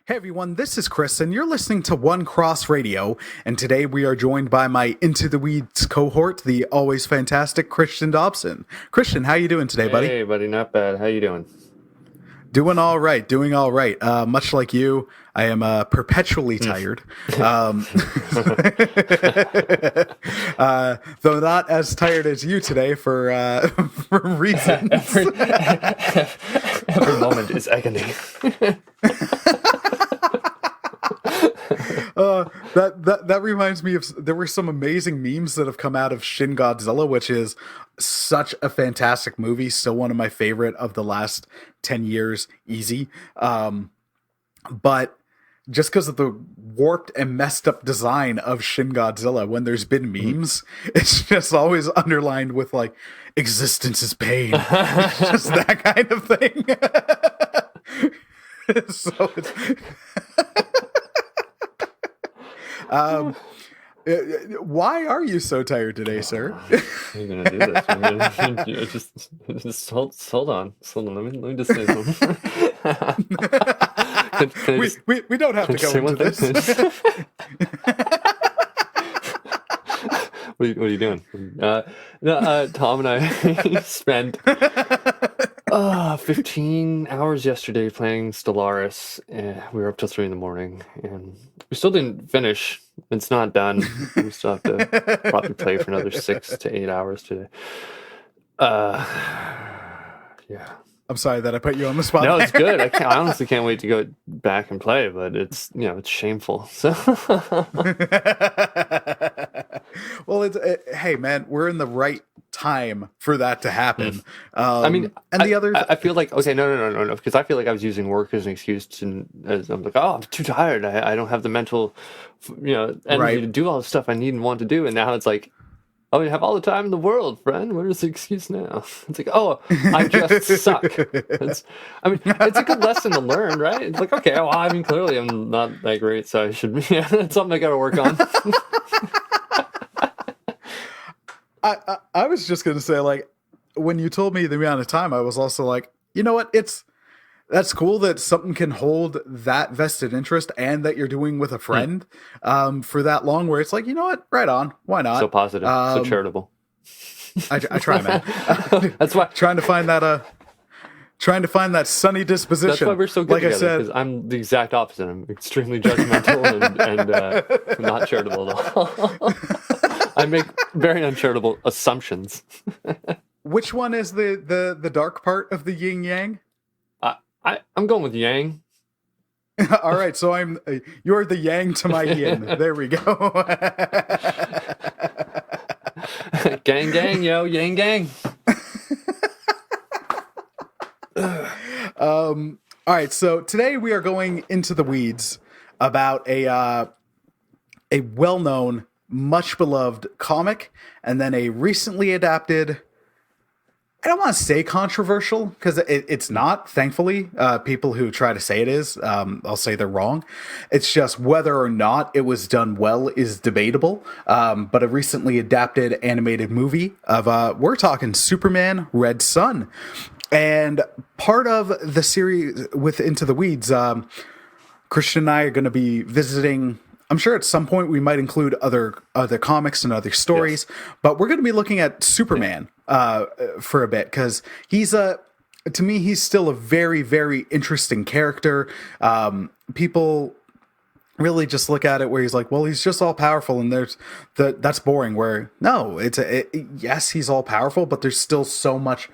Hey everyone, this is Chris, and you're listening to One Cross Radio, and today we are joined by my Into the Weeds cohort, the always fantastic Christian Dobson. Christian, how you doing today, buddy? Hey, buddy, not bad. How you doing? Doing all right, doing all right. Much like you, I am perpetually tired. Though not as tired as you today for reasons. Every moment is agony. That reminds me of, there were some amazing memes that have come out of Shin Godzilla, which is such a fantastic movie, still one of my favorite of the last 10 years, easy. But just because of the warped and messed up design of Shin Godzilla, when there's been memes, it's just always underlined with like, existence is pain. It's just that kind of thing. So it's why are you so tired today, sir? You're gonna do this. Just hold on. Let me just say something. We don't have to go into this. What are you doing? Tom and I spent 15 hours yesterday playing Stellaris. We were up till 3 in the morning, and we still didn't finish. It's not done. We still have to probably play for another 6 to 8 hours today. Yeah. I'm sorry that I put you on the spot. No, it's good. I honestly can't wait to go back and play, but it's it's shameful. So. Well, hey man, we're in the right time for that to happen. I feel like no, because I feel like I was using work as an excuse I'm like, I'm too tired. I don't have the mental, energy to do all the stuff I need and want to do. And now it's like, oh, you have all the time in the world, friend. Where's the excuse now? It's like, oh, I just suck. It's a good lesson to learn, right? It's like, okay, well, clearly I'm not that great, so I should be. It's something I got to work on. I was just going to say, like, when you told me the amount of time, I was also like, you know what? That's cool that something can hold that vested interest and that you're doing with a friend for that long, where it's like, you know what? Right on. Why not? So positive, so charitable. I try, man. That's why trying to find that sunny disposition. That's why we're so good like together, I said, because I'm the exact opposite. I'm extremely judgmental and not charitable at all. I make very uncharitable assumptions. Which one is the dark part of the yin yang? I'm going with yang. All right, so you're the yang to my yin. There we go. Gang, gang, yo, yang, gang. All right, so today we are going into the weeds about a well-known, much beloved comic, and then a recently adapted. I don't want to say controversial, because it's not, thankfully. People who try to say it is, I'll say they're wrong. It's just whether or not it was done well is debatable. But a recently adapted animated movie of, we're talking Superman Red Son. And part of the series with Into the Weeds, Christian and I are going to be visiting. I'm sure at some point we might include other comics and other stories, but we're going to be looking at Superman for a bit, because to me, he's still a very, very interesting character. People really just look at it where he's like, well, he's just all powerful, and that's boring. Where no, yes, he's all powerful, but there's still so much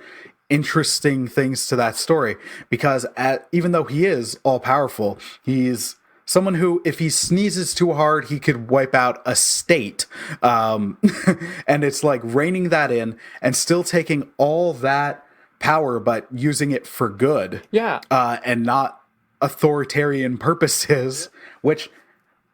interesting things to that story, because even though he is all powerful, he's someone who, if he sneezes too hard, he could wipe out a state. And it's like reining that in and still taking all that power, but using it for good. Yeah. And not authoritarian purposes, which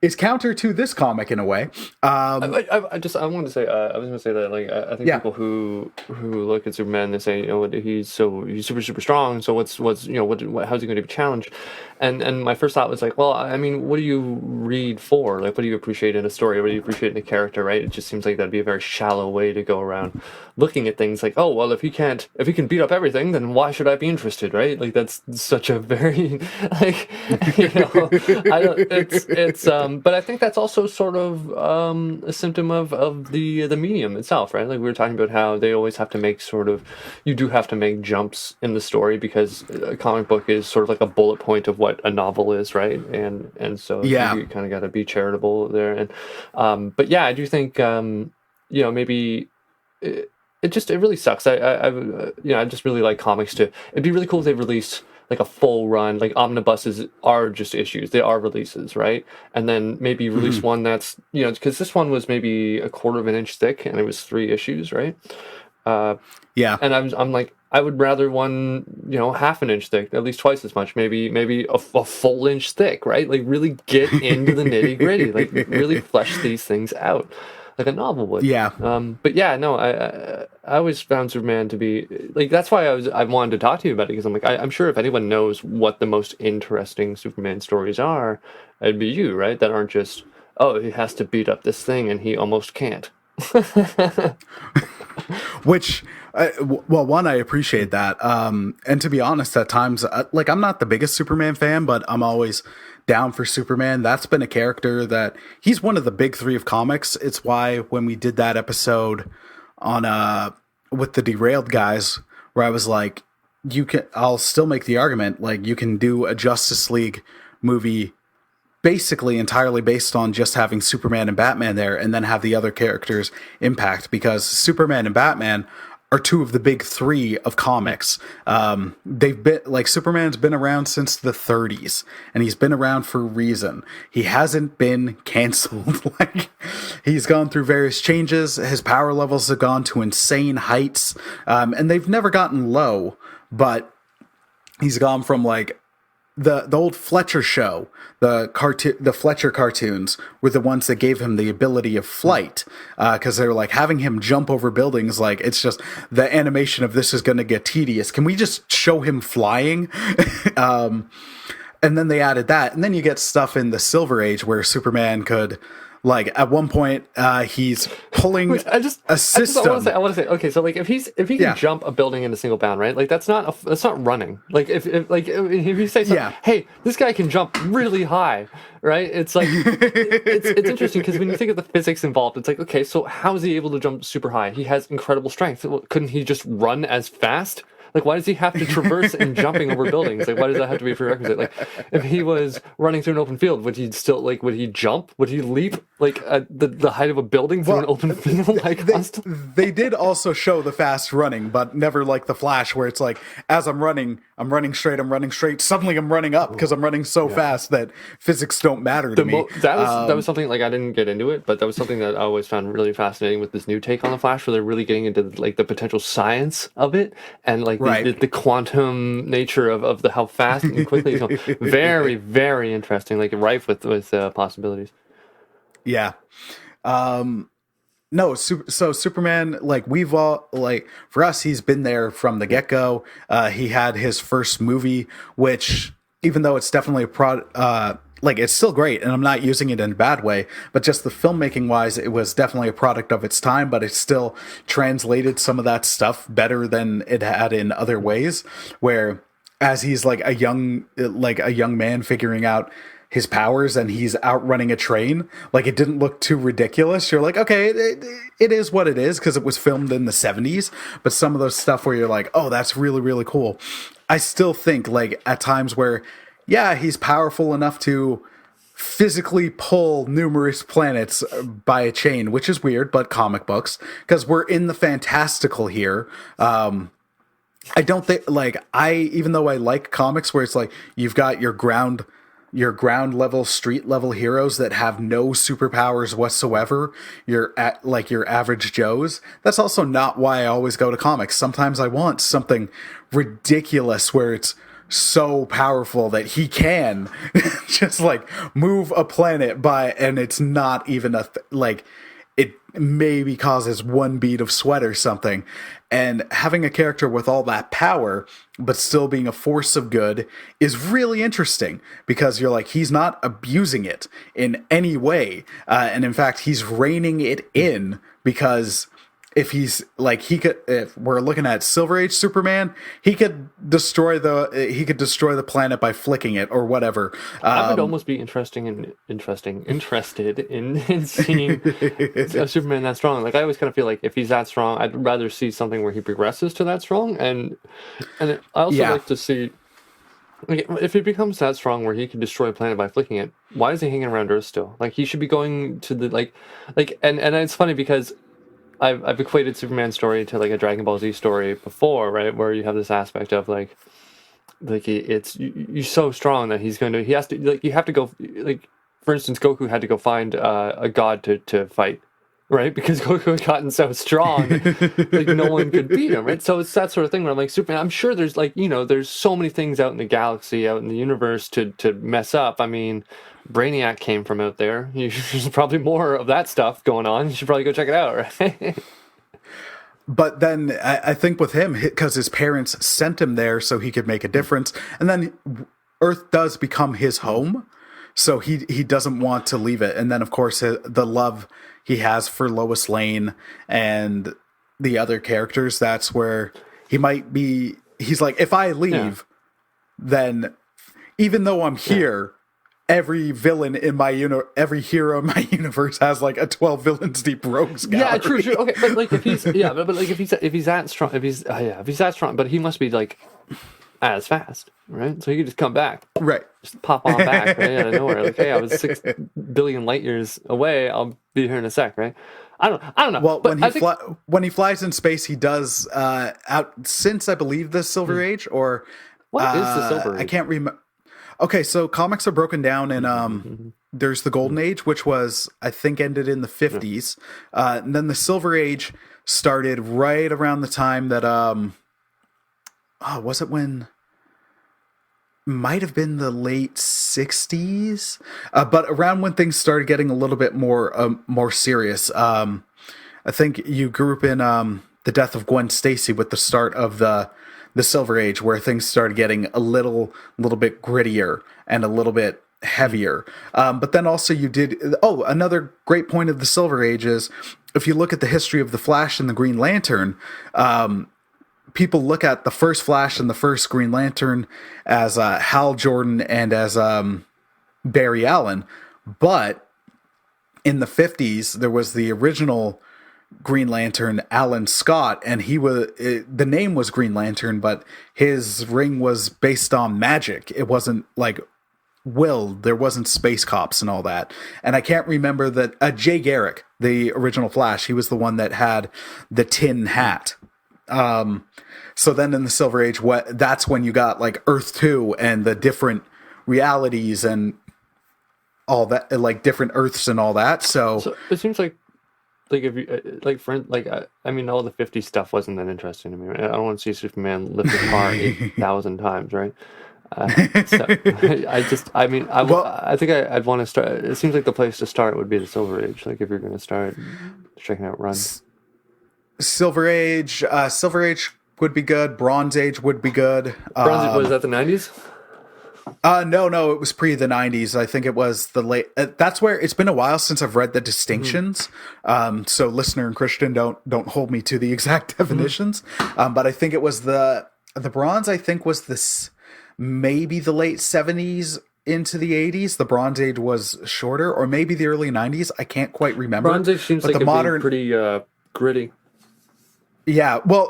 is counter to this comic in a way. I wanted to say I was going to say that like I think people who look at Superman, they say, you know, he's super strong, so what's you know how's he going to be challenged? And my first thought was like, well, I mean, what do you read for? Like, what do you appreciate in a story? What do you appreciate in a character? Right? It just seems like that'd be a very shallow way to go around looking at things. Like, oh well, if he can beat up everything, then why should I be interested? Right? Like that's such a very like you know it's but I think that's also sort of a symptom of the medium itself, right? Like we were talking about how they always have to make you do have to make jumps in the story because a comic book is sort of like a bullet point of what a novel is, right? And so you kind of got to be charitable there. And but yeah, I do think you know, maybe it really sucks. I just really like comics too. It'd be really cool if they released like a full run, like omnibuses are just issues. They are releases, right? And then maybe release one that's, you know, because this one was maybe 1/4 of an inch thick and it was 3 issues, right? And I'm like, I would rather one, you know, 1/2 inch thick, at least twice as much, maybe a full inch thick, right? Like really get into the nitty gritty, like really flesh these things out. Like a novel would. Yeah. But yeah, no, I always found Superman to be like, that's why I wanted to talk to you about it, because I'm like, I'm sure if anyone knows what the most interesting Superman stories are, it'd be you, right? That aren't just, oh, he has to beat up this thing and he almost can't. Which, well, one, I appreciate that. And to be honest, at times, like I'm not the biggest Superman fan, but I'm always down for Superman. That's been a character that he's one of the big 3 of comics. It's why when we did that episode on with the Derailed guys, where I was like, I'll still make the argument, like you can do a Justice League movie basically entirely based on just having Superman and Batman there, and then have the other characters impact, because Superman and Batman are 2 of the big 3 of comics. They've been like, Superman's been around since the 30s, and he's been around for a reason. He hasn't been canceled. Like, he's gone through various changes. His power levels have gone to insane heights, and they've never gotten low. But he's gone from like the old Fletcher show, the Fletcher cartoons were the ones that gave him the ability of flight, because they were like, having him jump over buildings, like, it's just, the animation of this is going to get tedious. Can we just show him flying? And then they added that, and then you get stuff in the Silver Age where Superman could, like, at one point, he's pulling a system. I want to say, okay, so like if he can jump a building in a single bound, right? Like that's not running. Like if you say something, hey, this guy can jump really high, right? It's like it's interesting because when you think of the physics involved, it's like, okay, so how is he able to jump super high? He has incredible strength. Couldn't he just run as fast? Like, why does he have to traverse and jumping over buildings? Like, why does that have to be a prerequisite? Like, if he was running through an open field, would he still, like, would he jump? Would he leap, like, at the height of a building through an open field? Like, they did also show the fast running, but never like the Flash, where it's like, as I'm running straight, suddenly I'm running up because I'm running so fast that physics don't matter to me. That was something, like, I didn't get into it, but that was something that I always found really fascinating with this new take on the Flash, where they're really getting into, like, the potential science of it, and, like, the quantum nature of how fast and quickly it's going. Very, very interesting, like, rife with possibilities. Yeah. No, so Superman, like, we've all, like, for us, he's been there from the get-go. He had his first movie, which, even though it's definitely like, it's still great, and I'm not using it in a bad way, but just the filmmaking wise, it was definitely a product of its time, but it still translated some of that stuff better than it had in other ways, where as he's like a young man figuring out his powers and he's outrunning a train, like, it didn't look too ridiculous. You're like, okay, it is what it is, because it was filmed in the 70s, but some of those stuff where you're like, oh, that's really, really cool. I still think, like, at times where, yeah, he's powerful enough to physically pull numerous planets by a chain, which is weird, but comic books, because we're in the fantastical here. I don't think, like, even though I like comics where it's like, you've got your ground level, street level heroes that have no superpowers whatsoever, you're at, like, your average Joes. That's also not why I always go to comics. Sometimes I want something ridiculous where it's so powerful that he can just like move a planet and it's not even like it maybe causes one bead of sweat or something. And having a character with all that power but still being a force of good is really interesting, because you're like, he's not abusing it in any way, and in fact he's reining it in, because if he's like, if we're looking at Silver Age Superman, he could destroy the planet by flicking it or whatever. I would almost be interested in seeing a Superman that strong. Like, I always kind of feel like if he's that strong, I'd rather see something where he progresses to that strong. And I also like to see, like, if he becomes that strong where he can destroy a planet by flicking it, why is he hanging around Earth still? Like, he should be going to the and it's funny because I've equated Superman's story to like a Dragon Ball Z story before, right? Where you have this aspect of like you're so strong that he has to, like, you have to go, like, for instance, Goku had to go find a god to fight, right? Because Goku had gotten so strong, like, no one could beat him, right? So it's that sort of thing where I'm like, Superman, I'm sure there's like, there's so many things out in the galaxy, out in the universe to mess up. I mean, Brainiac came from out there. There's probably more of that stuff going on. You should probably go check it out, right? But then I think with him, because his parents sent him there so he could make a difference, and then Earth does become his home, so he doesn't want to leave it. And then, of course, the love he has for Lois Lane and the other characters, that's where he might be. He's like, if I leave, then even though I'm here, every villain in my every hero in my universe has like a 12 villains deep rogues gallery. Yeah, true. Okay, but like if he's like if he's that strong, if he's that strong, but he must be like as fast, right? So he could just come back, right? Just pop on back, right, out of nowhere. Like, hey, I was 6 billion light years away. I'll be here in a sec, right? I don't know. Well, but when he flies in space, he does out since I believe the Silver Age, or what is the Silver Age? I can't remember. Okay, so comics are broken down in there's the Golden Age, which was, I think, ended in the 50s. And then the Silver Age started right around the time that was it when? Might have been the late 60s, but around when things started getting a little bit more serious. I think you group in the death of Gwen Stacy with the start of the Silver Age, where things started getting a little bit grittier and a little bit heavier. But then also you did, another great point of the Silver Age is, if you look at the history of the Flash and the Green Lantern, people look at the first Flash and the first Green Lantern as Hal Jordan and as Barry Allen. But in the 50s, there was the original Green Lantern, Alan Scott, and the name was Green Lantern, but his ring was based on magic. It wasn't like there wasn't space cops and all that. And I can't remember that Jay Garrick, the original Flash, he was the one that had the tin hat. So then in the Silver Age, that's when you got like Earth 2 and the different realities and all that, like different Earths and all that. So it seems like if you I mean, all the 50 stuff wasn't that interesting to me. Right? I don't want to see Superman lift a car 8,000 times, right? So I think I'd want to start. It seems like the place to start would be the Silver Age. Like, if you're going to start checking out runs. Silver Age would be good. Bronze Age would be good. Bronze Age, was that the 90s? No, it was pre the 90s. I think it was the late. That's where it's been a while since I've read the distinctions. So listener and Christian, don't hold me to the exact definitions. But I think it was the Bronze. I think was this maybe the late 70s into the 80s. The Bronze Age was shorter, or maybe the early 90s. I can't quite remember. Bronze Age seems like the modern, pretty gritty. Yeah, well,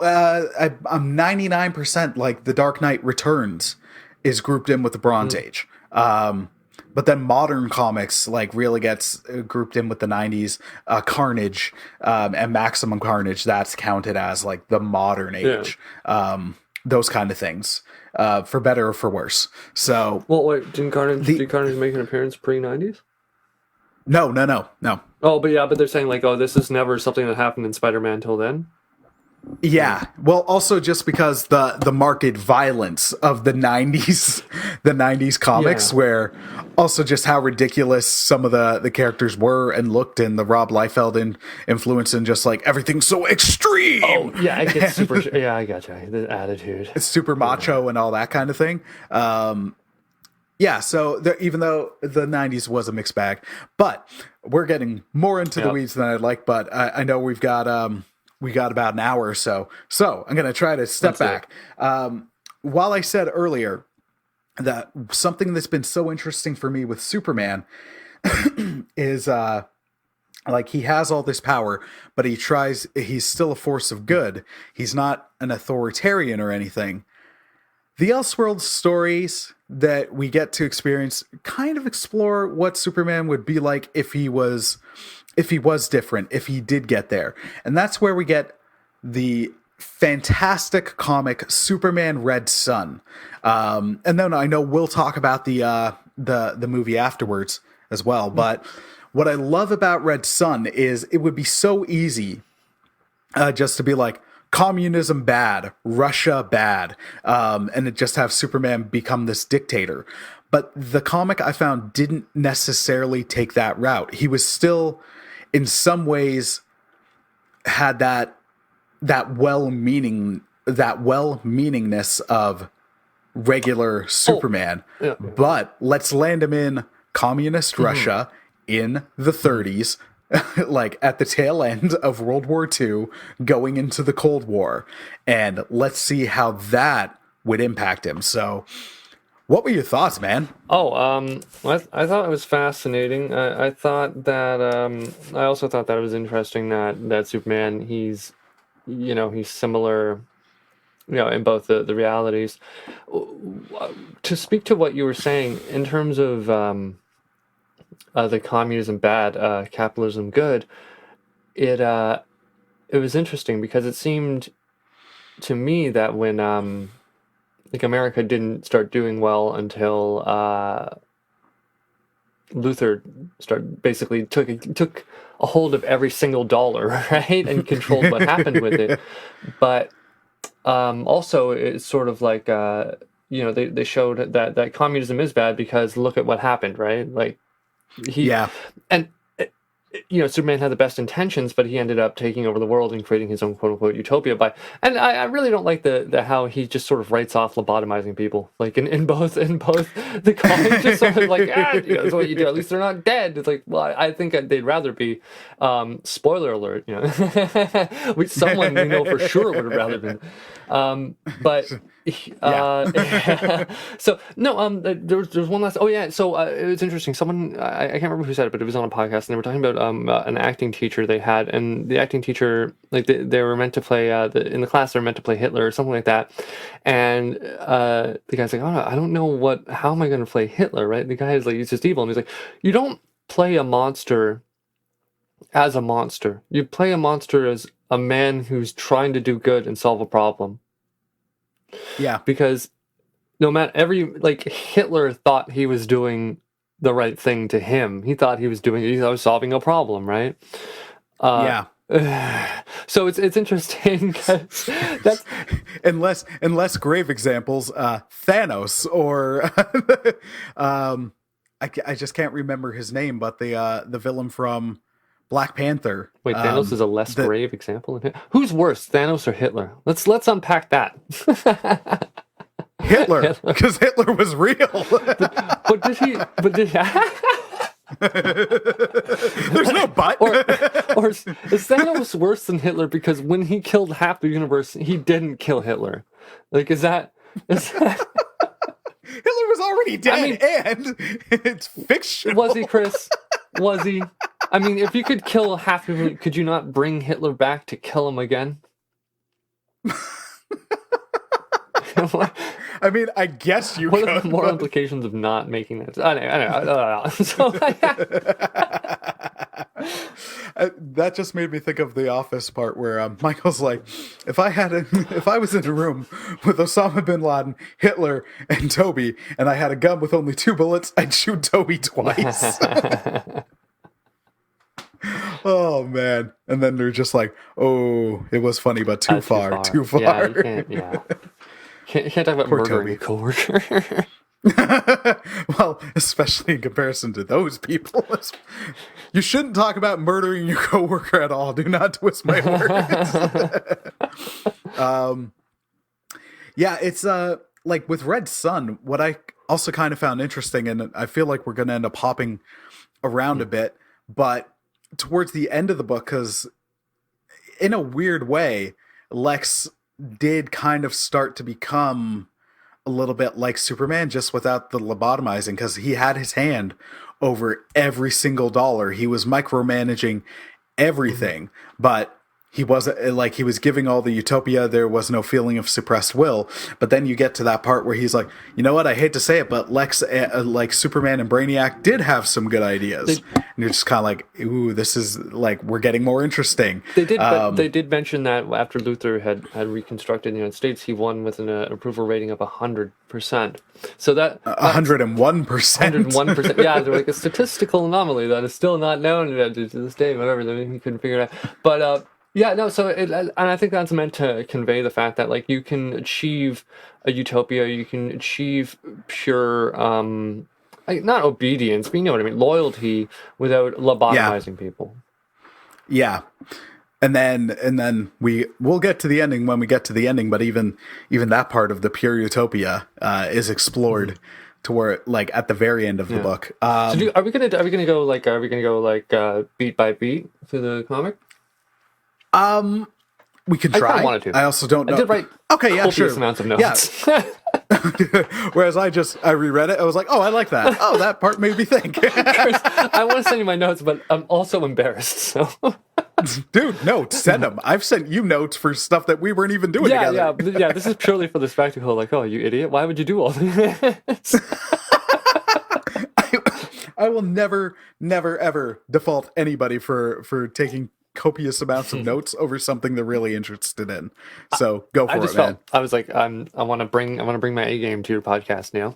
I'm 99% like the Dark Knight Returns is grouped in with the Bronze Age. But then modern comics like really gets grouped in with the 90s. Carnage and Maximum Carnage, that's counted as like the modern age. Yeah. Those kind of things, for better or for worse. So, well, wait, did Carnage make an appearance pre-90s? No. Oh, but they're saying like, this is never something that happened in Spider-Man till then. Yeah. Well, also just because the market violence of the 90s, the 90s comics, where also just how ridiculous some of the characters were and looked, and the Rob Liefeld influence, and just like everything's so extreme. Oh, yeah, it gets super. Yeah, I gotcha. The attitude. It's super macho and all that kind of thing. Yeah, so even though the 90s was a mixed bag, but we're getting more into the weeds than I'd like, but I know we got about an hour or so. So I'm going to try to step back. While I said earlier that something that's been so interesting for me with Superman is like he has all this power, but he's still a force of good. He's not an authoritarian or anything. The Elseworlds stories that we get to experience kind of explore what Superman would be like if he was different, if he did get there. And that's where we get the fantastic comic Superman Red Sun. And then I know we'll talk about the movie afterwards as well. But what I love about Red Sun is it would be so easy just to be like, communism bad, Russia bad, and it just have Superman become this dictator. But the comic I found didn't necessarily take that route. He was still, in some ways, had that well-meaningness of regular Superman. But let's land him in communist Russia in the 30s. Like at the tail end of World War II, going into the Cold War, and let's see how that would impact him. So, what were your thoughts, man? I thought it was fascinating. I thought that I also thought that it was interesting that Superman he's similar, in both the realities. To speak to what you were saying in terms of the communism bad, capitalism good, it was interesting because it seemed to me that when like America didn't start doing well until Luther basically took a hold of every single dollar, right, and controlled what happened with it. But also it's sort of like they showed that communism is bad because look at what happened, right? Like and Superman had the best intentions, but he ended up taking over the world and creating his own quote unquote utopia and I really don't like the how he just sort of writes off lobotomizing people, like in both the comics, just sort of like that's what you do, at least they're not dead. It's like, well, I think they'd rather be spoiler alert, someone we know for sure would have rather been but so no, there was one last. So it was interesting. Someone I can't remember who said it, but it was on a podcast, and they were talking about an acting teacher they had, and the acting teacher, like they were meant to play in the class, they were meant to play Hitler or something like that, and the guy's like, oh, I don't know how am I going to play Hitler, right? And the guy is like, he's just evil, and he's like, you don't play a monster as a monster. You play a monster as a man who's trying to do good and solve a problem. Yeah. Because no matter Hitler thought he was doing the right thing to him. He thought he was solving a problem, right? So it's interesting. That's in less grave examples, Thanos or I just can't remember his name, but the villain from Black Panther. Wait, Thanos is a less grave example. Who's worse, Thanos or Hitler? Let's unpack that. Hitler, because Hitler was real. but did he? There's no but. Or is Thanos worse than Hitler because when he killed half the universe, he didn't kill Hitler? Like, is that... Hitler was already dead, and it's fictional. Was he, Chris? Was he? I mean, if you could kill half of him, could you not bring Hitler back to kill him again? I mean, I guess you could. What are the moral implications of not making that? I know. So, that just made me think of the Office part where Michael's like, if I was in a room with Osama bin Laden, Hitler, and Toby, and I had a gun with only 2 bullets, I'd shoot Toby twice. Oh man! And then they're just like, "Oh, it was funny, but too far, too far." Yeah, you can't. Yeah, can't talk about Poor murdering Toby. a coworker. Well, especially in comparison to those people, you shouldn't talk about murdering your coworker at all. Do not twist my words. Yeah, it's like with Red Sun. What I also kind of found interesting, and I feel like we're going to end up hopping around a bit, but towards the end of the book, because in a weird way, Lex did kind of start to become a little bit like Superman, just without the lobotomizing, because he had his hand over every single dollar. He was micromanaging everything, but he wasn't like, he was giving all the utopia. There was no feeling of suppressed will. But then you get to that part where he's like, you know what? I hate to say it, but Lex, like Superman and Brainiac, did have some good ideas. And you're just kind of like, ooh, this is like, we're getting more interesting. They did, but they did mention that after Luthor had reconstructed the United States, he won with an approval rating of 100%. So that 101%. 101%. Yeah, they're like a statistical anomaly that is still not known to this day. Whatever, he couldn't figure it out. But yeah, no. So, and I think that's meant to convey the fact that like you can achieve a utopia, you can achieve pure, like, not obedience, but you know what I mean, loyalty without lobotomizing people. Yeah. And then we'll get to the ending when we get to the ending, but even that part of the pure utopia is explored to where, like, at the very end of the book. So are we gonna go like beat by beat through the comic? We could try. I wanted to. I also don't know. I did write copious amounts of notes. Yeah. Whereas I reread it, I was like, oh, I like that. Oh, that part made me think. I want to send you my notes, but I'm also embarrassed. So, dude, no, send them. I've sent you notes for stuff that we weren't even doing together. Yeah. This is purely for the spectacle. Like, oh, you idiot! Why would you do all this? I will never, ever default anybody for taking copious amounts of notes over something they're really interested in. So go for it, man. I was like, I want to bring my A game to your podcast now.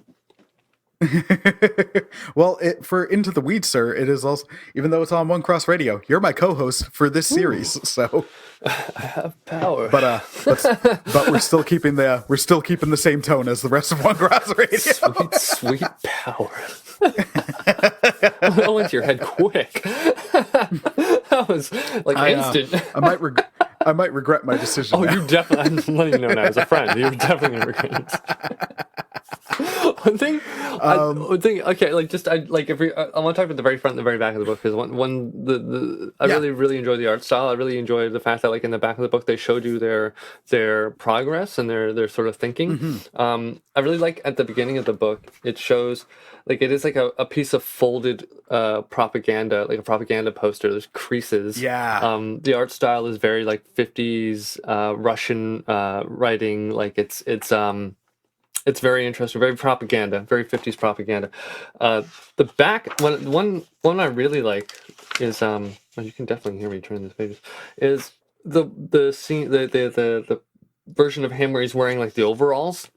Well, for Into the Weeds, sir, it is also, even though it's on One Cross Radio, you're my co-host for this series. So I have power, but we're still keeping the same tone as the rest of One Cross Radio. Sweet power. That went to your head quick. That was like instant. I might regret my decision. Oh, now. you definitely. I'm letting you know now as a friend. You're definitely gonna regret it. One thing. Okay, like just I want to talk about the very front and the very back of the book, because I really enjoy the art style. I really enjoy the fact that like in the back of the book they showed you their progress and their sort of thinking. Mm-hmm. I really like at the beginning of the book it shows like it is like a piece of folded propaganda, like a propaganda poster. There's creases. Yeah. The art style is very like 50s Russian writing. Like it's very interesting, very propaganda, very 50s propaganda. The back one I really like is well, you can definitely hear me turn these pages. Is the scene the version of him where he's wearing like the overalls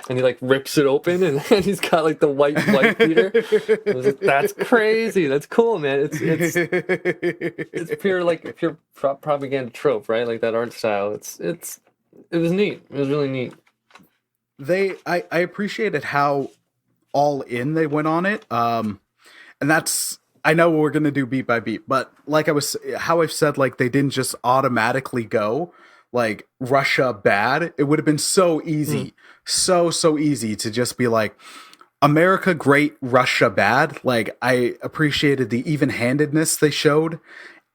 and he like rips it open and he's got like the white beater. I was like, that's crazy. That's cool, man. It's pure propaganda trope, right? Like that art style. It was neat. It was really neat. I appreciated how all in they went on it. And that's, I know we're going to do beat by beat, but like how I've said, like they didn't just automatically go like Russia bad. It would have been so easy, so easy to just be like America great, Russia bad. Like I appreciated the even-handedness they showed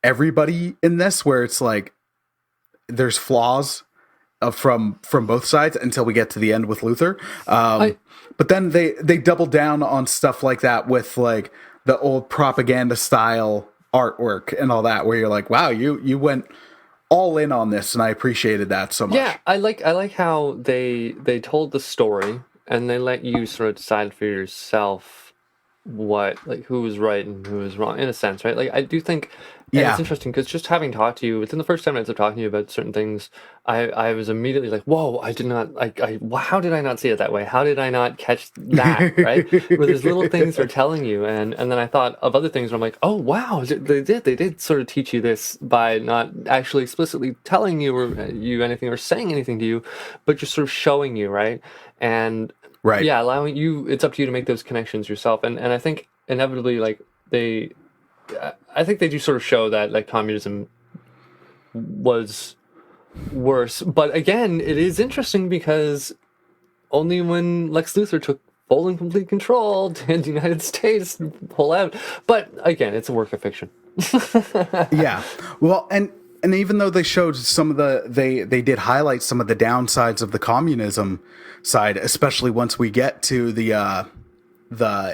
everybody in this, where it's like there's flaws from both sides until we get to the end with Luthor. But then they double down on stuff like that with like the old propaganda style artwork and all that, where you're like, wow, you went all in on this, and I appreciated that so much. Yeah, I like how they told the story and they let you sort of decide for yourself who was right and who was wrong, in a sense, right? Like I do think And Yeah. it's interesting because just having talked to you within the first 10 minutes of talking to you about certain things, I was immediately like, whoa, I did not, how did I not see it that way? How did I not catch that, right? Where there's little things they're telling you. And then I thought of other things where I'm like, oh, wow, they did sort of teach you this by not actually explicitly telling you or you anything or saying anything to you, but just sort of showing you, right? And Right. yeah, allowing you, it's up to you to make those connections yourself. And I think inevitably, like, I think they do sort of show that like communism was worse. But again, it is interesting because only when Lex Luthor took full and complete control did the United States pull out. But again, it's a work of fiction. Yeah. Well, and even though they showed some of they did highlight some of the downsides of the communism side, especially once we get to the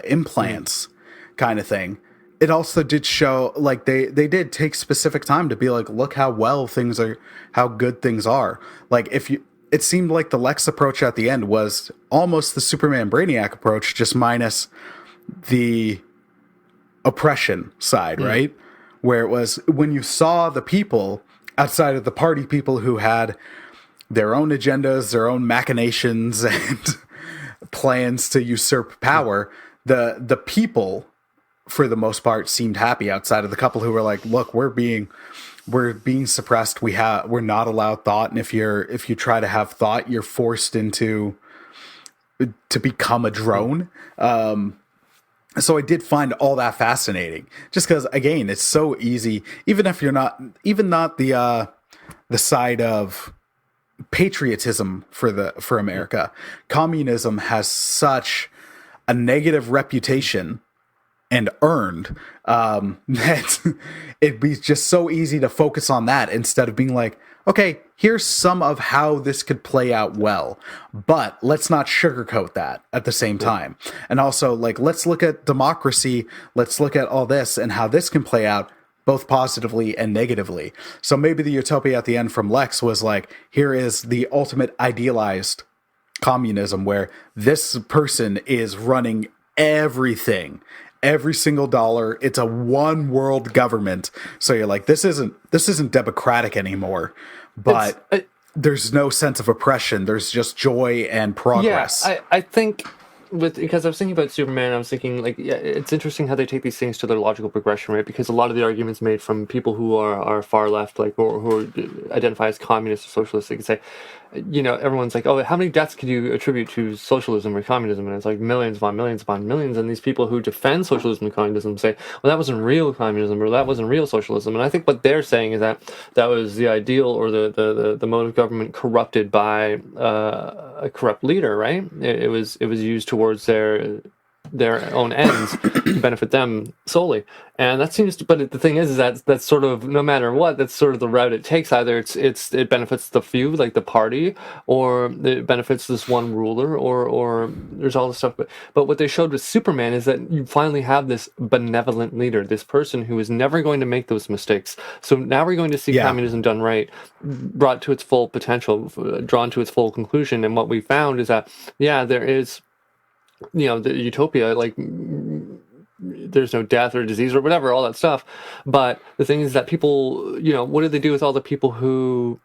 implants kind of thing. It also did show, like, they did take specific time to be like, look how well things are, how good things are. Like, it seemed like the Lex approach at the end was almost the Superman Brainiac approach, just minus the oppression side, right? Where it was when you saw the people outside of the party people who had their own agendas, their own machinations, and plans to usurp power, the people, for the most part, seemed happy outside of the couple who were like, look, we're being suppressed. We're not allowed thought. And if you try to have thought, you're forced to become a drone. So I did find all that fascinating just because, again, it's so easy, even if you're not the side of patriotism for America. Communism has such a negative reputation and earned that it'd be just so easy to focus on that instead of being like, okay, here's some of how this could play out well, but let's not sugarcoat that at the same time. And also, like, let's look at democracy, let's look at all this and how this can play out both positively and negatively. So maybe the utopia at the end from Lex was like, here is the ultimate idealized communism where this person is running everything, every single dollar. It's a one world government. So you're like, this isn't democratic anymore, but there's no sense of oppression. There's just joy and progress. Yeah, I think because I was thinking about Superman, I was thinking, like, yeah, it's interesting how they take these things to their logical progression, right? Because a lot of the arguments made from people who are far left, like, or who identify as communists or socialists, they can say, you know, everyone's like, oh, how many deaths could you attribute to socialism or communism? And it's like millions upon millions upon millions. And these people who defend socialism and communism say, well, that wasn't real communism or that wasn't real socialism. And I think what they're saying is that that was the ideal or the mode of government corrupted by a corrupt leader, right? It was used towards their own ends to benefit them solely. And that seems to, but the thing is that that's sort of, no matter what, that's sort of the route it takes. Either it benefits the few, like the party, or it benefits this one ruler, or there's all this stuff. But what they showed with Superman is that you finally have this benevolent leader, this person who is never going to make those mistakes. So now we're going to see communism done right, brought to its full potential, drawn to its full conclusion. And what we found is that, yeah, there is, you know, the utopia, like, there's no death or disease or whatever, all that stuff. But the thing is that people, you know, what do they do with all the people who,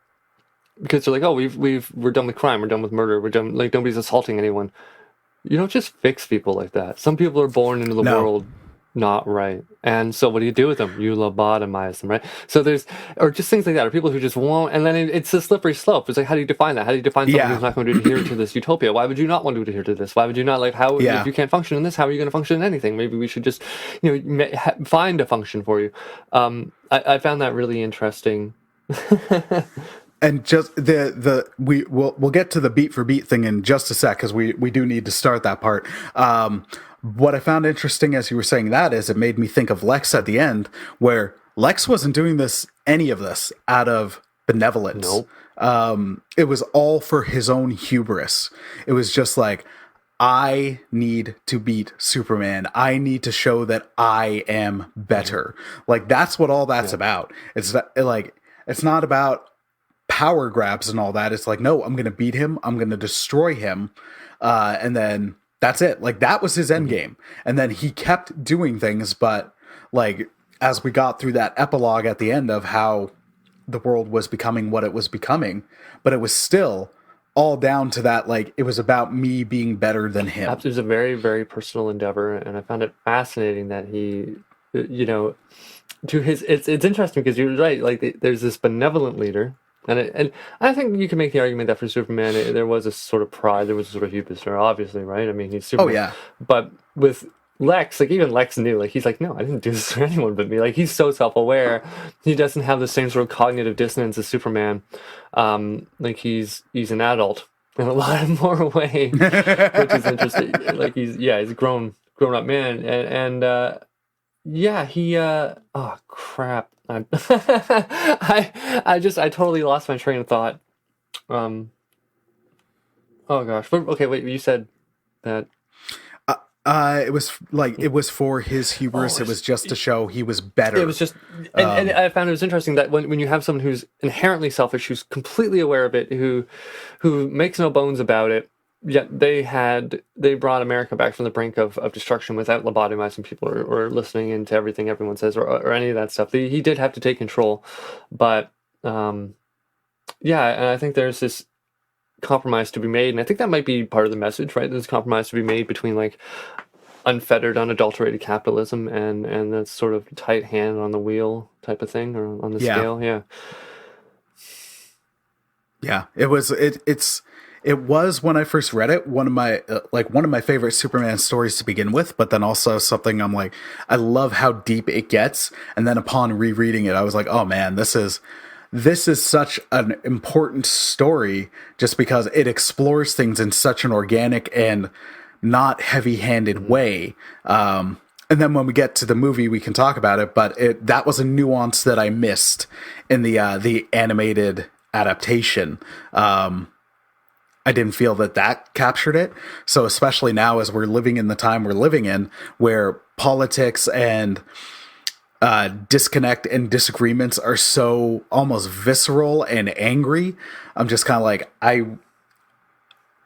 because they're like, oh, we're done with crime, we're done with murder, we're done, like, nobody's assaulting anyone. You don't just fix people like that. Some people are born into the world not right. And so what do you do with them? You lobotomize them, right? So there's, or just things like that, or people who just won't, and then it's a slippery slope. It's like, how do you define that? How do you define someone who's not going to adhere to this utopia? Why would you not want to adhere to this? Why would you not, like, how, if you can't function in this, how are you going to function in anything? Maybe we should just, you know, find a function for you. I found that really interesting. And just we'll get to the beat for beat thing in just a sec, because we do need to start that part. What I found interesting as you were saying that is it made me think of Lex at the end, where Lex wasn't doing any of this out of benevolence. Nope. It was all for his own hubris. It was just like, I need to beat Superman. I need to show that I am better. Like, that's what all that's about. It's like, it's not about power grabs and all that. It's like, no, I'm going to beat him. I'm going to destroy him. And then that's it. Like, that was his end game. And then he kept doing things, but, like, as we got through that epilogue at the end of how the world was becoming what it was becoming, but it was still all down to that, like, it was about me being better than him. It was a very, very personal endeavor, and I found it fascinating that he, you know, to his, it's interesting because you're right, like, there's this benevolent leader, and I think you can make the argument that for Superman, there was a sort of pride, there was a sort of hubris there, obviously, right? I mean, he's Superman. Oh, yeah. But with Lex, like, even Lex knew, like, he's like, no, I didn't do this for anyone but me. Like, he's so self-aware. He doesn't have the same sort of cognitive dissonance as Superman. Like, he's an adult in a lot more way, which is interesting. Like, he's a grown up man, and yeah, he oh crap. I totally lost my train of thought. Oh gosh. Okay, wait, you said that it was for his hubris. It was just to show he was better. It was just, and I found it was interesting that when you have someone who's inherently selfish, who's completely aware of it, who makes no bones about it, yet they brought America back from the brink of destruction without lobotomizing people or listening into everything everyone says or any of that stuff. He did have to take control, but yeah, and I think there's this compromise to be made, and I think that might be part of the message, right? There's compromise to be made between like unfettered, unadulterated capitalism and that sort of tight hand on the wheel type of thing, or on the scale. Yeah, it was when I first read it one of my favorite Superman stories to begin with, but then also something I'm like, I love how deep it gets, and then upon rereading it I was like, oh man, this is such an important story just because it explores things in such an organic and not heavy-handed way. And then when we get to the movie, we can talk about it, but that was a nuance that I missed in the animated adaptation. I didn't feel that captured it. So especially now as we're living in the time we're living in, where politics and disconnect and disagreements are so almost visceral and angry, I'm just kind of like,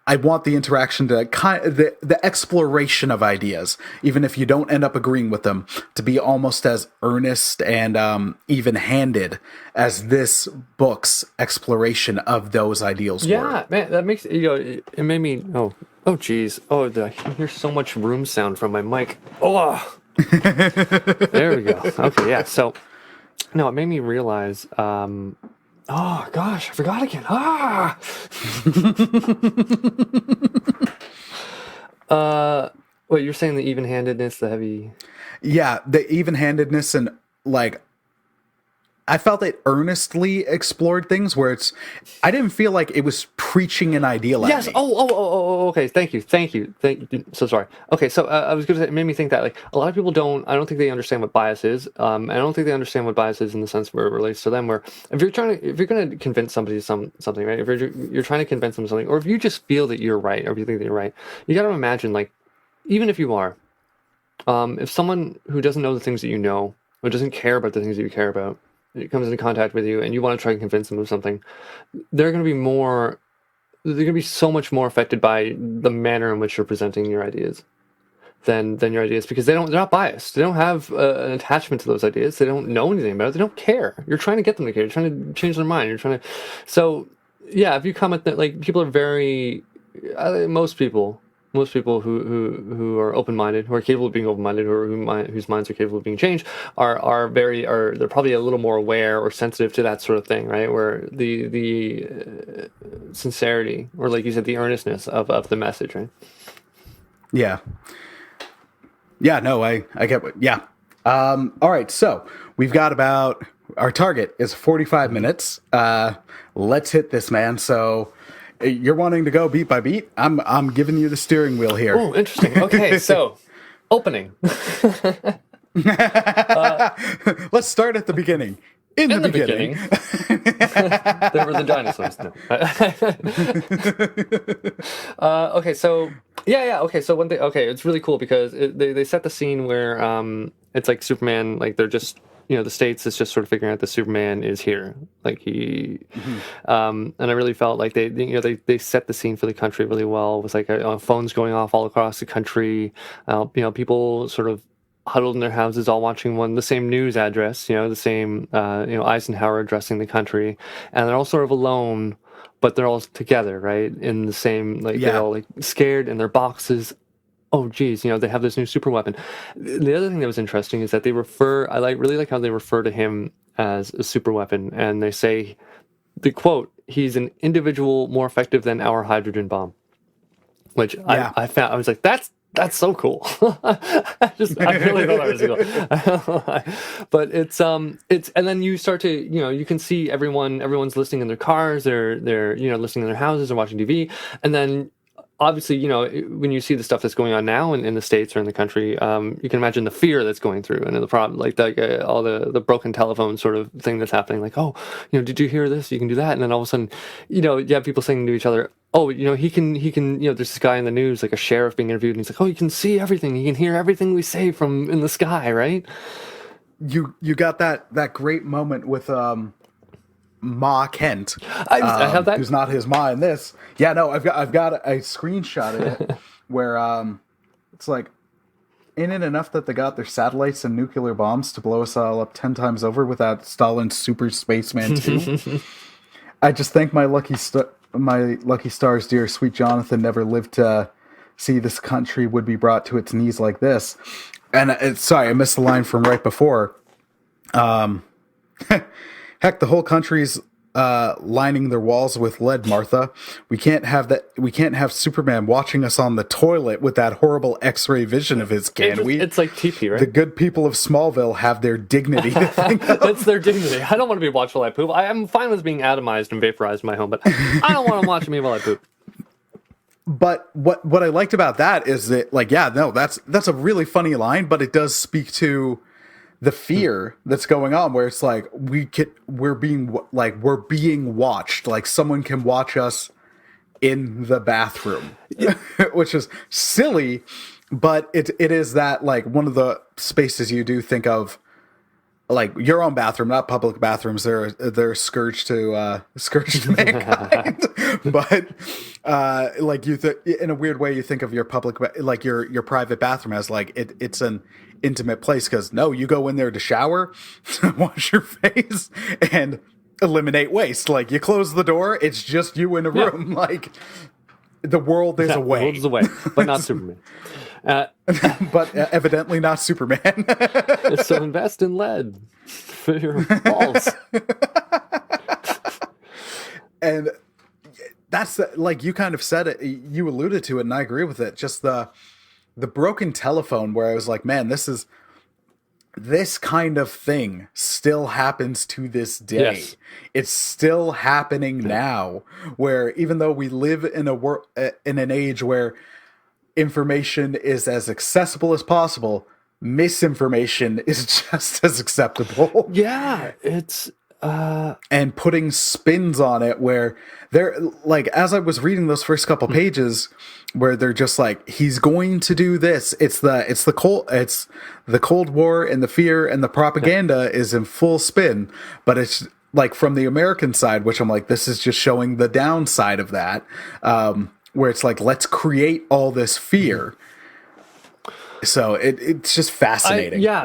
I want the interaction to the exploration of ideas, even if you don't end up agreeing with them, to be almost as earnest and even-handed as this book's exploration of those ideals were. Yeah, man, that makes, it made me, oh geez, I can hear so much room sound from my mic. Oh, there we go. Okay, yeah. So, no, it made me realize. Oh gosh, I forgot again. Wait, you're saying the even-handedness, the heavy? Yeah, the even-handedness, and like, I felt it earnestly explored things where I didn't feel like it was preaching an ideal at me. Okay. Thank you. So sorry. Okay, so I was going to say, it made me think that like a lot of people I don't think they understand what bias is. I don't think they understand what bias is in the sense where it relates to them. Where if you're going to convince somebody something, right? If you're trying to convince them something, or if you just feel that you're right, or if you think that you're right, you got to imagine, like, even if you are, if someone who doesn't know the things that you know, or doesn't care about the things that you care about, it comes into contact with you and you want to try and convince them of something, they're going to be so much more affected by the manner in which you're presenting your ideas than your ideas, because they're not biased. They don't have an attachment to those ideas. They don't know anything about it. They don't care. You're trying to get them to care. You're trying to change their mind. So yeah, if you comment that, like, people are very, most people who are open-minded, who are capable of being open-minded, whose minds are capable of being changed, they're probably a little more aware or sensitive to that sort of thing, right? Where the sincerity, or like you said, the earnestness of the message, right? Yeah. Yeah. No, I get what. Yeah. All right. So we've got our target is 45 minutes. Let's hit this, man. So. You're wanting to go beat by beat? I'm giving you the steering wheel here. Oh, interesting. Okay, so opening. Let's start at the beginning. In the beginning. There were the dinosaurs. No. Okay, so yeah. Okay, so one thing. Okay, it's really cool because they set the scene where it's like Superman, like they're just, the States is just sort of figuring out that Superman is here. Like he, and I really felt like they set the scene for the country really well. It was like phones going off all across the country. People sort of huddled in their houses, all watching the same news address, the same, Eisenhower addressing the country, and they're all sort of alone, but they're all together, right? In the same, they're all scared in their boxes. Oh, geez, they have this new super weapon. The other thing that was interesting is that they really like how they refer to him as a super weapon, and they say, the quote, "He's an individual more effective than our hydrogen bomb," which I found, I was like, that's so cool. I really thought that was cool. But it's and then you start to, you can see everyone's listening in their cars, they're listening in their houses or watching TV, and then obviously, when you see the stuff that's going on now in the States or in the country, you can imagine the fear that's going through and the problem, all the broken telephone sort of thing that's happening. Like, oh, did you hear this? You can do that. And then all of a sudden, you have people saying to each other, oh, he can, there's this guy in the news, like a sheriff being interviewed, and he's like, oh, he can see everything. He can hear everything we say from in the sky, right? You got that great moment with Ma Kent. I have that. Who's not his ma in this. Yeah, no, I've got a screenshot of it where it's like, ain't it enough that they got their satellites and nuclear bombs to blow us all up 10 times over without Stalin's super spaceman 2? I just think my lucky stars, dear sweet Jonathan, never lived to see this country would be brought to its knees like this. And sorry, I missed the line from right before. Heck, the whole country's lining their walls with lead, Martha. We can't have that. We can't have Superman watching us on the toilet with that horrible X-ray vision of his, can we? It's like TP, right? The good people of Smallville have their dignity to think of. That's their dignity. I don't want to be watched while I poop. I'm fine with being atomized and vaporized in my home, but I don't want to watch me while I poop. But what I liked about that is that, that's a really funny line, but it does speak to the fear that's going on, where it's like we're being watched, like someone can watch us in the bathroom, which is silly, but it is that, like, one of the spaces you do think of, like your own bathroom, not public bathrooms. They're a scourge to mankind. But like in a weird way, you think of your public, like your private bathroom as like it's an intimate place, because no, you go in there to shower, wash your face, and eliminate waste. Like, you close the door, it's just you in a room. Yeah. Like, the world is away. The world is away, but not Superman. But evidently not Superman. So invest in lead for your balls. And that's like, you kind of said it, you alluded to it, and I agree with it. Just the broken telephone, where I was like, man, this kind of thing still happens to this day. Yes. It's still happening now, where even though we live in in an age where information is as accessible as possible, misinformation is just as acceptable. Yeah, it's and putting spins on it, where they're like, as I was reading those first couple pages, where they're just like, he's going to do this. It's the Cold War, and the fear and the propaganda is in full spin, but it's like from the American side, which I'm like, this is just showing the downside of that. Where it's like, let's create all this fear. So it's just fascinating. I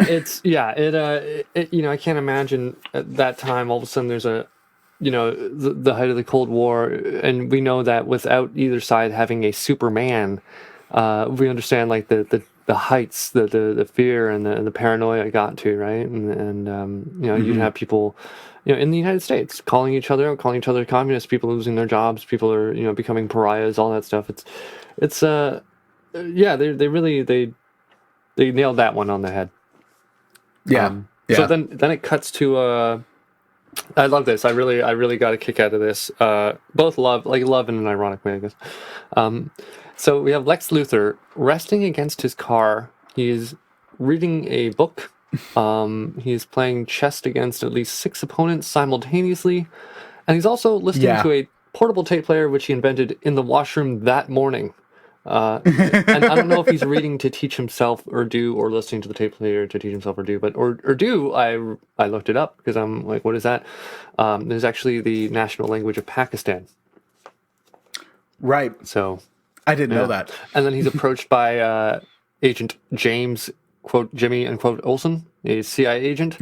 can't imagine at that time, all of a sudden there's the height of the Cold War, and we know that without either side having a Superman, we understand like the heights, the fear and the paranoia it got to, right? And you'd have people, in the United States calling each other communists, people losing their jobs, people are, becoming pariahs, all that stuff. They nailed that one on the head. Yeah. So then it cuts to, I love this. I really got a kick out of this. Both love in an ironic way, I guess. So we have Lex Luthor resting against his car. He's reading a book. He's playing chess against at least 6 opponents simultaneously. And he's also listening to a portable tape player, which he invented in the washroom that morning. And I don't know if he's reading to teach himself Urdu or listening to the tape player to teach himself Urdu, but Urdu, I looked it up because I'm like, what is that? There's actually the national language of Pakistan. Right. So I didn't know that. And then he's approached by Agent James quote Jimmy unquote Olsen, a CIA agent.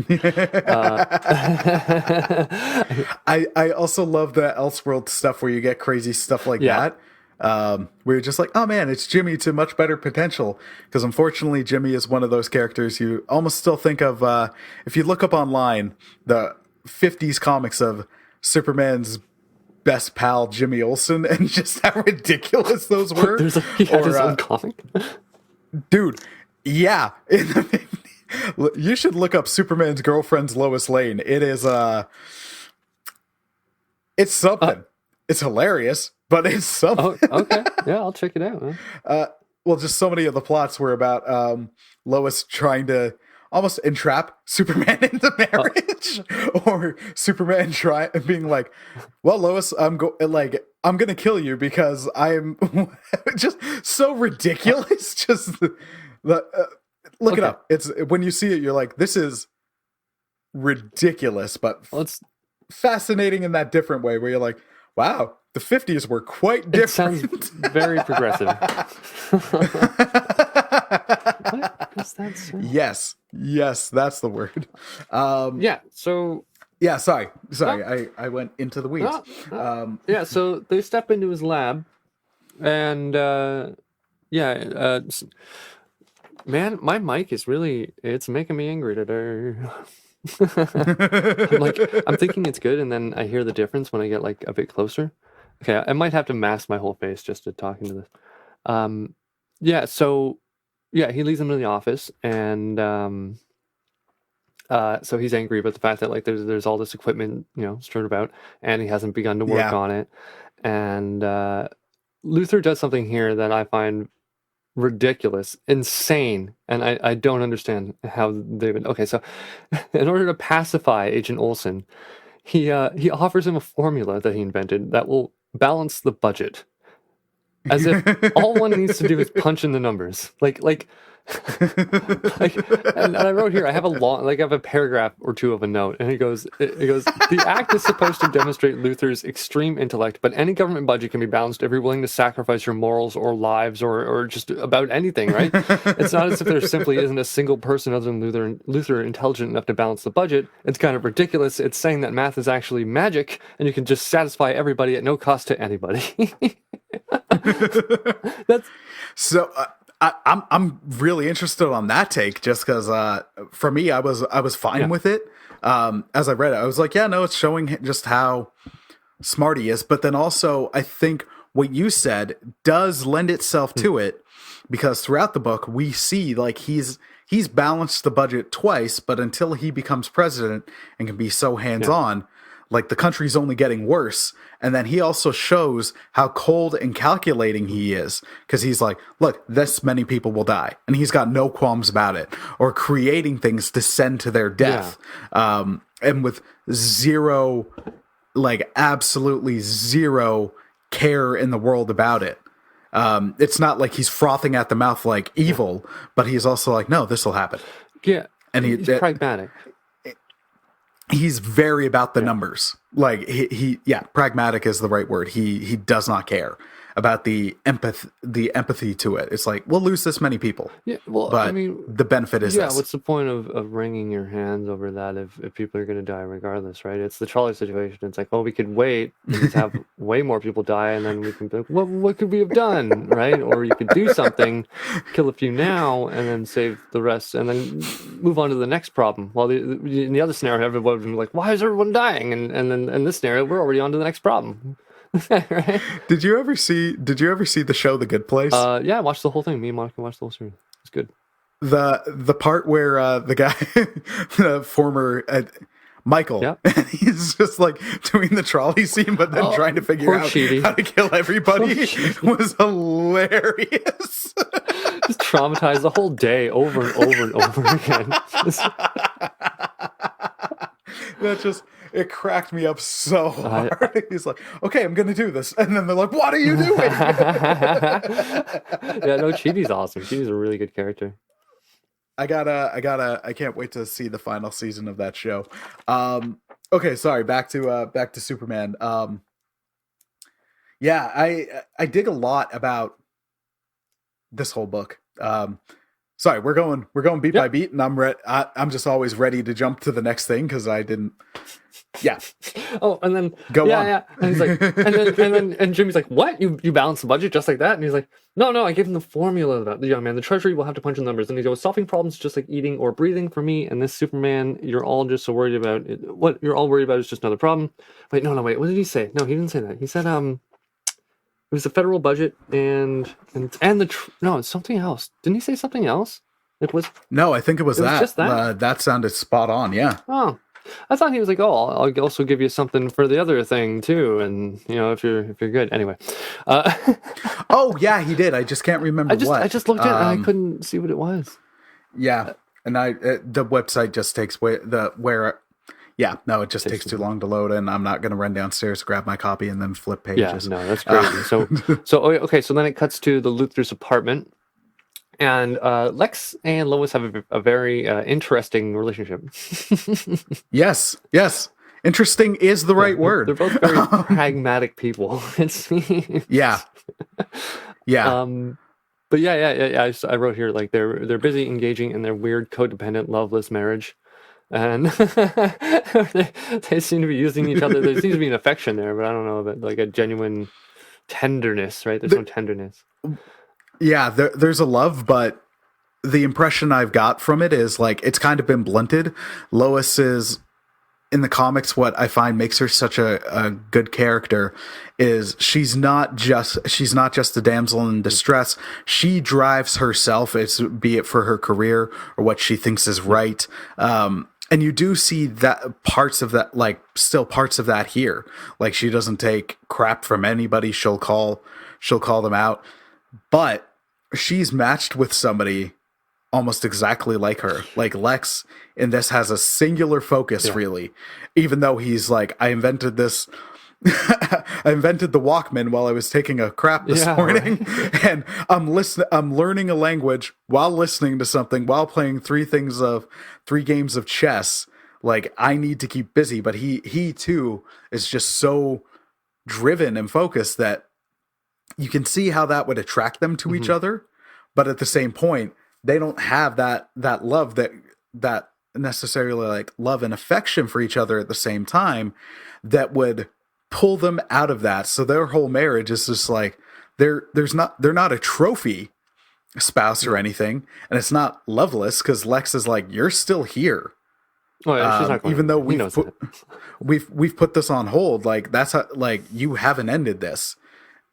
I also love the Elseworld stuff where you get crazy stuff like that. Where you're just like, oh man, it's Jimmy to much better potential. Because unfortunately, Jimmy is one of those characters you almost still think of. If you look up online, the 50s comics of Superman's best pal, Jimmy Olsen, and just how ridiculous those were. He had his own comic. Dude, yeah. You should look up Superman's girlfriend's Lois Lane. It is, it's something. It's hilarious, but it's something. Oh, okay. Yeah, I'll check it out, man. Well, just so many of the plots were about Lois trying to almost entrap Superman into marriage, or Superman being like, "Well, Lois, I'm gonna kill you because I'm," just so ridiculous. Just look it up. It's when you see it, you're like, "This is ridiculous," but it's fascinating in that different way, where you're like, "Wow, the 50s were quite different." It sounds very progressive. What is that sound? Yes, that's the word. Sorry, I went into the weeds. So they step into his lab, and man, my mic is it's making me angry today. I'm thinking it's good, and then I hear the difference when I get like a bit closer. Okay, I might have to mask my whole face just to talk into this. He leads him to the office, and so he's angry about the fact that like there's all this equipment, strewn about, and he hasn't begun to work on it. And Luthor does something here that I find ridiculous, insane, and I don't understand how they've been. Okay, so in order to pacify Agent Olsen, he offers him a formula that he invented that will balance the budget, as if all one needs to do is punch in the numbers. And I wrote here, I have a paragraph or two of a note, and it goes, the act is supposed to demonstrate Luthor's extreme intellect, but any government budget can be balanced if you're willing to sacrifice your morals or lives or just about anything, right? It's not as if there simply isn't a single person other than Luthor intelligent enough to balance the budget. It's kind of ridiculous. It's saying that math is actually magic, and you can just satisfy everybody at no cost to anybody. That's so. I'm really interested on that take, just because for me, I was fine with it. As I read it, I was like, yeah, no, it's showing just how smart he is. But then also, I think what you said does lend itself to it, because throughout the book, we see like he's balanced the budget twice, but until he becomes president and can be so hands-on, like the country's only getting worse. And then he also shows how cold and calculating he is, because he's like, look, this many people will die, and he's got no qualms about it, or creating things to send to their death. And with zero, like absolutely zero care in the world about it. It's not like he's frothing at the mouth like evil, but he's also like, no, this will happen. Yeah. And he's pragmatic. He's very about the numbers. Like pragmatic is the right word. He does not care about the empathy to it. It's like, we'll lose this many people. Yeah, well, but I mean, the benefit is this. What's the point of wringing your hands over that if people are going to die regardless, right? It's the trolley situation. It's like, oh, we could wait and just have way more people die, and then we can be like, what could we have done, right? Or you could do something, kill a few now, and then save the rest, and then move on to the next problem. While in the other scenario, everyone would be like, why is everyone dying? And then in this scenario, we're already on to the next problem. Right? Did you ever see the show The Good Place? Yeah, I watched the whole thing. Me and Monica watched the whole series. It's good. The part where the guy, the former Michael, he's just like doing the trolley scene, but then trying to figure out how to kill everybody was hilarious. Just traumatized the whole day over and over and over again. That just, it cracked me up so hard. He's like, okay, I'm going to do this. And then they're like, what are you doing? Chidi's awesome. Chidi's a really good character. I can't wait to see the final season of that show. Okay, sorry, back to Superman. I dig a lot about this whole book. Sorry, we're going beat by beat, and I'm just always ready to jump to the next thing because I didn't. Yeah. Oh, and then go on. Yeah. And he's like, and Jimmy's like, "What? You balanced the budget just like that?" And he's like, "No, I gave him the formula about the young man. The treasury will have to punch in numbers." And he goes, "Solving problems just like eating or breathing for me and this Superman. You're all just so worried about it. What you're all worried about is just another problem." Wait, no, wait. What did he say? No, he didn't say that. He said, it was the federal budget and no, it's something else. Didn't he say something else? It was no, I think it was that. Just that. That sounded spot on. Yeah. Oh. I thought he was like, "Oh, I'll also give you something for the other thing too, and if you're good." Anyway. Oh yeah, he did. I just can't remember what. I just looked at it and I couldn't see what it was. Yeah, and the website just takes Yeah, no, it just takes too long to load, and I'm not going to run downstairs, grab my copy, and then flip pages. Yeah, no, that's crazy. So then it cuts to the Luthor's apartment. And Lex and Lois have a very interesting relationship. Yes. Interesting is the right word. They're both very pragmatic people. Yeah. But yeah. I wrote here like they're busy engaging in their weird codependent loveless marriage, and they seem to be using each other. There seems to be an affection there, but I don't know about like a genuine tenderness. Right? There's no tenderness. Yeah, there's a love, but the impression I've got from it is like it's kind of been blunted. Lois is in the comics. What I find makes her such a good character is she's not just a damsel in distress. She drives herself, be it for her career or what she thinks is right. And you do see that parts of that here. Like she doesn't take crap from anybody. She'll call them out. But she's matched with somebody almost exactly like her. Like Lex in this has a singular focus, really, even though he's like, I invented this. I invented the Walkman while I was taking a crap this morning, right. And I'm learning a language while listening to something while playing three games of chess. Like I need to keep busy, but he too is just so driven and focused that you can see how that would attract them to each other, but at the same point, they don't have that love that necessarily like love and affection for each other at the same time that would pull them out of that. So their whole marriage is just like they're not a trophy spouse or anything, and it's not loveless because Lex is like, you're still here. Oh, yeah, she's not going even though we've put this on hold, like that's how, like you haven't ended this.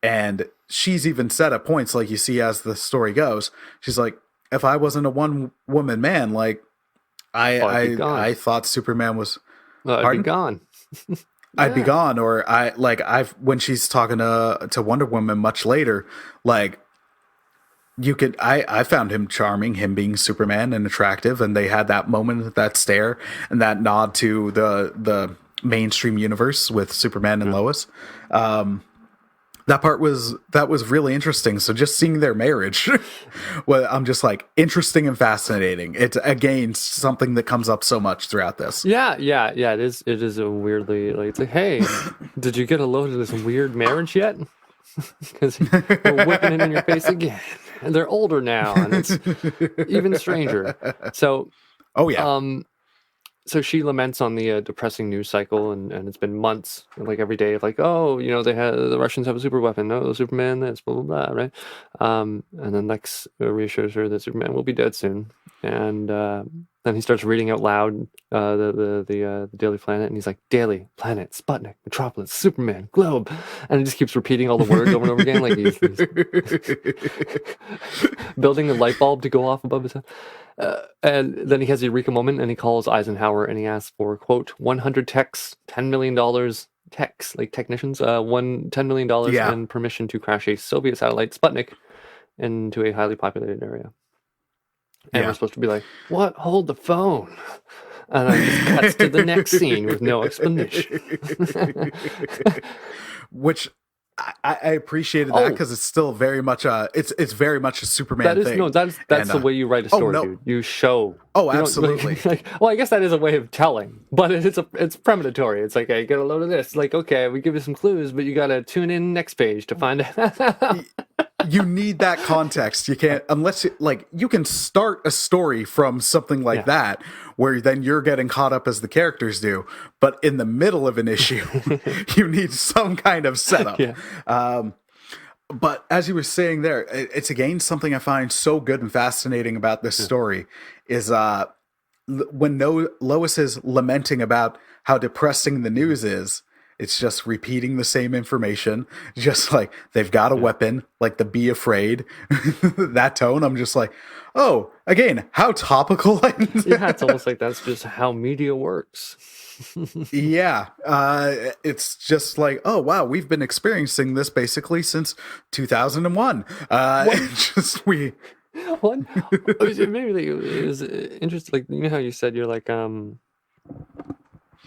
And she's even said at points, like you see as the story goes, she's like, if I wasn't a one-woman man, like I thought Superman was... I'd be gone. I'd be gone. Or when she's talking to Wonder Woman much later, like I found him charming, him being Superman and attractive. And they had that moment, that stare and that nod to the mainstream universe with Superman and Lois. That was really interesting. So just seeing their marriage, well, I'm just like interesting and fascinating. It's again something that comes up so much throughout this. Yeah. It is a weirdly like it's like, hey, did you get a load of this weird marriage yet? Because we're whipping it in your face again, and they're older now, and it's even stranger. So, So she laments on the depressing news cycle, and it's been months, like every day, like, oh, the Russians have a super weapon, no, Superman this, blah, blah, blah, right? And then Lex reassures her that Superman will be dead soon. And then he starts reading out loud the Daily Planet, and he's like, Daily, Planet, Sputnik, Metropolis, Superman, Globe. And he just keeps repeating all the words over and over again, like he's building a light bulb to go off above his head. And then he has a eureka moment, and he calls Eisenhower, and he asks for, quote, 100 techs, $10 million techs, like technicians, $10 million and permission to crash a Soviet satellite, Sputnik, into a highly populated area. And we're supposed to be like, what? Hold the phone. And then it just cuts to the next scene with no explanation. Which... I appreciated that because it's still very much it's very much a Superman thing. That's the way you write a story, dude. You show. Oh, absolutely. Well, I guess that is a way of telling, but it's premonitory. It's like, hey, get a load of this. Like, okay, we give you some clues, but you got to tune in next page to find out. you need that context. You can't, unless you can start a story from something like that, where then you're getting caught up as the characters do. But in the middle of an issue, you need some kind of setup. But as you were saying there, it's again something I find so good and fascinating about this story is when Lois is lamenting about how depressing the news is, it's just repeating the same information, just like they've got a weapon, like the be afraid, that tone. I'm just like, oh, again, how topical. It's almost like that's just how media works. It's just like, oh wow, we've been experiencing this basically since 2001. One maybe it was interesting, like, you know how you said you're like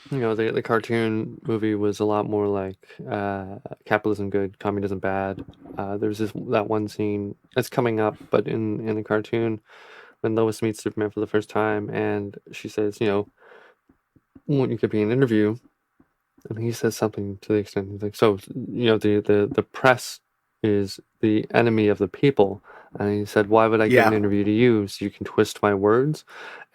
the cartoon movie was a lot more like capitalism good, communism bad. There's that one scene that's coming up, but in the cartoon, when Lois meets Superman for the first time, and she says, won't you give me an interview? And he says something to the extent, he's like, so, the press is the enemy of the people. And he said, why would I give an interview to you so you can twist my words?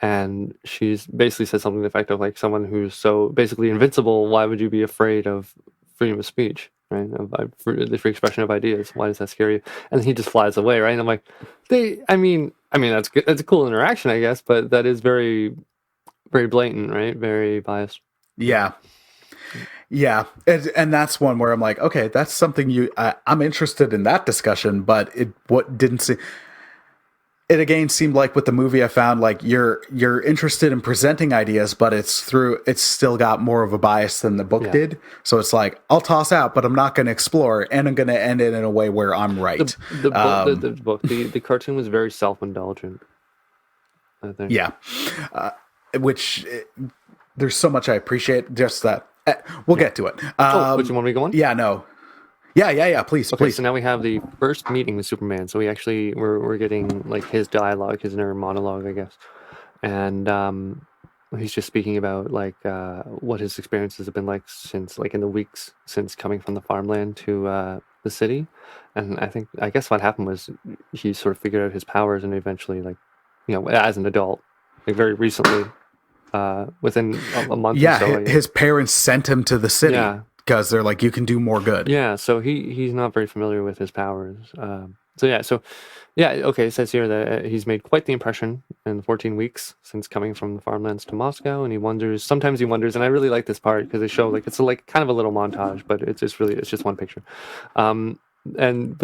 And she's basically said something to the effect of, like, someone who's so basically invincible, why would you be afraid of freedom of speech, right? Of the free expression of ideas. Why does that scare you? And he just flies away, right? And I'm like, I mean, that's good. That's a cool interaction, I guess, but that is very, very blatant, right? Very biased. Yeah. And that's one where I'm like, okay, that's something I'm interested in that discussion, but it again seemed like with the movie I found, like, you're interested in presenting ideas, but it's still got more of a bias than the book did. So it's like, I'll toss out, but I'm not going to explore, and I'm going to end it in a way where I'm right. The cartoon was very self-indulgent, I think. Which there's so much I appreciate, just that. We'll get to it. Would you want me to go on? Yeah, no. Yeah, please. Okay, so now we have the first meeting with Superman. So we're getting, like, his dialogue, his inner monologue, I guess. And he's just speaking about, like, what his experiences have been like since, like, in the weeks since coming from the farmland to the city. And I guess what happened was he sort of figured out his powers, and eventually, like, as an adult, like, very recently, within a month or so. His parents sent him to the city because they're like, you can do more good. Yeah, so he's not very familiar with his powers. Okay, it says here that he's made quite the impression in the 14 weeks since coming from the farmlands to Moscow, and sometimes he wonders, and I really like this part because they show, like, it's like kind of a little montage, but it's just one picture. But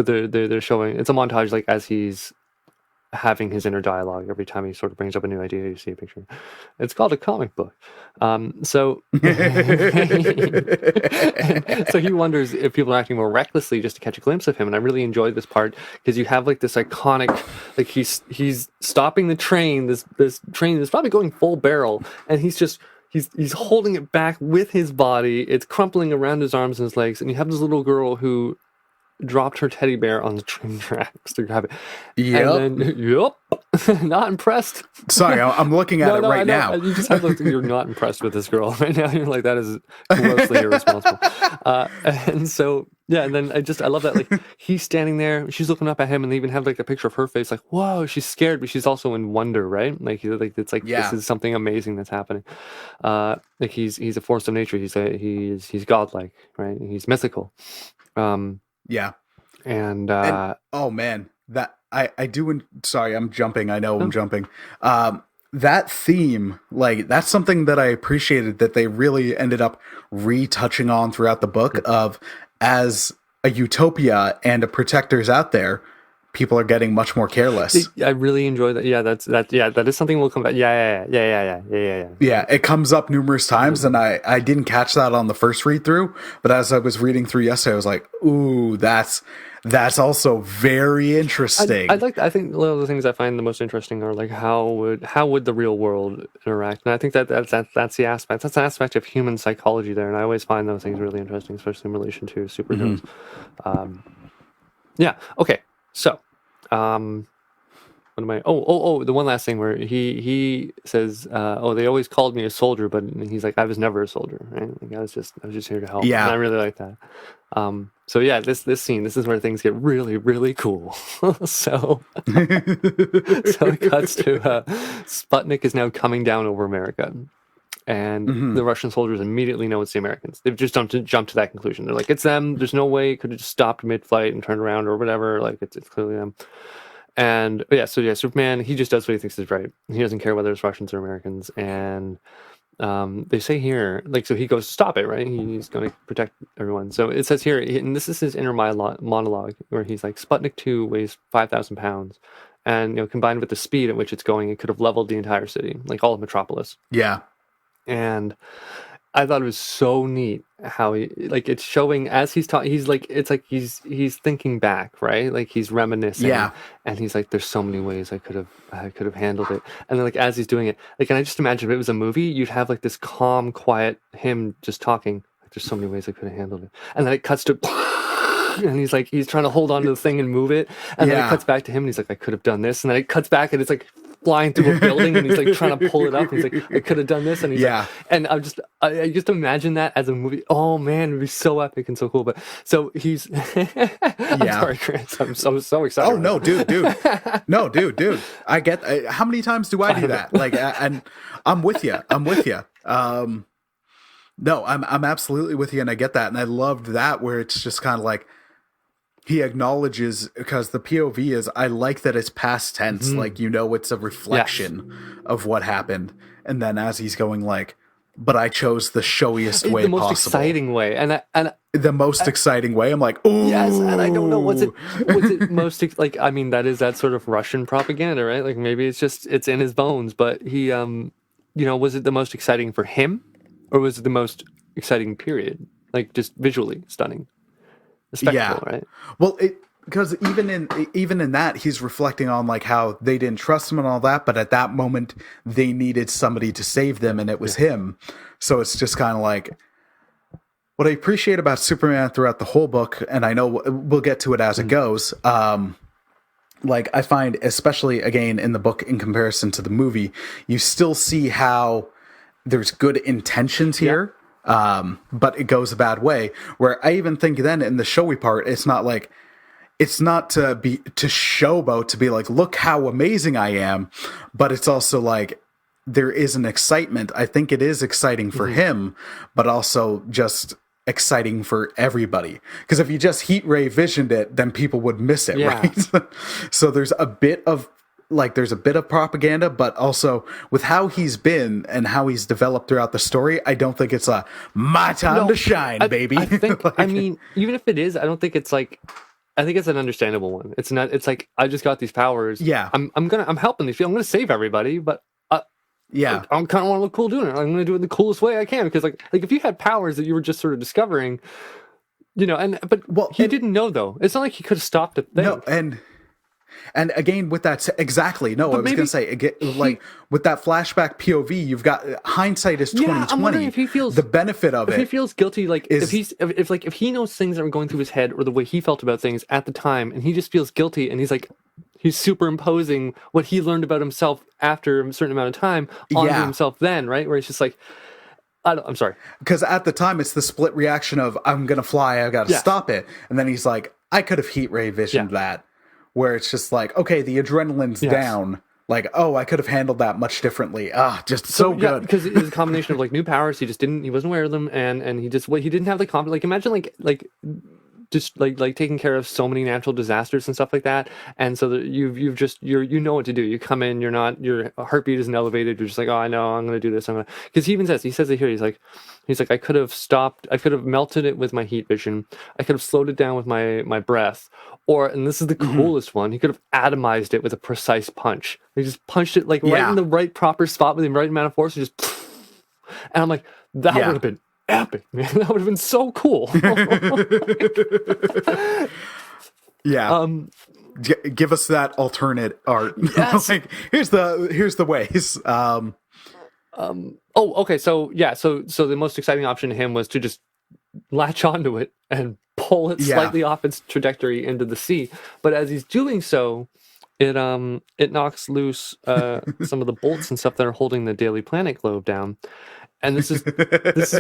they're showing, it's a montage, like, as he's having his inner dialogue. Every time he sort of brings up a new idea, you see a picture. It's called a comic book. So he wonders if people are acting more recklessly just to catch a glimpse of him. And I really enjoyed this part because you have, like, this iconic, like, he's stopping the train, this train is probably going full barrel, and he's holding it back with his body. It's crumpling around his arms and his legs, and you have this little girl who dropped her teddy bear on the train tracks to grab it. Not impressed. Sorry, I'm looking at it right now. You just have to, you're not impressed with this girl right now. You're like, that is grossly irresponsible. And so, and then I love that, like, he's standing there, she's looking up at him, and they even have, like, a picture of her face, like, whoa, she's scared, but she's also in wonder, right? Like it's like, this is something amazing that's happening. Like, he's a force of nature. He's godlike, right? He's mythical. And oh man, that I do. Sorry, I'm jumping. I know I'm jumping. That theme, like, that's something that I appreciated that they really ended up retouching on throughout the book. Of, as a utopia and a protectors out there, people are getting much more careless. I really enjoy that. Yeah, that is something we'll come back. Yeah. Yeah, it comes up numerous times, and I didn't catch that on the first read through, but as I was reading through yesterday, I was like, ooh, that's also very interesting. I think one of the things I find the most interesting are, like, how would the real world interact, and I think that's the aspect. That's an aspect of human psychology there, and I always find those things really interesting, especially in relation to superheroes. Okay. So, what am I? Oh, the one last thing where he says, they always called me a soldier, but he's like, I was never a soldier, right? Like, I was just here to help. Yeah. And I really like that. So yeah, this scene, this is where things get really, really cool. So it cuts to Sputnik is now coming down over America. And the Russian soldiers immediately know it's the Americans. They've just jumped to that conclusion. They're like, it's them. There's no way it could have just stopped mid-flight and turned around or whatever. Like, it's clearly them. And Superman, he just does what he thinks is right. He doesn't care whether it's Russians or Americans. And they say here, like, so he goes to stop it, right? He's going to protect everyone. So it says here, and this is his inner monologue, where he's like, Sputnik 2 weighs 5,000 pounds. And, combined with the speed at which it's going, it could have leveled the entire city, like all of Metropolis. Yeah. And I thought it was so neat how he, like, it's showing as he's talking, he's like, it's like he's thinking back, right? Like he's reminiscing. Yeah. And he's like, there's so many ways I could have handled it. And then, like, as he's doing it, like, and I just imagine if it was a movie, you'd have like this calm, quiet him just talking. Like, there's so many ways I could have handled it. And then it cuts to, and he's like, he's trying to hold on to the thing and move it. And then it cuts back to him and he's like, I could have done this. And then it cuts back and it's like flying through a building and he's like trying to pull it up. He's like, I could have done this. And he's like, and I just imagine that as a movie. Oh man, it'd be so epic and so cool. But so he's, I'm sorry, Chris. I'm so excited. Oh no, dude. No, dude. I get, how many times do I do that? Like, and I'm with you. No, I'm absolutely with you. And I get that. And I loved that where it's just kind of like, he acknowledges, because the POV is, I like that it's past tense, like, it's a reflection of what happened. And then as he's going like, but I chose the showiest way possible. The most exciting way. And the most exciting way. I'm like, ooh. Yes, and I don't know, was it most, like, I mean, that is that sort of Russian propaganda, right? Like, maybe it's in his bones, but he, was it the most exciting for him? Or was it the most exciting period? Like, just visually stunning. Spectacle, right? Well, because even in that, he's reflecting on like how they didn't trust him and all that, but at that moment they needed somebody to save them, and it was him. So it's just kind of like what I appreciate about Superman throughout the whole book, and I know we'll get to it as it goes. Like, I find, especially again in the book in comparison to the movie, you still see how there's good intentions here. But it goes a bad way, where I even think then in the showy part, it's not to showboat, to be like, look how amazing I am. But it's also like, there is an excitement. I think it is exciting for him, but also just exciting for everybody. Because if you just heat ray visioned it, then people would miss it, right? So there's a bit of propaganda, but also with how he's been and how he's developed throughout the story, I don't think it's my time to shine, baby. I think, like, I mean, even if it is, I don't think it's like, I think it's an understandable one. It's not, it's like, I just got these powers. Yeah. I'm helping these people. I'm going to save everybody, but I kind of want to look cool doing it. I'm going to do it the coolest way I can, because like if you had powers that you were just sort of discovering, but he didn't know though. It's not like he could have stopped a thing. No, and again, with that, exactly. No, I was going to say, again, like with that flashback POV, you've got hindsight is 2020. I'm wondering if he feels the benefit of it. If he feels guilty, like if he knows things that are going through his head or the way he felt about things at the time, and he just feels guilty, and he's superimposing what he learned about himself after a certain amount of time onto himself then, right? Where it's just like, I'm sorry. Because at the time, it's the split reaction of, I'm going to fly, I've got to stop it. And then he's like, I could have heat ray visioned that. Where it's just like, okay, the adrenaline's down. Like, oh, I could have handled that much differently. Just so good. Because it was a combination of like new powers. He wasn't aware of them, and he didn't have the confidence. Like, imagine like just like taking care of so many natural disasters and stuff like that. And so that you know what to do. You come in, your heartbeat isn't elevated. You're just like, oh, I know, I'm going to do this. Because he says it here. He's like, I could have melted it with my heat vision. I could have slowed it down with my breath. And this is the coolest one, he could have atomized it with a precise punch. He just punched it like right in the right proper spot with the right amount of force. And I'm like, that would have been epic, man. That would have been so cool. Give us that alternate art. Yes. Like, here's the ways. Okay. So the most exciting option to him was to just latch onto it and pull it slightly off its trajectory into the sea. But as he's doing so, it knocks loose some of the bolts and stuff that are holding the Daily Planet globe down. And this is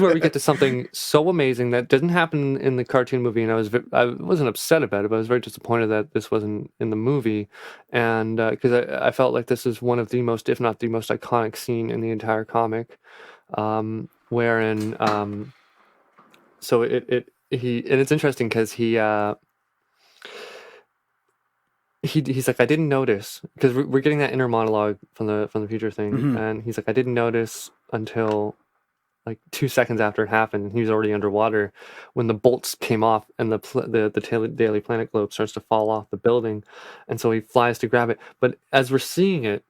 where we get to something so amazing that didn't happen in the cartoon movie, and I wasn't upset about it, but I was very disappointed that this wasn't in the movie, and because I felt like this is one of the most, if not the most iconic scene in the entire comic, wherein so it's interesting because he's like, I didn't notice, because we're getting that inner monologue from the future thing, and he's like, I didn't notice until like 2 seconds after it happened, and he was already underwater when the bolts came off and the Daily Planet globe starts to fall off the building, and so he flies to grab it. But as we're seeing it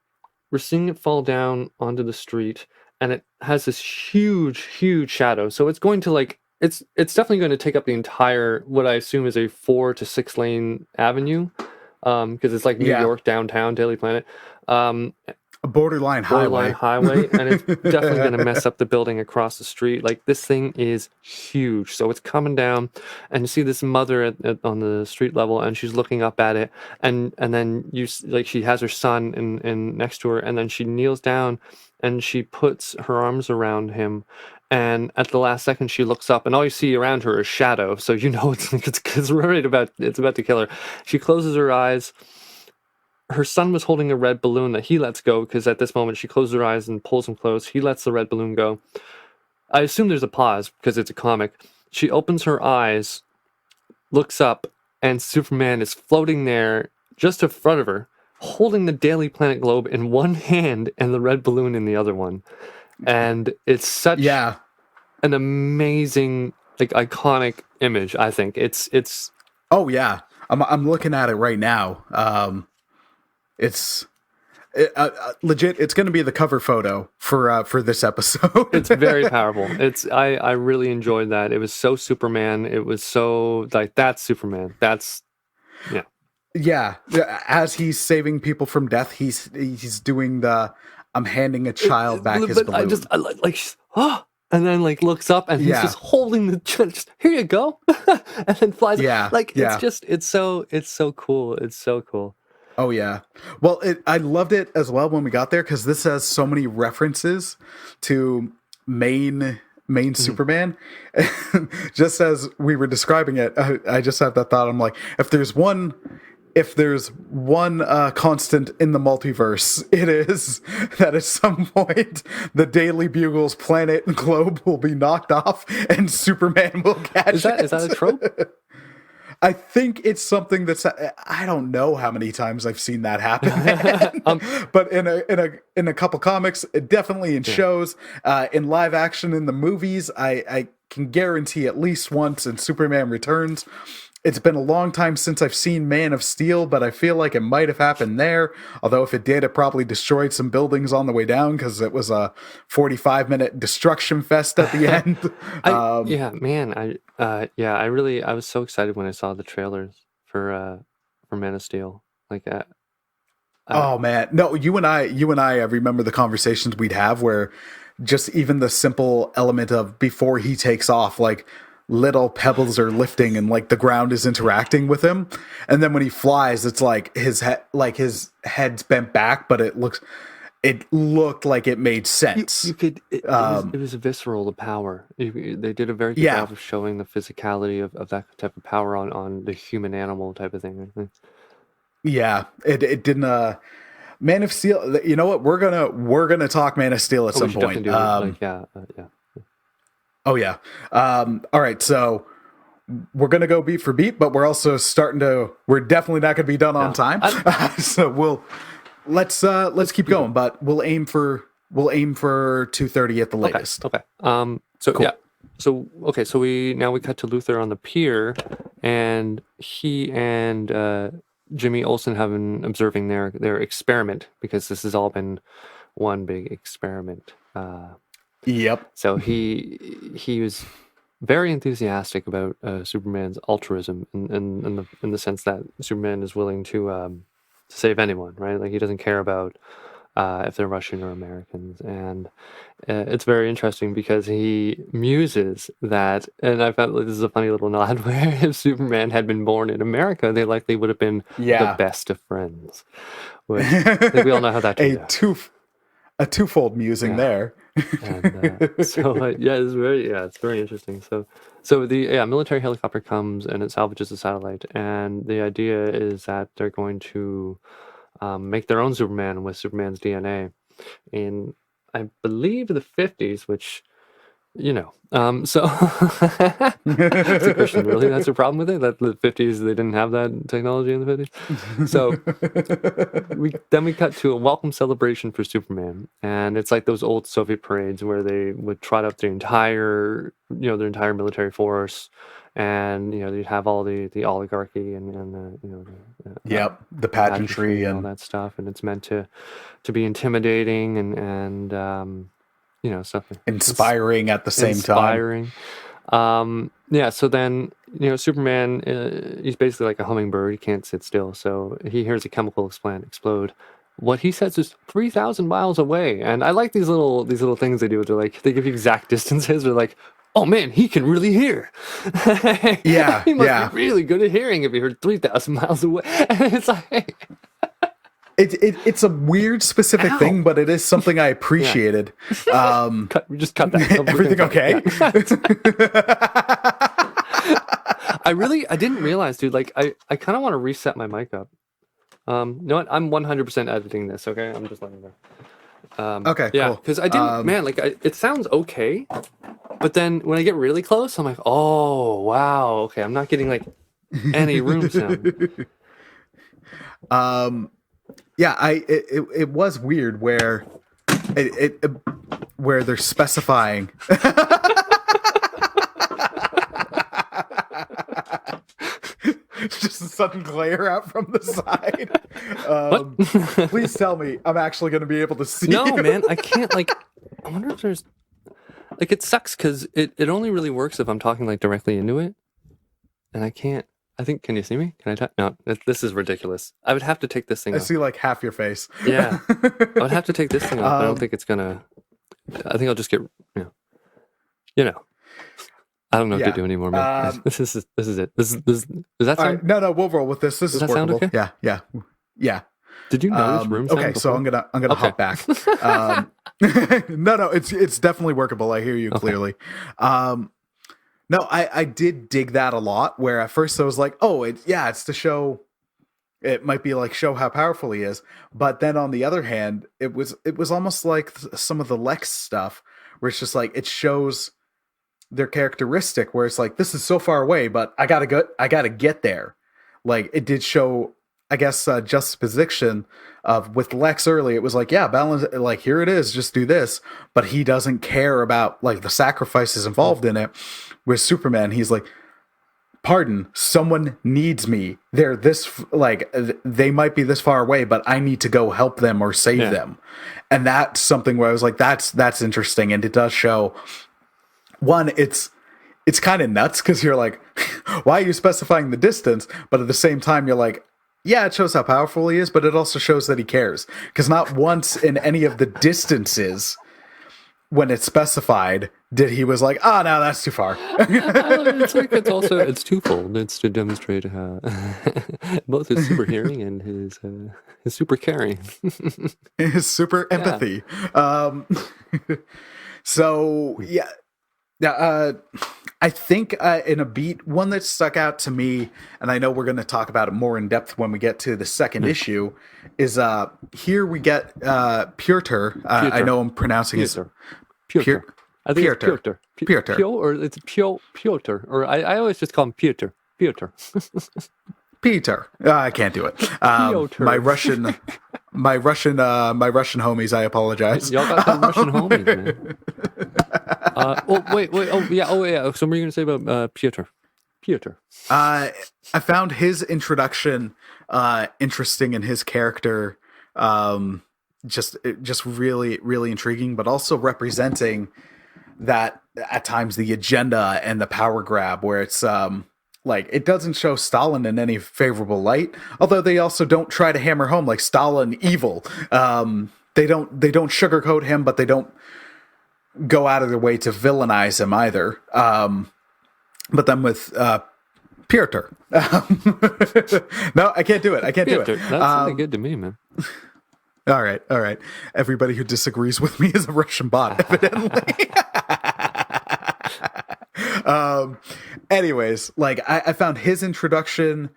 fall down onto the street, and it has this huge shadow. So it's going to like it's definitely going to take up the entire, what I assume is a 4 to 6 lane avenue, because it's like New York downtown Daily Planet. A borderline highway, and it's definitely going to mess up the building across the street. Like, this thing is huge, so it's coming down, and you see this mother on the street level, and she's looking up at it, and then she has her son in next to her, and then she kneels down, and she puts her arms around him, and at the last second she looks up, and all you see around her is shadow. So it's right about to kill her. She closes her eyes. Her son was holding a red balloon that he lets go, because at this moment she closes her eyes and pulls them closed. He lets the red balloon go. I assume there's a pause because it's a comic. She opens her eyes, looks up, and Superman is floating there just in front of her, holding the Daily Planet globe in one hand and the red balloon in the other one. And it's such an amazing, like, iconic image, I think. It's Oh yeah. I'm looking at it right now. It's legit. It's going to be the cover photo for this episode. It's very powerful. I really enjoyed that. It was so Superman. It was so like, that's Superman. That's yeah. As he's saving people from death, he's doing the I'm handing a child back his balloon. I like and then like looks up, and he's just holding the just, here you go, and then flies. It's so cool. It's so cool. Oh yeah. Well, I loved it as well when we got there, because this has so many references to main Superman. Just as we were describing it, I just have that thought. I'm like, if there's one constant in the multiverse, it is that at some point the Daily Bugle's planet and globe will be knocked off and Superman will catch it. Is that a trope? I think it's something that's, I don't know how many times I've seen that happen, but in a couple comics, definitely in shows, in live action, in the movies, I can guarantee at least once in Superman Returns. It's been a long time since I've seen Man of Steel, but I feel like it might have happened there. Although if it did, it probably destroyed some buildings on the way down, because it was a 45-minute destruction fest at the end. I was so excited when I saw the trailers for Man of Steel. Like, oh man, no, you and I remember the conversations we'd have where just even the simple element of before he takes off, like, little pebbles are lifting and like the ground is interacting with him, and then when he flies, it's like his head's bent back, but it looked like it made sense. It was visceral, the power. They did a very good job of showing the physicality of that type of power on the human animal type of thing. Yeah, it didn't. Man of Steel. You know what? We're gonna talk Man of Steel at some point. Oh yeah. All right. So we're gonna go beat for beat, but we're also we're definitely not gonna be done on time. So let's keep going, but we'll aim for 2:30 at the latest. Okay. So we cut to Luthor on the pier, and he and Jimmy Olsen have been observing their experiment, because this has all been one big experiment. Yep. So he was very enthusiastic about Superman's altruism, in the sense that Superman is willing to save anyone, right? Like, he doesn't care about if they're Russian or Americans. And it's very interesting because he muses that, and I found this is a funny little nod, where if Superman had been born in America, they likely would have been the best of friends. Which I think we all know how that turned out. A twofold musing there. And, so it's very interesting. So the military helicopter comes and it salvages the satellite, and the idea is that they're going to make their own Superman with Superman's DNA in, I believe, the 50s, which, so that's a question, really. That's a problem with it, that the 50s, they didn't have that technology in the 50s. So we cut to a welcome celebration for Superman, and it's like those old Soviet parades where they would trot up their entire military force, and you'd have all the oligarchy and the pageantry and all that stuff, and it's meant to be intimidating and stuff inspiring at the same time. So then Superman, he's basically like a hummingbird. He can't sit still, so he hears a chemical plant explode. What he says is 3,000 miles away, and I like these little things they do. They're like, they give you exact distances. They're like, oh man, he can really hear. He must be really good at hearing if he heard 3,000 miles away. And it's like, it's a weird specific thing, but it is something I appreciated. Just cut that. Everything okay? I didn't realize, dude. Like, I kind of want to reset my mic up. You know what? I'm 100% editing this. Okay, I'm just letting you know. Okay, yeah, cool. because I didn't, it sounds okay, but then when I get really close, I'm like, oh wow, okay, I'm not getting like any room sound. It was weird where where they're specifying. Just a sudden glare out from the side. Please tell me I'm actually going to be able to see. No, you. Man, I can't. Like, I wonder if there's like, it sucks because it only really works if I'm talking like directly into it, and I can't. I think. Can you see me? Can I talk? No, this is ridiculous. I would have to take this thing off. I see like half your face. Yeah, I would have to take this thing off. I don't think it's gonna. I think I'll just get. I don't know what to do anymore, man. This is it. Does that sound? Right, no, we'll roll with this. This is workable. Okay? Yeah. Did you know this room sound okay, before? so I'm gonna hop back. No, it's definitely workable. I hear you clearly. No, I did dig that a lot. Where at first I was like, oh, it's to show. It might be like show how powerful he is, but then on the other hand, it was almost like some of the Lex stuff, where it's just like it shows their characteristic, where it's like, this is so far away, but I gotta get there. Like it did show, I guess, juxtaposition of with Lex early. It was like, yeah, balance. Like here it is, just do this, but he doesn't care about like the sacrifices involved in it. With Superman, he's like, pardon, someone needs me. They're this like they might be this far away, but I need to go help them or save them. And that's something where I was like, that's interesting, and it does show. One, it's kind of nuts because you're like, why are you specifying the distance? But at the same time, you're like, yeah, it shows how powerful he is, but it also shows that he cares. Because not once in any of the distances, when it's specified, did he was like, no, that's too far. It's like it's twofold. It's to demonstrate both his super hearing and his super caring, his super empathy. So yeah. Yeah, I think in a beat, one that stuck out to me, and I know we're going to talk about it more in depth when we get to the second issue, is here we get Purter. I know I'm pronouncing it. Purter. I think Purter. It's Purter. Purter. Or it's Purter. Or I always just call him Purter. Purter. Peter. I can't do it. My Russian homies, I apologize. Y'all got some Russian homies, man. Wait. Oh, yeah. So what are you going to say about Purter? I found his introduction interesting, and his character just really, really intriguing, but also representing that at times the agenda and the power grab, where it's like it doesn't show Stalin in any favorable light, although they also don't try to hammer home like Stalin evil. they don't sugarcoat him, but they don't go out of their way to villainize him either. But then with Piotr, no, I can't do it. That's really good to me, man. All right. Everybody who disagrees with me is a Russian bot, evidently. Anyways, like I found his introduction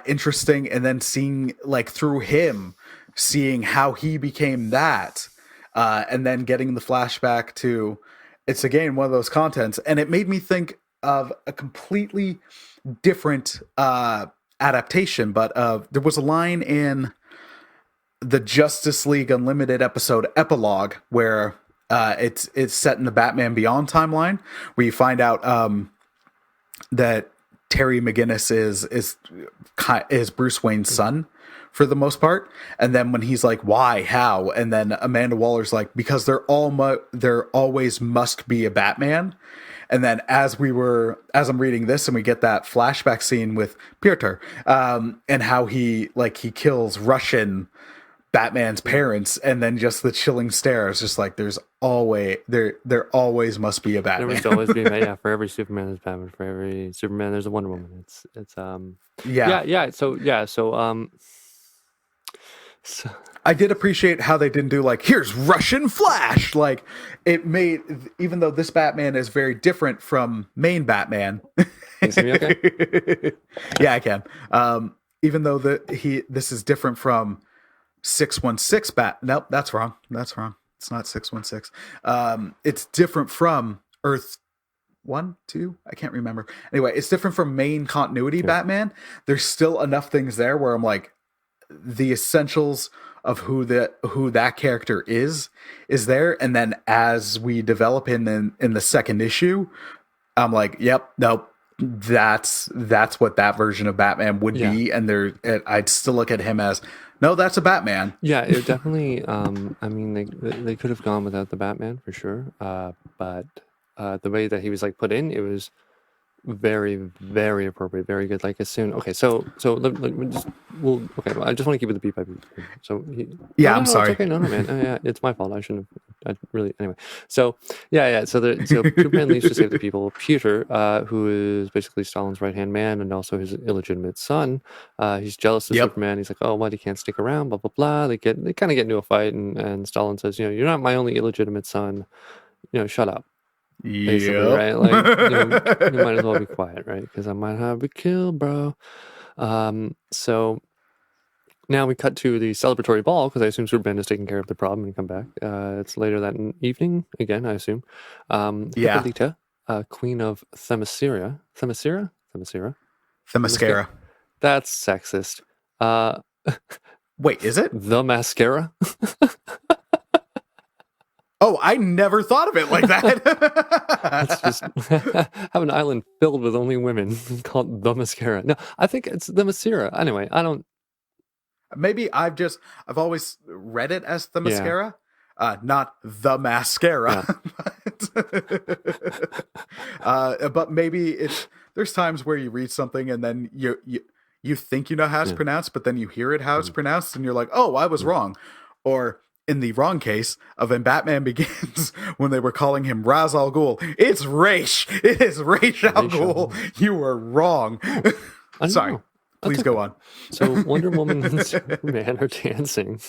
interesting, and then seeing like through him, seeing how he became that, and then getting the flashback to, it's again one of those contents, and it made me think of a completely different adaptation. But there was a line in the Justice League Unlimited episode Epilogue where it's set in the Batman Beyond timeline, where you find out that Terry McGinnis is Bruce Wayne's son for the most part, and then when he's like, why, how, and then Amanda Waller's like, because there always must be a Batman. And then as I'm reading this, and we get that flashback scene with Piotr, and how he kills Russian Batman's parents, and then just the chilling stare. It's just like, there always must be a Batman. There must always be, yeah. For every Superman, there's Batman. For every Superman, there's a Wonder Woman. So I did appreciate how they didn't do like, here's Russian Flash. Like, it made, even though this Batman is very different from main Batman. Can you see me okay? Yeah, I can. Even though this is different from 616 Nope, that's wrong. It's not 616. It's different from Earth 1, 2. I can't remember. Anyway, it's different from main continuity Batman. There's still enough things there where I'm like, the essentials of who that character is there, and then as we develop in the second issue, I'm like, yep, nope, that's what that version of Batman would be, and I'd still look at him as, no, that's a Batman. Yeah, it definitely. I mean, they could have gone without the Batman for sure, but the way that he was like put in, it was very, very appropriate, very good. Like, as soon, okay, so let me just, well, I just want to keep it the beat by beat. So I'm sorry. It's okay, no, man, yeah, it's my fault. I shouldn't have. Really, anyway. So so Superman leaves to save the people. Peter, who is basically Stalin's right hand man and also his illegitimate son, he's jealous of Superman. He's like, oh, what, he can't stick around, blah blah blah. They kind of get into a fight, and Stalin says, you're not my only illegitimate son. Shut up. Basically, right? Like, you might as well be quiet, right? Because I might have a kill, bro. So now we cut to the celebratory ball, because I assume Superman is taking care of the problem and come back. It's later that evening, again, I assume. Hippolyta, Queen of Themyscira. That's sexist. Wait, is it? The mascara? Oh, I never thought of it like that. Let's just have an island filled with only women called the mascara. No, I think it's the mascara. Anyway, I don't. Maybe I've always read it as the mascara, not the mascara. Yeah. But maybe there's times where you read something and then you think you know how it's pronounced, but then you hear it how it's pronounced, and you're like, oh, I was wrong. Or in the wrong case of in Batman Begins, when they were calling him Ra's al Ghul, it's Ra's. It is Ra's al Ghul. You were wrong. Sorry. Please go on. So Wonder Woman and Superman are dancing,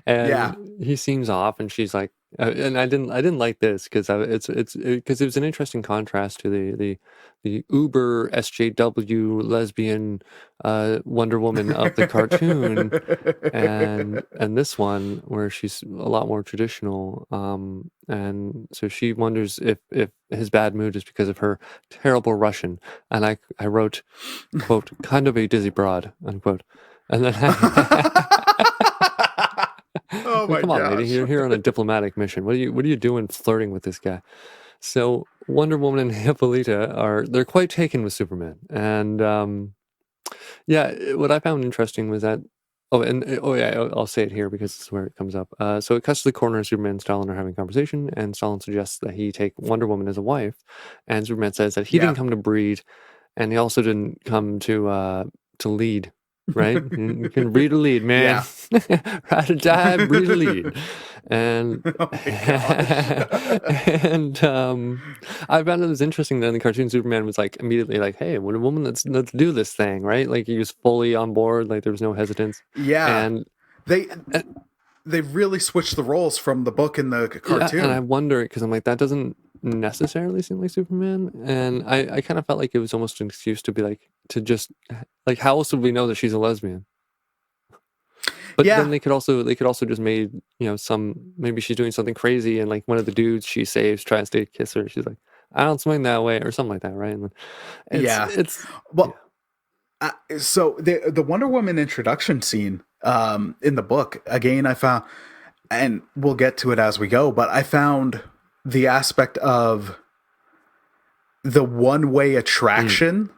and he seems off, and she's like, and I didn't like this because it was an interesting contrast to the uber SJW lesbian Wonder Woman of the cartoon, and this one where she's a lot more traditional, and so she wonders if his bad mood is because of her terrible Russian, and I wrote, quote, kind of a dizzy broad, unquote, and then oh my come on, lady, you're here on a diplomatic mission. What are you doing flirting with this guy? So Wonder Woman and Hippolyta they're quite taken with Superman, and what I found interesting was that I'll say it here because it's where it comes up. So it cuts to the corner, and Superman and Stalin are having a conversation, and Stalin suggests that he take Wonder Woman as a wife, and Superman says that he didn't come to breed, and he also didn't come to lead. right? You can read a lead, man. Ride or die, read a lead. And and I found it was interesting that in the cartoon Superman was like immediately like, hey, when a woman, let's do this thing, right? Like he was fully on board, like there was no hesitance. And they really switched the roles from the book and the cartoon. And I wonder, because I'm like, that doesn't necessarily seem like Superman, and I kind of felt like it was almost an excuse to be like, to just like, how else would we know that she's a lesbian? But then they could also just made, maybe she's doing something crazy and like one of the dudes she saves tries to kiss her. She's like, I don't swing that way, or something like that, right? And so the Wonder Woman introduction scene in the book, again, I found, and we'll get to it as we go, but I found the aspect of the one-way attraction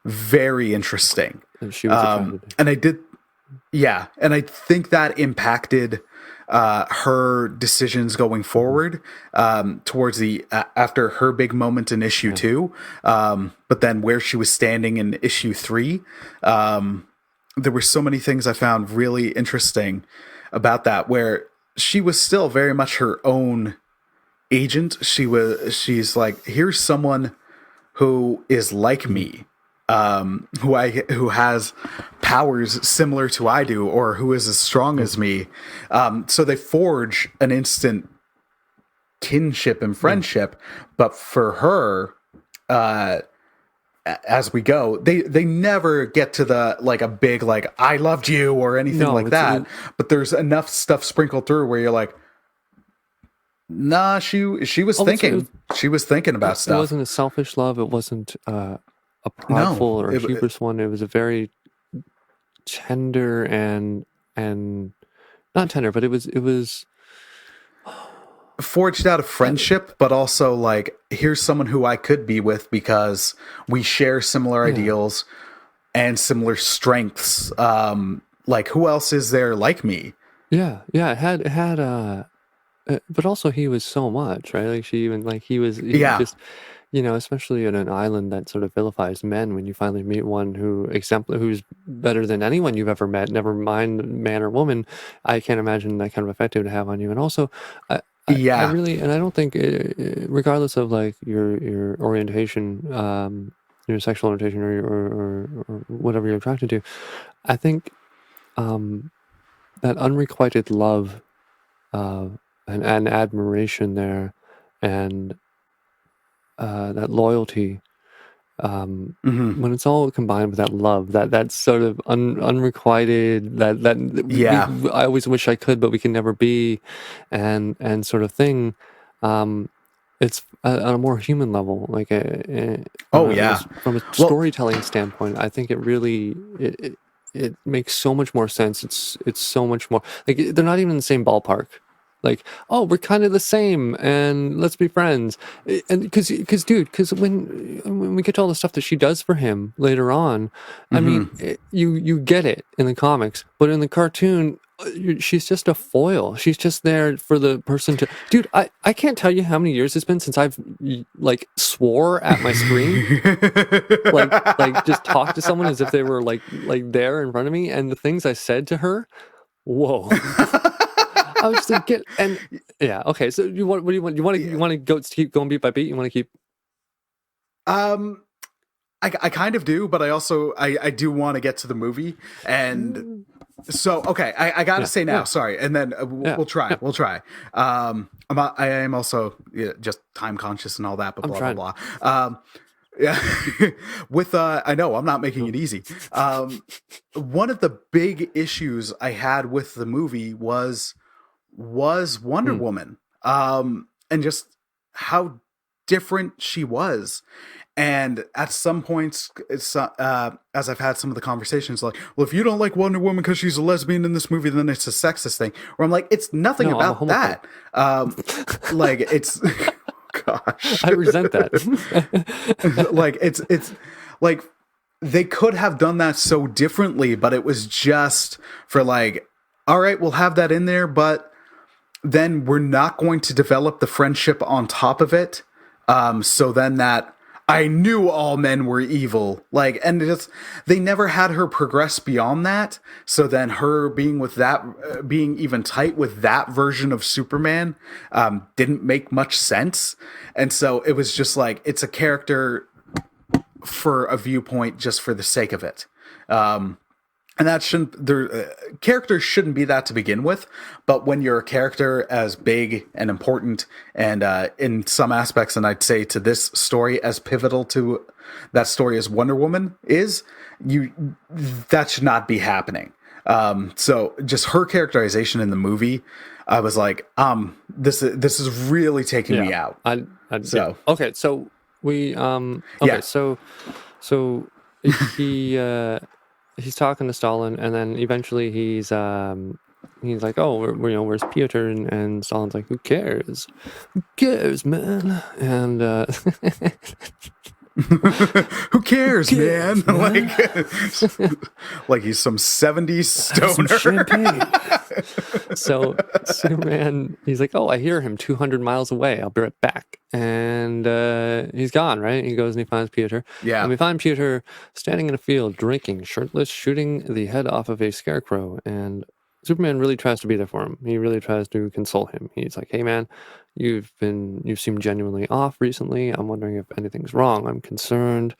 very interesting. And she was attracted. And I did. Yeah, and I think that impacted her decisions going forward towards the after her big moment in issue 2, but then where she was standing in issue 3. There were so many things I found really interesting about that, where she was still very much her own agent. She's like, here's someone who is like me. Who has powers similar to I do, or who is as strong as me. So they forge an instant kinship and friendship. But for her, as we go, they never get to the like a big like I loved you or anything like that. But there's enough stuff sprinkled through where you're like, nah, she was thinking. She was thinking about stuff. It wasn't a selfish love. It wasn't a prideful or hubris one. It was a very tender and not tender, but it was forged out of friendship, but also like, here's someone who I could be with because we share similar ideals and similar strengths. Like, who else is there like me? Yeah. It had but also he was so much, right? Like she even like he was just, especially in an island that sort of vilifies men, when you finally meet one who's better than anyone you've ever met, never mind man or woman, I can't imagine that kind of effect it would have on you. And also, I really, and I don't think, regardless of like your orientation, your sexual orientation or whatever you're attracted to, I think that unrequited love and admiration there, and that loyalty, when it's all combined with that love, that sort of unrequited, I always wish I could, but we can never be, and sort of thing. It's on a more human level, like from a storytelling standpoint. I think it really it makes so much more sense. It's so much more like they're not even in the same ballpark. Like, oh, we're kind of the same, and let's be friends. And because when we get to all the stuff that she does for him later on, I mean, you get it in the comics, but in the cartoon, she's just a foil. She's just there for the person to. Dude, I can't tell you how many years it's been since I've like swore at my screen, like just talk to someone as if they were like there in front of me, and the things I said to her, whoa. I was just like, okay. So what do you want? You want to go keep going beat by beat? You want to keep? I kind of do, but I also I do want to get to the movie, and so okay. I gotta say now, sorry, and then we'll try. We'll try. I am also just time conscious and all that, but blah blah blah. Yeah, with I know I'm not making it easy. One of the big issues I had with the movie was Wonder Woman, and just how different she was. And at some points, as I've had some of the conversations, like, well, if you don't like Wonder Woman because she's a lesbian in this movie, then it's a sexist thing. Where I'm like, it's nothing about that. Like, it's, gosh, I resent that. Like, it's like they could have done that so differently, but it was just for like, all right, we'll have that in there, but then we're not going to develop the friendship on top of it. So then that I knew all men were evil. Like, and they never had her progress beyond that. So then her being with that, being even tight with that version of Superman, didn't make much sense. And so it was just like, it's a character for a viewpoint just for the sake of it. And that shouldn't, characters shouldn't be that to begin with. But when you're a character as big and important and in some aspects, and I'd say to this story as pivotal to that story as Wonder Woman is, that should not be happening. So just her characterization in the movie, I was like, this is really taking me out. Okay, so we so he's talking to Stalin, and then eventually he's like, oh, where's Piotr? And Stalin's like, who cares? Who cares, man? And who cares, man? Like he's some 70s stoner. Some champagne. So Superman, he's like, oh, I hear him 200 miles away. I'll be right back. And he's gone, right? He goes and he finds Piotr. Yeah. And we find Piotr standing in a field, drinking, shirtless, shooting the head off of a scarecrow. And Superman really tries to be there for him. He really tries to console him. He's like, hey, man, you've seemed genuinely off recently. I'm wondering if anything's wrong. I'm concerned.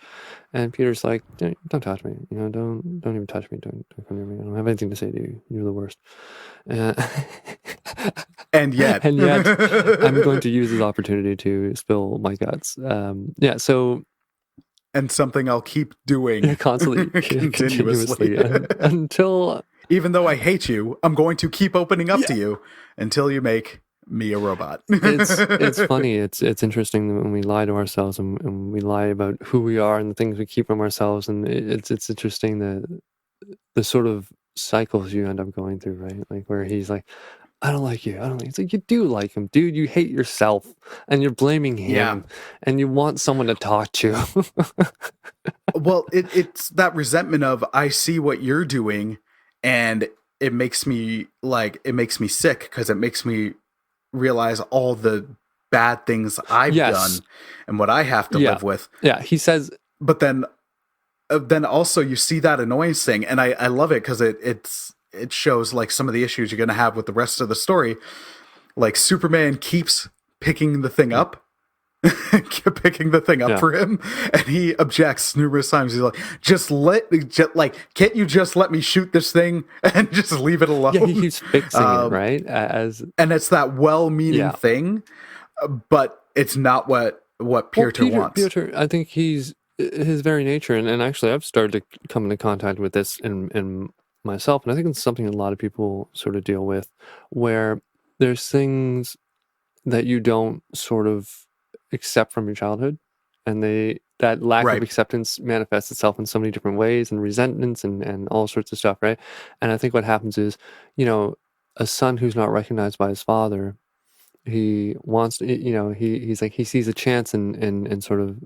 And Peter's like, don't touch me. Don't even touch me. Don't come near me. I don't have anything to say to you. You're the worst. And yet I'm going to use this opportunity to spill my guts. So. And something I'll keep doing constantly, continuously until. Even though I hate you, I'm going to keep opening up to you until you make me a robot. It's funny. It's interesting when we lie to ourselves and we lie about who we are and the things we keep from ourselves. And it's interesting the sort of cycles you end up going through, right? Like where he's like, I don't like you. It's like, you do like him, dude. You hate yourself and you're blaming him and you want someone to talk to. Well, it's that resentment of, I see what you're doing. And it makes me sick because it makes me realize all the bad things I've done and what I have to live with. Yeah, he says. But then also you see that annoyance thing, and I love it because it shows like some of the issues you're going to have with the rest of the story. Like Superman keeps picking the thing up. For him, and he objects numerous times. He's like, can't you just let me shoot this thing and just leave it alone? Yeah, he's fixing it, right? And it's that well-meaning thing, but it's not what Piotr wants. Piotr, I think he's his very nature, and actually I've started to come into contact with this in myself, and I think it's something a lot of people sort of deal with, where there's things that you don't sort of accept from your childhood, and that lack of acceptance manifests itself in so many different ways, and resentments and all sorts of stuff, right? And I think what happens is, a son who's not recognized by his father, he wants to, he's like, he sees a chance and sort of,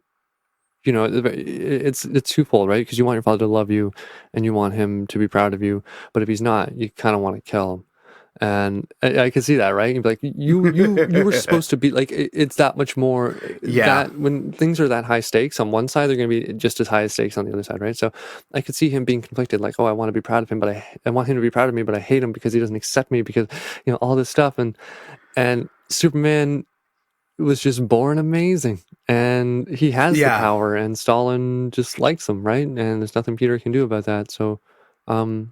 it's twofold, right? Because you want your father to love you and you want him to be proud of you, but if he's not, you kind of want to kill him. And I can see that, right? You'd be like, you were supposed to be like, it's that much more. That when things are that high stakes on one side, they're going to be just as high stakes on the other side, right? So I could see him being conflicted, like, oh, I want to be proud of him, but I want him to be proud of me, but I hate him because he doesn't accept me, because all this stuff. And Superman was just born amazing, and he has the power, and Stalin just likes him, right? And there's nothing Peter can do about that. So, but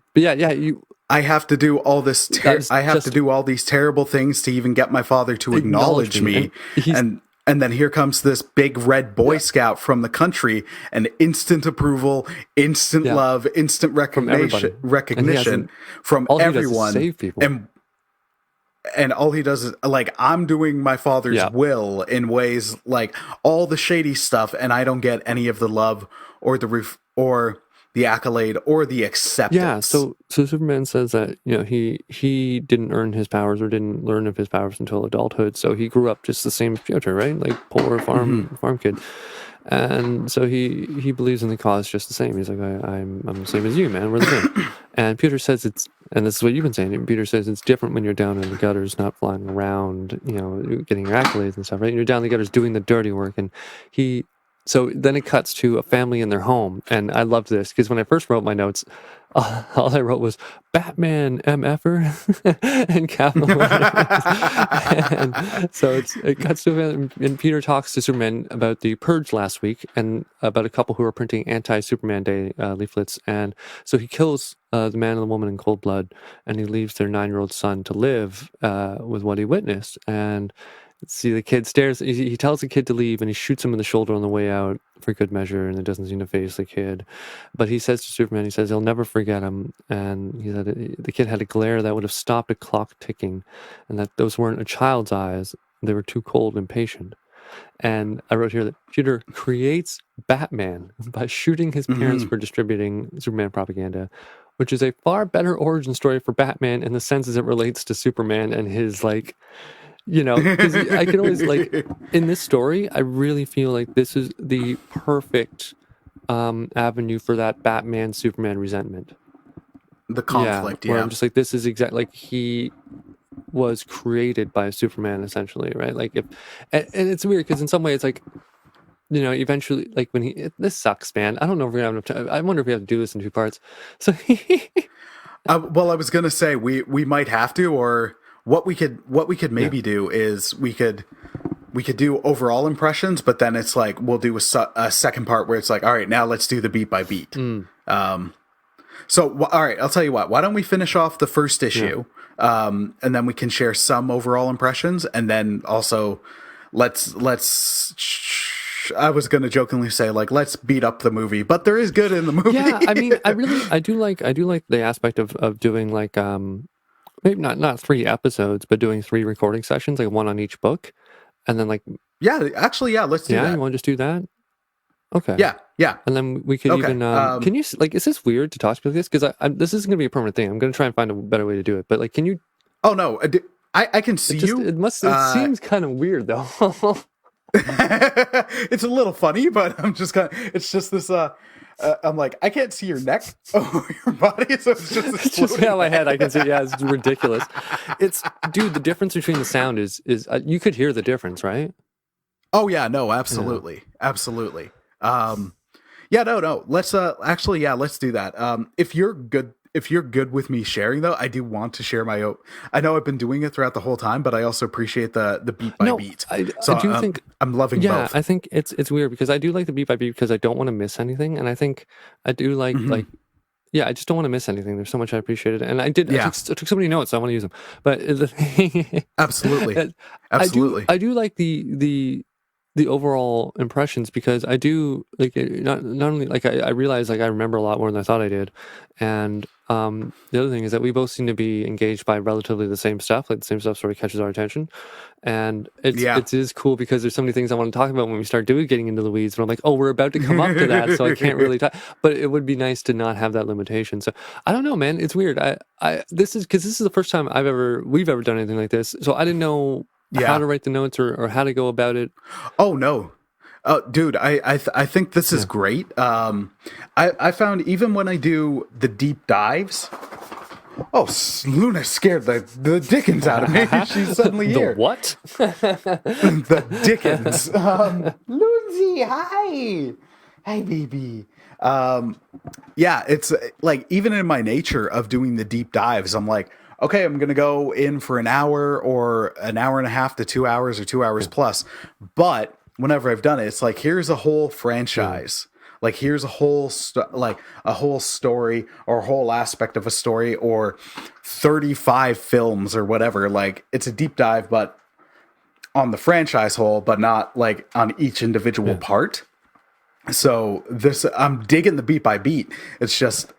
I have to do all this. I have to do all these terrible things to even get my father to acknowledge me. And then here comes this big red Boy Scout from the country, and instant approval, instant love, instant recognition from everyone. Save people. And all he does is, like, I'm doing my father's will in ways like all the shady stuff, and I don't get any of the love or the accolade or the acceptance. Yeah, so Superman says that he didn't earn his powers or didn't learn of his powers until adulthood. So he grew up just the same as Piotr, right? Like poor farm kid, and so he believes in the cause just the same. He's like, I'm the same as you, man. We're the same. And Piotr says and this is what you've been saying. Peter says it's different when you're down in the gutters, not flying around, getting your accolades and stuff, right? You're down in the gutters doing the dirty work, and he So then it cuts to a family in their home, and I loved this because when I first wrote my notes, all I wrote was Batman MFer and capital letters. And so it cuts to and Peter talks to Superman about the purge last week and about a couple who are printing anti-Superman Day leaflets, and so he kills the man and the woman in cold blood, and he leaves their 9-year-old son to live with what he witnessed. And see, the kid stares. He tells the kid to leave, and he shoots him in the shoulder on the way out for good measure, and it doesn't seem to faze the kid. But he says to Superman, he says he'll never forget him, and he said the kid had a glare that would have stopped a clock ticking, and that those weren't a child's eyes; they were too cold and patient. And I wrote here that Peter creates Batman by shooting his parents for distributing Superman propaganda, which is a far better origin story for Batman in the sense as it relates to Superman and his because I can always in this story, I really feel like this is the perfect avenue for that Batman Superman resentment. The conflict, where I'm just like, this is exactly he was created by Superman, essentially, right? Like and it's weird because in some way it's like, eventually, like when this sucks, man. I don't know if we're gonna have enough time. I wonder if we have to do this in 2 parts. So, well, I was gonna say we might have to, or what we could maybe do is we could do overall impressions, but then it's like we'll do a second part where it's like, all right, now let's do the beat by beat. So all right, I'll tell you what. Why don't we finish off the first issue, and then we can share some overall impressions, and then also let's. I was going to jokingly say let's beat up the movie, but there is good in the movie. Yeah, I mean, I do like the aspect of doing maybe not 3 episodes, but doing 3 recording sessions, like 1 on each book, and then let's do that. You want to just do that? Okay. Yeah. And then we could even can you is this weird to talk about this? Because this isn't going to be a permanent thing. I'm going to try and find a better way to do it. But can you? Oh no, I can see you. It seems kind of weird though. It's a little funny, but I'm just it's just this I'm like, I can't see your neck over your body, so it's just it's just my head. I can see. Yeah, it's ridiculous. Dude, the difference between the sound is you could hear the difference, right? Oh yeah, no, absolutely. Absolutely. No. Let's let's do that. If you're good with me sharing, though, I do want to share my own. I know I've been doing it throughout the whole time, but I also appreciate the beat by beat. I do think I'm loving both. Yeah, I think it's weird because I do like the beat by beat because I don't want to miss anything, and I think I do like I just don't want to miss anything. There's so much I appreciated, and I did. Yeah. I took so many notes. So I want to use them, but absolutely. I do like the overall impressions because I do not only I realize I remember a lot more than I thought I did, and the other thing is that we both seem to be engaged by relatively the same stuff. Like the same stuff sort of catches our attention, and it is cool because there's so many things I want to talk about when we start getting into the weeds. But I'm like, oh, we're about to come up to that, so I can't really talk. But it would be nice to not have that limitation. So I don't know, man. It's weird. This is the first time we've ever done anything like this. So I didn't know how to write the notes or how to go about it. Oh no. Dude, I think this is great. I found even when I do the deep dives, Luna scared the dickens out of me. She's suddenly here. The what? The dickens. Lindsay, hi. Hi, baby. It's like even in my nature of doing the deep dives, I'm like, okay, I'm going to go in for an hour or an hour and a half to 2 hours or 2 hours plus. But whenever I've done it, it's like, here's a whole franchise. Like, here's a whole story or a whole aspect of a story or 35 films or whatever. Like, it's a deep dive, but on the franchise whole, but not like on each individual part. So I'm digging the beat by beat. It's just,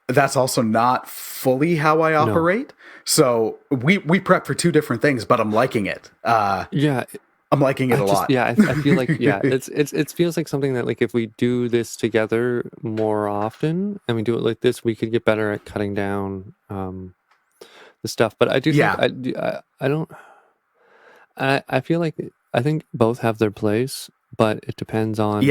that's also not fully how I operate. No. So we prep for 2 different things, but I'm liking it. I'm liking it a lot. Yeah, I feel like it feels like something that if we do this together more often and we do it like this, we could get better at cutting down the stuff. But I do think I feel like I think both have their place, but it depends on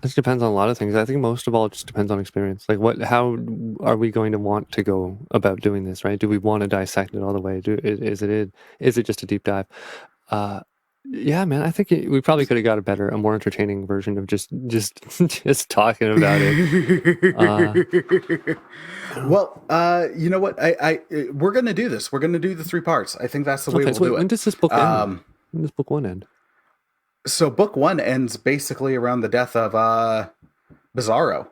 It depends on a lot of things. I think most of all, it just depends on experience. How are we going to want to go about doing this, right? Do we want to dissect it all the way? Is it just a deep dive? Yeah, man, I think we probably could have got a more entertaining version of just just talking about it. Well, you know what? We're gonna do this. We're gonna do the 3 parts. I think that's the way Okay, we'll so wait, do when it. does this book end? When does book 1 end? So book 1 ends basically around the death of Bizarro.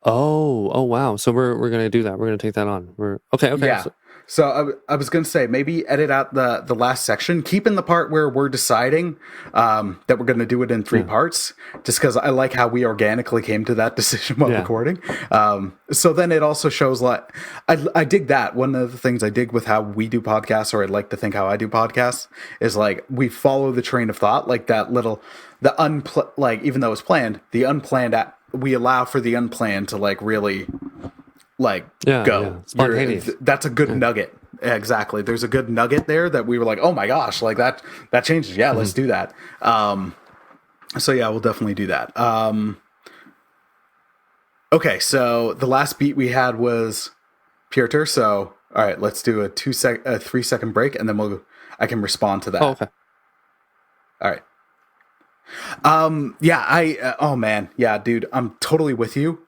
Oh wow! So we're gonna do that. We're gonna take that on. We're okay. Yeah. So I was going to say, maybe edit out the last section, keep in the part where we're deciding that we're going to do it in 3 parts, just because I like how we organically came to that decision while recording. So then it also shows like, I dig that. One of the things I dig with how we do podcasts, or I'd like to think how I do podcasts, is like we follow the train of thought, like that little, like even though it's planned, the unplanned, we allow for the unplanned to like really like go. Spontaneous. That's a good nugget. Exactly. There's a good nugget there that we were like, oh my gosh, like that changes. Yeah, let's do that. So yeah, we'll definitely do that. Okay, so the last beat we had was Pieter. So all right, let's do a 3 second break, and then I can respond to that. Oh, okay. All right. Yeah, oh man, yeah, dude, I'm totally with you.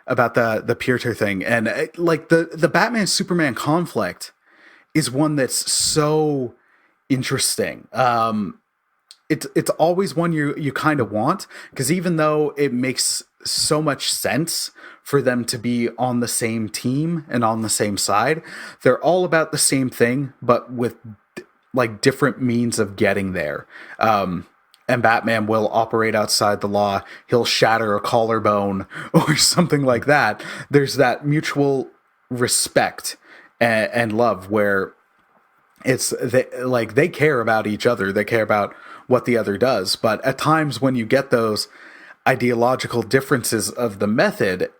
About the Pieter thing, and like the Batman Superman conflict is one that's so interesting. It's always one you kind of want, because even though it makes so much sense for them to be on the same team and on the same side, they're all about the same thing, but with like different means of getting there. And Batman will operate outside the law. He'll shatter a collarbone or something like that. There's that mutual respect and love where they care about each other. They care about what the other does. But at times when you get those ideological differences of the method,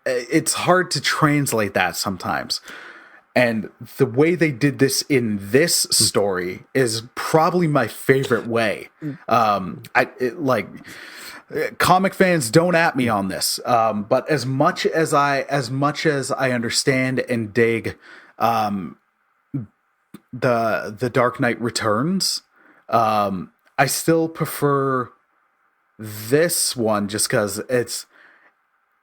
it's hard to translate that sometimes. And the way they did this in this story is probably my favorite way. Comic fans, don't at me on this, but as much as I understand and dig the Dark Knight Returns, I still prefer this one just because it's.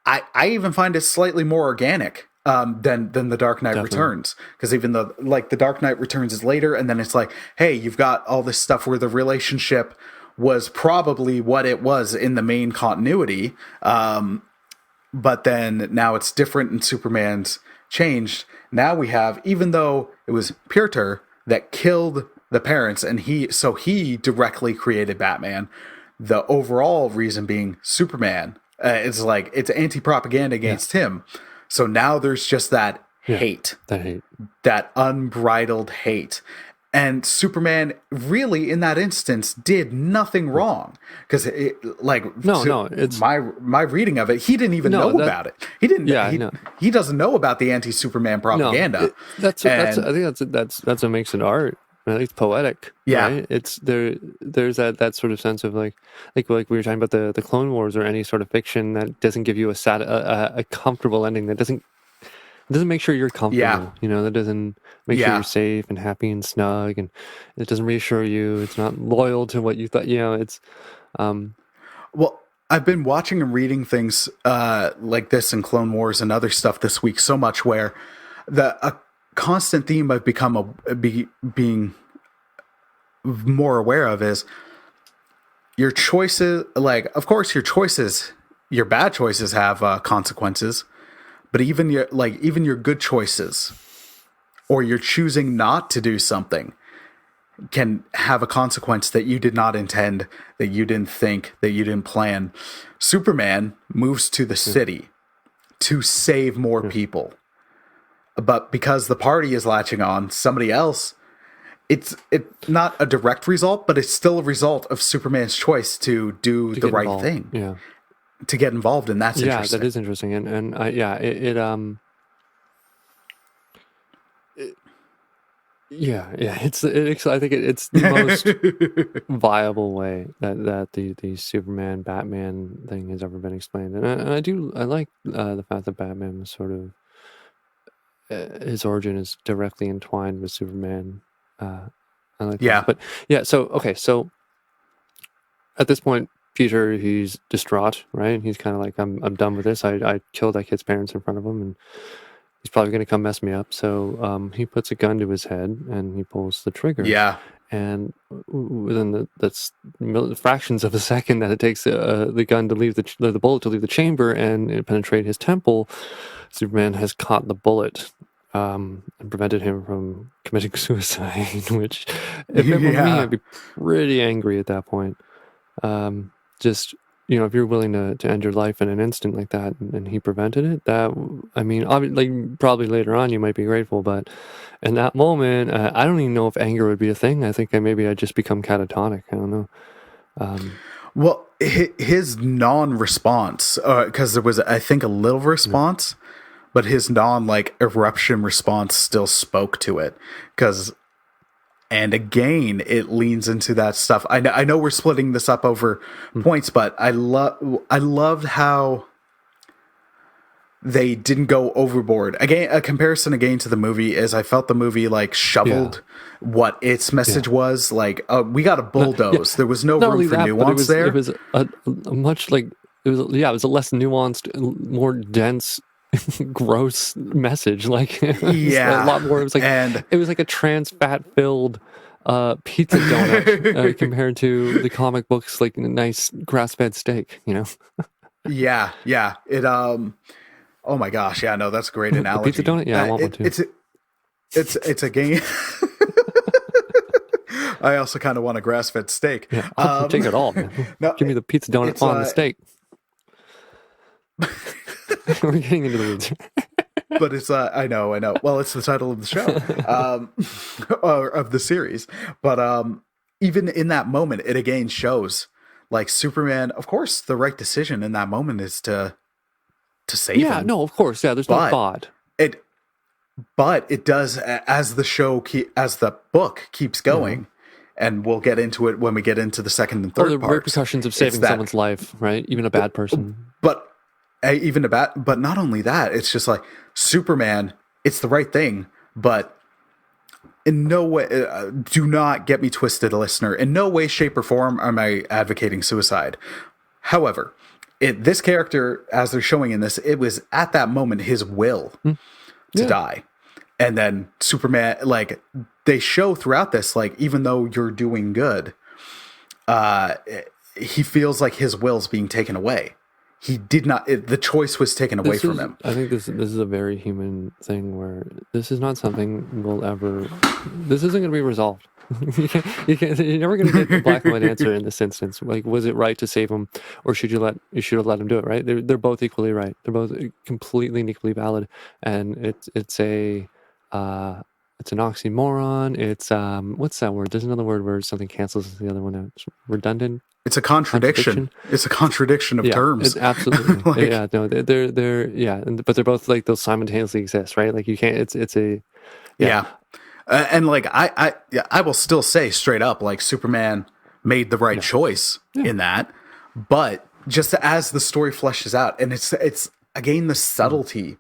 I even find it slightly more organic than the Dark Knight Returns, because even though like the Dark Knight Returns is later, and then it's like, hey, you've got all this stuff where the relationship was probably what it was in the main continuity, but then now it's different and Superman's changed. Now we have, even though it was Pieter that killed the parents and he directly created Batman, the overall reason being Superman. It's like it's anti-propaganda against him. So now there's just that hate, that unbridled hate. And Superman really, in that instance, did nothing wrong, because it's my reading of it. He didn't even know about it. He didn't. He doesn't know about the anti-Superman propaganda. I think that's what makes it art. At least poetic. Yeah, right? It's there's that sort of sense of like we were talking about the Clone Wars, or any sort of fiction that doesn't give you a comfortable ending, that doesn't make sure you're comfortable. That doesn't make sure you're safe and happy and snug, and it doesn't reassure you. It's not loyal to what you thought. It's well, I've been watching and reading things like this in Clone Wars and other stuff this week so much, where a constant theme I've become being more aware of is your choices. Like, of course, your bad choices have consequences, but even your good choices, or you're choosing not to do something, can have a consequence that you did not intend, that you didn't think, that you didn't plan. Superman moves to the city to save more people. But because the party is latching on somebody else, it's not a direct result, but it's still a result of Superman's choice to do the right thing. Yeah. To get involved, and that's interesting. Yeah, that is interesting, and I think it's the most viable way that the Superman Batman thing has ever been explained, and I like the fact that Batman was sort of his origin is directly entwined with Superman. I like Yeah. that. But yeah, so at this point, Peter, he's distraught, right? He's kind of like, I'm done with this. I killed that kid's parents in front of him, and he's probably going to come mess me up. So he puts a gun to his head and he pulls the trigger. Yeah. And within that's fractions of a second that it takes the gun to leave the bullet to leave the chamber and penetrate his temple, Superman has caught the bullet and prevented him from committing suicide. Which, if it were me, I'd be pretty angry at that point. Just, if you're willing to end your life in an instant like that, and he prevented it, probably later on you might be grateful, but in that moment, I don't even know if anger would be a thing. I think maybe I'd just become catatonic. I don't know. Well, his non-response, because there was, I think, a little response, but his eruption response still spoke to it, and again, it leans into that stuff. I know we're splitting this up over points, but I loved how they didn't go overboard. Again, a comparison to the movie is I felt the movie shoveled what its message was. We got to bulldoze. There was no room for nuance there. It was a much it was a less nuanced, more dense, gross message. A lot more. It was like a trans fat filled pizza donut compared to the comic books, nice grass fed steak. Yeah. It oh my gosh, yeah, no, that's a great analogy. Pizza donut, yeah, I want one too. It's a game. I also kind of want a grass fed steak. Yeah, I'll take it all, man. No, give me the pizza donut on the steak. We're getting into the weeds. But it's I know. Well, it's the title of the show, or of the series. But even in that moment, it again shows Superman. Of course, the right decision in that moment is to save him. Yeah, no, of course. Yeah, there's no thought. But it does, as the book keeps going, and we'll get into it when we get into the second and third the parts. Repercussions of saving someone's life, right? Even a bad person. But not only that, it's just Superman, it's the right thing, but in no way, do not get me twisted, listener. In no way, shape, or form am I advocating suicide. However, this character, as they're showing in this, it was at that moment his will to die. And then Superman, they show throughout this, even though you're doing good, he feels like his will's being taken away. He did not, the choice was taken away from him. I think this is a very human thing where this is not something this isn't going to be resolved. You're never going to get the black and white answer in this instance. Was it right to save him, or should you have let him do it? Right? They're both equally right. They're both completely and equally valid. And it's an oxymoron. It's what's that word? There's another word where something cancels the other one out. It's redundant. It's a contradiction. It's a contradiction of terms. Absolutely. Yeah. No. They're but they're both they'll simultaneously exist, right? You can't. It's a and I will still say straight up, Superman made the right choice in that, but just as the story fleshes out, and it's again the subtlety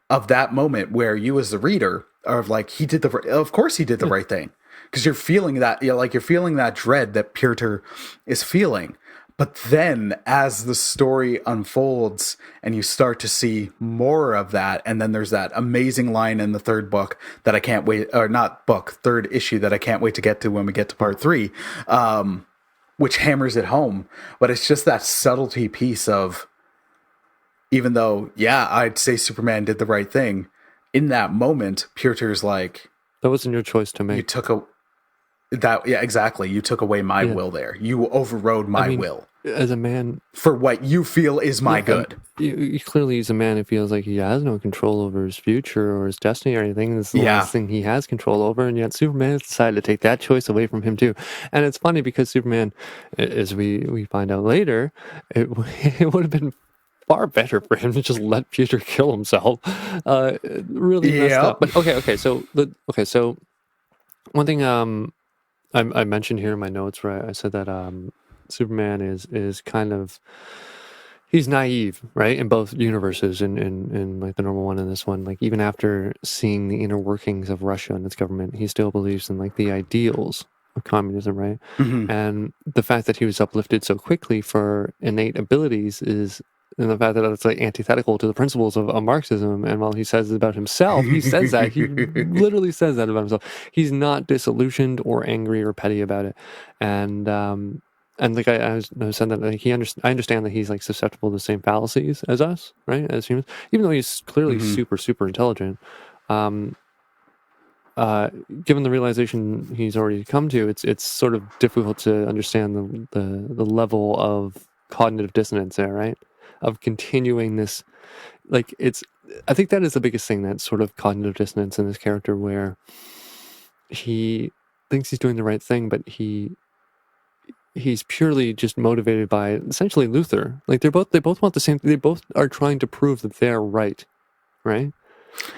of that moment where you as the reader are of course he did the right thing, because you're feeling that you're feeling that dread that Peter is feeling. But then as the story unfolds and you start to see more of that, and then there's that amazing line in the third book that I can't wait, or not book, third issue that I can't wait to get to when we get to part 3, which hammers it home. But it's just that subtlety piece of, even though, I'd say Superman did the right thing, in that moment, Peter's that wasn't your choice to make. You took exactly. You took away my will there. You overrode my will. As a man, for what you feel is my good. You clearly, he's a man who feels like he has no control over his future or his destiny or anything. This is the last thing he has control over, and yet Superman has decided to take that choice away from him too. And it's funny because Superman, as we find out later, it would have been far better for him to just let Peter kill himself. Really messed up. But okay. So one thing I mentioned here in my notes where I said that Superman is kind of, he's naive, right, in both universes, in the normal one and this one. Even after seeing the inner workings of Russia and its government, he still believes in the ideals of communism, right? Mm-hmm. And the fact that he was uplifted so quickly for innate abilities is, and the fact that it's like antithetical to the principles of Marxism. And while he says it about himself, he says that, he literally says that about himself. He's not disillusioned or angry or petty about it. And like I said that, like I understand that he's like susceptible to the same fallacies as us, right, as humans, even though he's clearly super intelligent. Given the realization he's already come to, it's sort of difficult to understand the level of cognitive dissonance there, right? Of continuing this, like I think that is the biggest thing, that sort of cognitive dissonance in this character, where he thinks he's doing the right thing, but he's purely just motivated by essentially Luther. Like they both want the same. They both are trying to prove that they're right?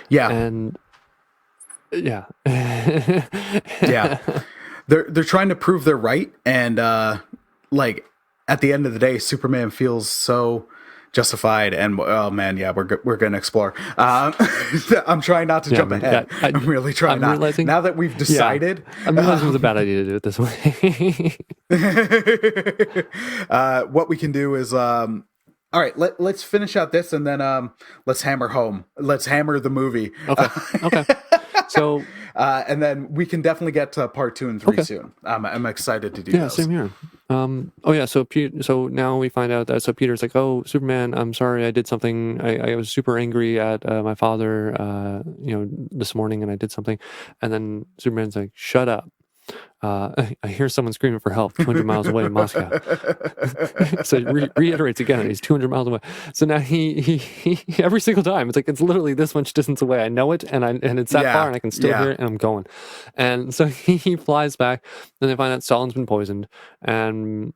Yeah. And yeah. Yeah. They're trying to prove they're right, and like at the end of the day, Superman feels so justified. And oh man, yeah, we're gonna explore. I'm trying not to jump ahead. I'm really trying not. Now that we've decided, I'm realizing it was a bad idea to do it this way. What we can do is all right, let's finish out this, and then let's hammer home. Let's hammer the movie. Okay. So, and then we can definitely get to part 2 and 3 soon. I'm excited to do. Yeah, same here. So now we find out that Peter's like, "Oh, Superman, I'm sorry, I did something. I was super angry at my father, this morning, and I did something." And then Superman's like, "Shut up. I hear someone screaming for help 200 miles away in Moscow." So it reiterates again, he's 200 miles away. So now he every single time, it's like, it's literally this much distance away. I know it, and it's that far, and I can still hear it, and I'm going. And so he flies back, and they find out Stalin's been poisoned, and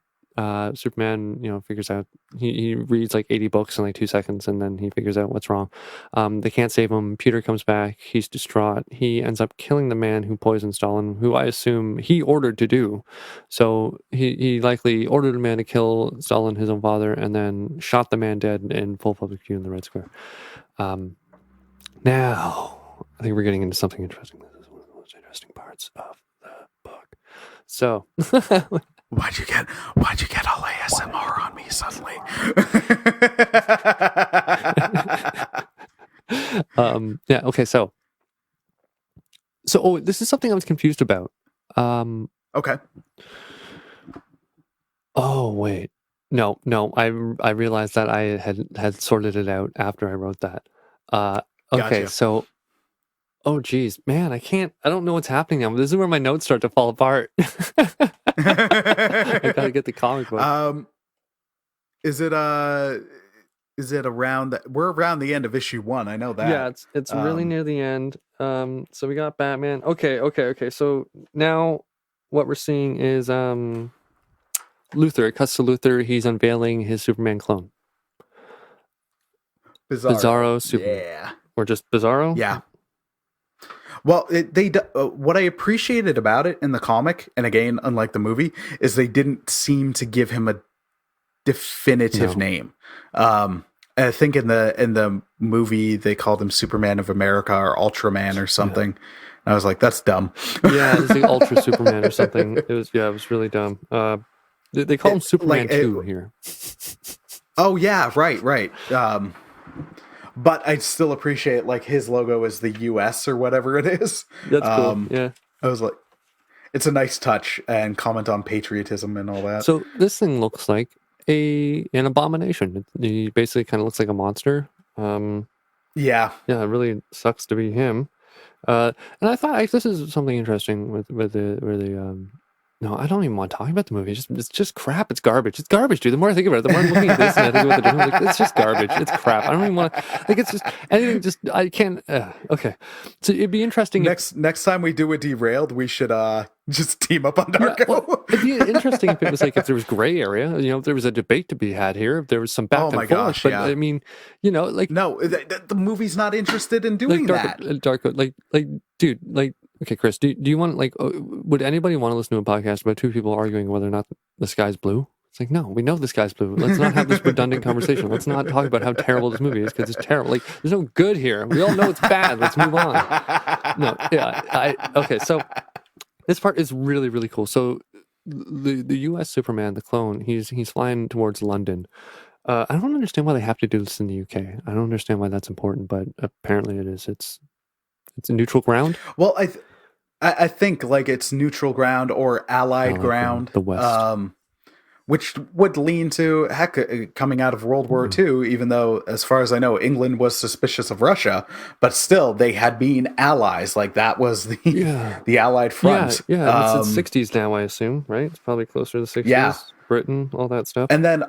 Superman, figures out, he reads like 80 books in like 2 seconds, and then he figures out what's wrong. They can't save him. Peter comes back. He's distraught. He ends up killing the man who poisoned Stalin, who I assume he ordered to do. So he likely ordered a man to kill Stalin, his own father, and then shot the man dead in full public view in the Red Square. Now, I think we're getting into something interesting. This is one of the most interesting parts of the book. So... Why'd you get all ASMR on me suddenly? Okay, so this is something I was confused about. Okay. Oh wait. No, I realized that I had sorted it out after I wrote that. Okay, gotcha. So oh geez, man, I don't know what's happening now. This is where my notes start to fall apart. I gotta get the comic book. Is it around we're around the end of issue 1, I know that. Yeah, it's really near the end. So we got Batman. Okay. So now what we're seeing is Luthor. It cuts to Luthor. He's unveiling his Superman clone. Bizarro Superman. Yeah. Or just Bizarro? Yeah. Well, what I appreciated about it in the comic, and again, unlike the movie, is they didn't seem to give him a definitive name. I think in the movie they called him Superman of America or Ultraman or something. Yeah. I was like, that's dumb. Yeah, it was like Ultra Superman or something. It was really dumb. They call him Superman 2 here. Oh yeah, right. But I still appreciate like his logo is the US or whatever it is. That's cool. Yeah. I was like, it's a nice touch and comment on patriotism and all that. So this thing looks like an abomination. He basically kind of looks like a monster. Yeah, it really sucks to be him. And I thought this is something interesting with the no, I don't even want to talk about the movie. It's just crap. It's garbage. It's garbage, dude. The more I think about it, the more I'm looking at this and I think about the difference. Like, it's just garbage. It's crap. I don't even want to. Like, it's just anything. Just I can't. Okay, so it'd be interesting. Next time we do a derailed, we should just team up on Darko. Yeah, well, it'd be interesting if it was like if there was gray area. If there was a debate to be had here. If there was some back and forth. But I mean, like no, the movie's not interested in doing that. Darko, dude, okay, Chris, do you want, would anybody want to listen to a podcast about two people arguing whether or not the sky's blue? It's like, no, we know the sky's blue. Let's not have this redundant conversation. Let's not talk about how terrible this movie is because it's terrible. Like, there's no good here. We all know it's bad. Let's move on. No, yeah, okay, so This part is really, really cool. So the U.S. Superman, the clone, he's flying towards London. I don't understand why they have to do this in the UK. I don't understand why that's important, but apparently it is. It's a neutral ground. Well, I think like it's neutral ground or allied ground. The West. Which would lean to, heck, coming out of World War II, even though, as far as I know, England was suspicious of Russia, but still, they had been allies. Like, that was the Allied front. Yeah, it's 60s now, I assume, right? It's probably closer to the 60s. Yeah. Britain, all that stuff. And then,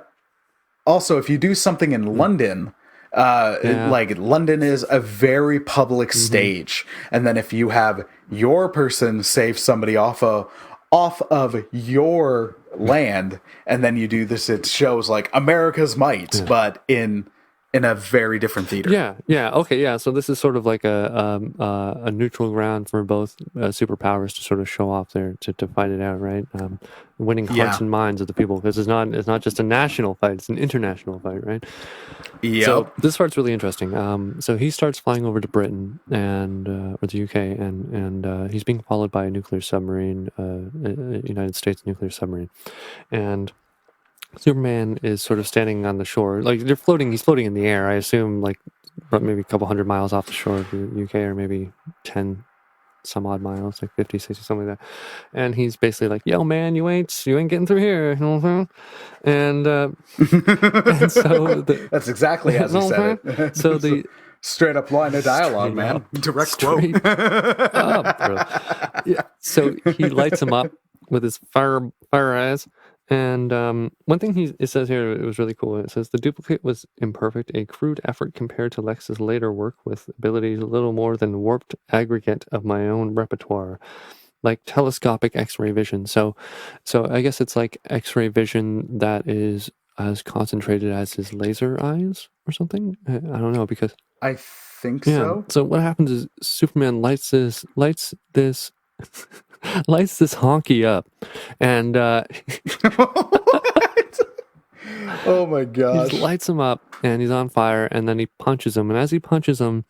also, if you do something in London, like, London is a very public stage. And then if you have your person save somebody off of your land, and then you do this, it shows like America's might, but in a very different theater. Okay, so this is sort of like a neutral ground for both superpowers to sort of show off there to fight it out, right? Winning hearts and minds of the people, because it's not just a national fight, it's an international fight, right? Yeah. So this part's really interesting. So he starts flying over to Britain or the UK, and he's being followed by a nuclear submarine, a United States nuclear submarine, and Superman is sort of standing on the shore. Like he's floating in the air. I assume like maybe a couple hundred miles off the shore of the UK, or maybe 10 some odd miles, like 50, 60, something like that. And he's basically like, yo man, you ain't getting through here. And so that's exactly as he said it. So the straight up line of dialogue, man. Direct quote. Up, bro. Yeah. So he lights him up with his fire eyes. And one thing it says here, it was really cool. It says, the duplicate was imperfect, a crude effort compared to Lex's later work with abilities a little more than warped aggregate of my own repertoire, like telescopic X-ray vision. So I guess it's like X-ray vision that is as concentrated as his laser eyes or something. I don't know, because I think so. So what happens is Superman lights this honky up, and oh my gosh, he lights him up, and he's on fire, and then he punches him, and as he punches him,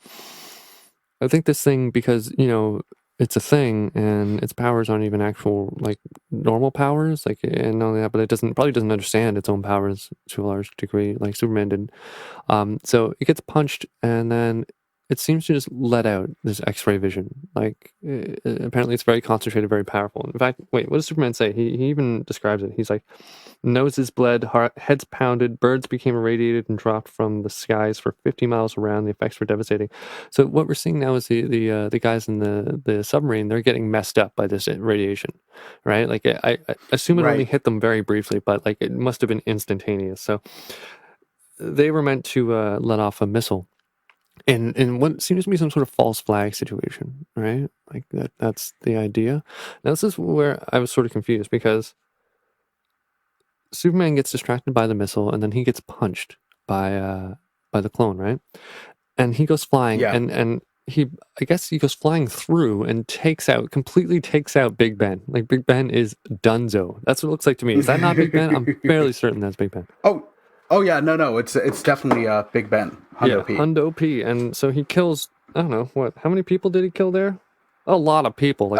I think this thing, because it's a thing, and its powers aren't even actual like normal powers, like, and not only that, but it probably doesn't understand its own powers to a large degree, like Superman did. So it gets punched, and then it seems to just let out this X-ray vision. Like, apparently it's very concentrated, very powerful. In fact, wait, what does Superman say? He even describes it. He's like, noses bled, heads pounded, birds became irradiated and dropped from the skies for 50 miles around. The effects were devastating. So what we're seeing now is the guys in the submarine, they're getting messed up by this radiation, right? Like, I assume it only hit them very briefly, but like it must have been instantaneous. So they were meant to let off a missile. In what seems to be some sort of false flag situation, right? Like that's the idea. Now this is where I was sort of confused, because Superman gets distracted by the missile, and then he gets punched by the clone, right? And he goes flying, and I guess he goes flying through and completely takes out Big Ben. Like, Big Ben is donezo. That's what it looks like to me. Is that not Big Ben? I'm fairly certain that's Big Ben. Oh yeah, no, it's definitely Big Ben. Hundo P. Hundo P. And so he kills, I don't know, how many people did he kill there? A lot of people, like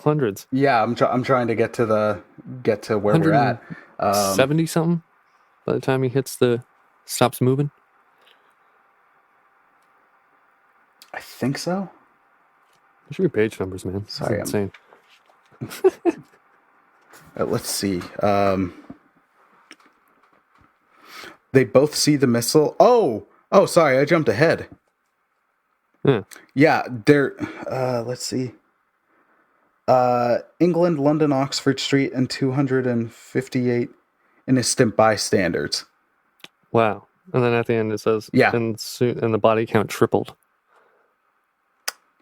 hundreds. Yeah, I'm trying to get to where we're at. 70 something by the time he stops moving. I think so. There should be page numbers, man. Sorry, that's insane. Let's see. They both see the missile. Oh, sorry, I jumped ahead. Yeah, they're, let's see. England, London, Oxford Street, and 258 innocent bystanders. Wow. And then at the end it says, and the body count tripled.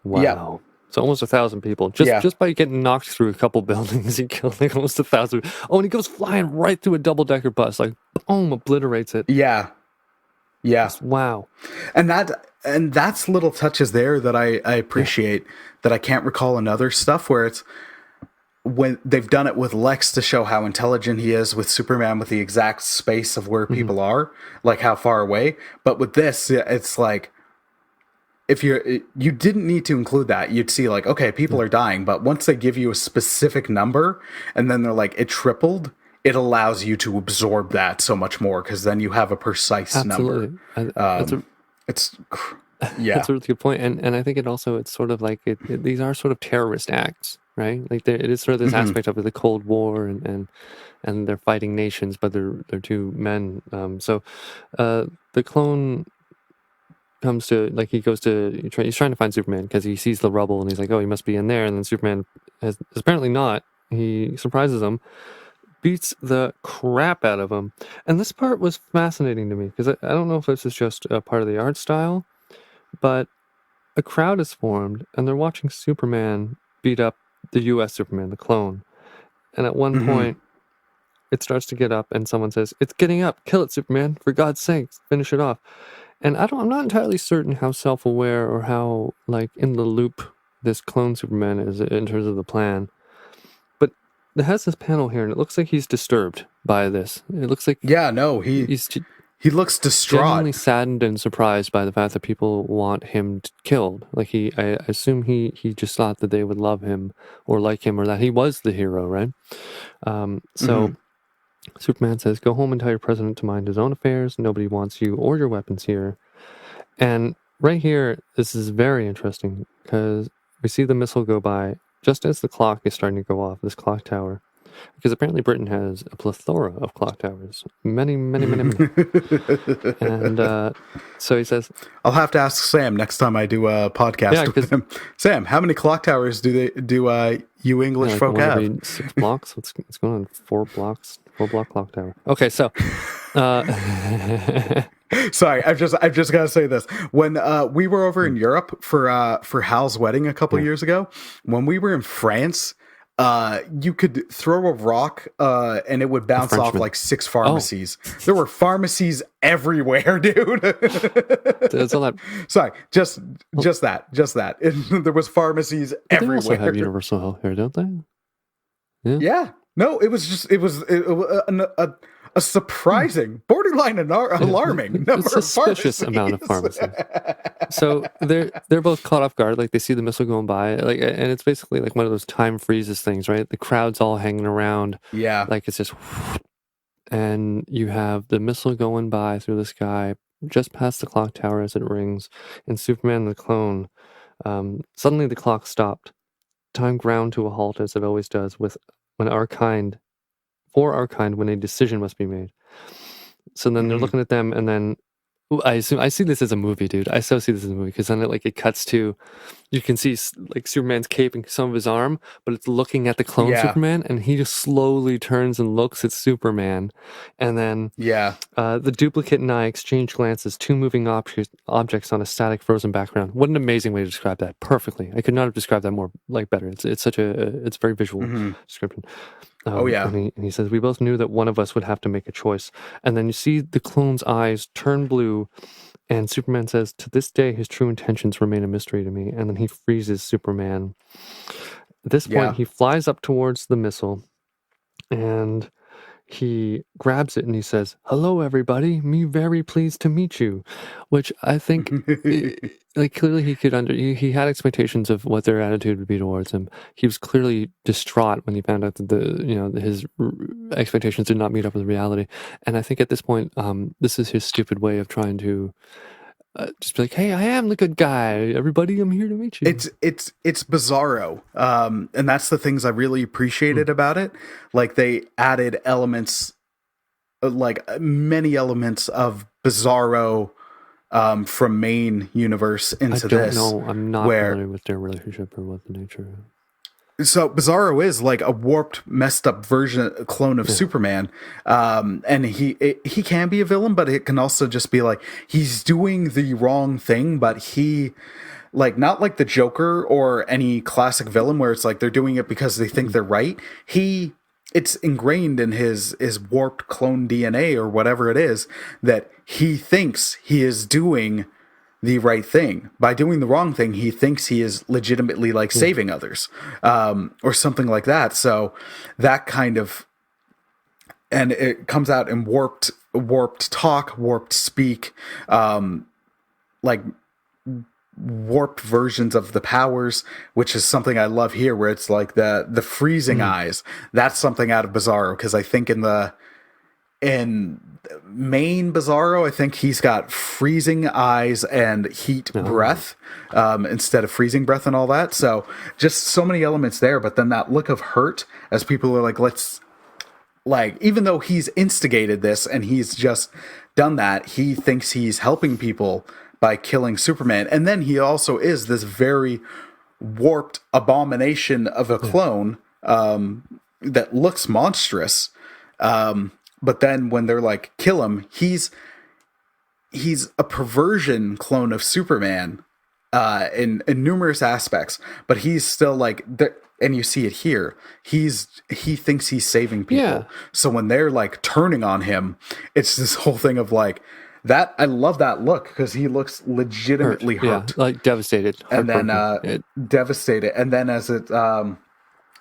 Wow. Yeah. So almost 1,000 people. Just by getting knocked through a couple buildings, he killed like almost 1,000. Oh, and he goes flying right through a double-decker bus, like, boom, obliterates it. Yeah. Wow. And that's little touches there that I appreciate, that I can't recall in other stuff, where it's when they've done it with Lex to show how intelligent he is, with Superman with the exact space of where people are, like how far away. But with this, it's like, if you didn't need to include that, you'd see like, okay, people are dying, but once they give you a specific number and then they're like, it tripled, it allows you to absorb that so much more because then you have a precise number. It's yeah, that's a really good point, and I think it's sort of like these are sort of terrorist acts, right? Like it is sort of this aspect of the Cold War, and they're fighting nations, but they're two men. So the clone comes to, like, he's trying to find Superman because he sees the rubble and he's like, oh, he must be in there, and then Superman is apparently not. He surprises him, beats the crap out of him, and this part was fascinating to me because I don't know if this is just a part of the art style, but a crowd is formed and they're watching Superman beat up the US Superman, the clone, and at one point it starts to get up and someone says, it's getting up, kill it, Superman, for God's sake, finish it off. And I'm not entirely certain how self-aware or how, like, in the loop this clone Superman is in terms of the plan. But it has this panel here, and it looks like he's disturbed by this. It looks like... Yeah, no, he looks distraught. Genuinely saddened and surprised by the fact that people want him killed. Like, I assume he just thought that they would love him or like him or that he was the hero, right? Superman says, go home and tell your president to mind his own affairs. Nobody wants you or your weapons here. And right here, this is very interesting because we see the missile go by just as the clock is starting to go off, this clock tower. Because apparently Britain has a plethora of clock towers. Many, many, many, many. And so he says... I'll have to ask Sam next time I do a podcast with him. Sam, how many clock towers do you English folk have? Every 6 blocks? What's going on? 4 blocks? 4-block clock tower. Okay, so... Sorry, I've just got to say this. When we were over in Europe for Hal's wedding a couple years ago, when we were in France... you could throw a rock and it would bounce off like 6 pharmacies. Oh. There were pharmacies everywhere, dude. That's all that. Sorry, just that. There was pharmacies everywhere. They also have universal health here, don't they? Yeah. No, it was a surprising, borderline alarming number a suspicious amount of pharmacies. So they're both caught off guard, like they see the missile going by, like, and it's basically like one of those time freezes things, right? The crowd's all hanging around, like it's just, and you have the missile going by through the sky, just past the clock tower as it rings, and Superman the clone. Suddenly the clock stopped, time ground to a halt as it always does when a decision must be made. So then they're looking at them, and then I see this as a movie, dude. I so see this as a movie because then it cuts to, you can see like Superman's caping some of his arm, but it's looking at the clone Superman, and he just slowly turns and looks at Superman, and then the duplicate and I exchange glances, 2 moving objects on a static frozen background. What an amazing way to describe that! Perfectly, I could not have described that more better. It's such it's very visual description. And he says, we both knew that one of us would have to make a choice. And then you see the clone's eyes turn blue, and Superman says, to this day, his true intentions remain a mystery to me. And then he freezes Superman. At this point, he flies up towards the missile, and he grabs it and he says, hello, everybody. Me very pleased to meet you. Which I think, like, clearly he had expectations of what their attitude would be towards him. He was clearly distraught when he found out that his expectations did not meet up with reality. And I think at this point, this is his stupid way of trying to just be like, hey, I am the good guy. Everybody, I'm here to meet you. It's bizarro. And that's the things I really appreciated about it. Like, they added elements, like many elements of bizarro from main universe into this. I don't know. I'm not familiar with their relationship or what the nature is. So Bizarro is like a warped, messed up clone of Superman. And he can be a villain, but it can also just be like, he's doing the wrong thing, but he, like, not like the Joker or any classic villain where it's like they're doing it because they think they're right. It's ingrained in his warped clone DNA or whatever it is that he thinks he is doing the right thing. By doing the wrong thing, he thinks he is legitimately like saving others, or something like that. So that kind of, and it comes out in warped talk, warped speak, like warped versions of the powers, which is something I love here, where it's like the freezing eyes. That's something out of Bizarro, because I think in main Bizarro, I think he's got freezing eyes and heat breath instead of freezing breath and all that. So just so many elements there. But then that look of hurt as people are like, even though he's instigated this and he's just done that, he thinks he's helping people by killing Superman. And then he also is this very warped abomination of a clone that looks monstrous. But then when they're like, kill him, he's a perversion clone of Superman in numerous aspects. But he's still like, and you see it here, he thinks he's saving people. Yeah. So when they're like turning on him, it's this whole thing of like, that I love that look, because he looks legitimately hurt. Yeah, like devastated. And then devastated. And then as it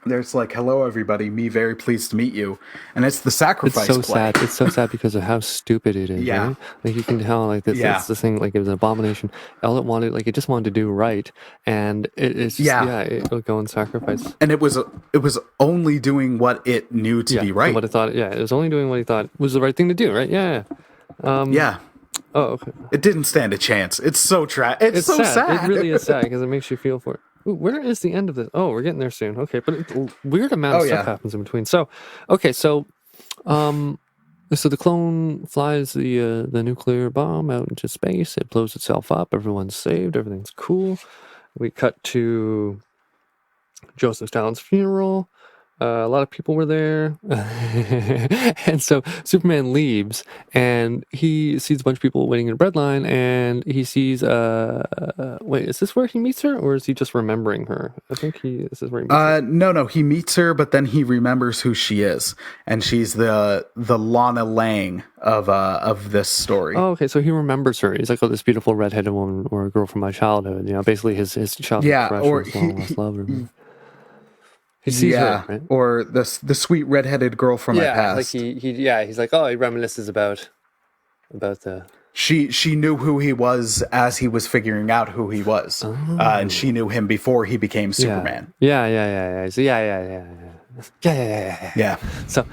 there's like, hello everybody, me very pleased to meet you. And it's the sacrifice play. Sad. It's so sad because of how stupid it is. Yeah. Right? Like you can tell, like it's the thing, like it was an abomination. All it wanted, like it just wanted to do right. And it's just, it would go and sacrifice. And it was only doing what it knew to be right. What it thought, it was only doing what he thought was the right thing to do, right? Yeah. Oh, okay. It didn't stand a chance. It's so It's so sad. It really is sad because it makes you feel for it. Ooh, where is the end of this? Oh, we're getting there soon. Okay, but weird amount of stuff happens in between. So, okay, so the clone flies the nuclear bomb out into space. It blows itself up. Everyone's saved. Everything's cool. We cut to Joseph Stalin's funeral. A lot of people were there. And so Superman leaves and he sees a bunch of people waiting in a bread line, and he sees wait, is this where he meets her, or is he just remembering her? I think this is where he meets her. No, he meets her, but then he remembers who she is, and she's the Lana Lang of this story. Oh, okay, so he remembers her. He's like, oh, this beautiful redheaded woman, or a girl from my childhood, basically his childhood crush, or his love. He sees her, right? Or the sweet redheaded girl from my past. Like he's like, oh, he reminisces about the. She knew who he was as he was figuring out who he was, and she knew him before he became Superman. Yeah. So yeah. So yeah. So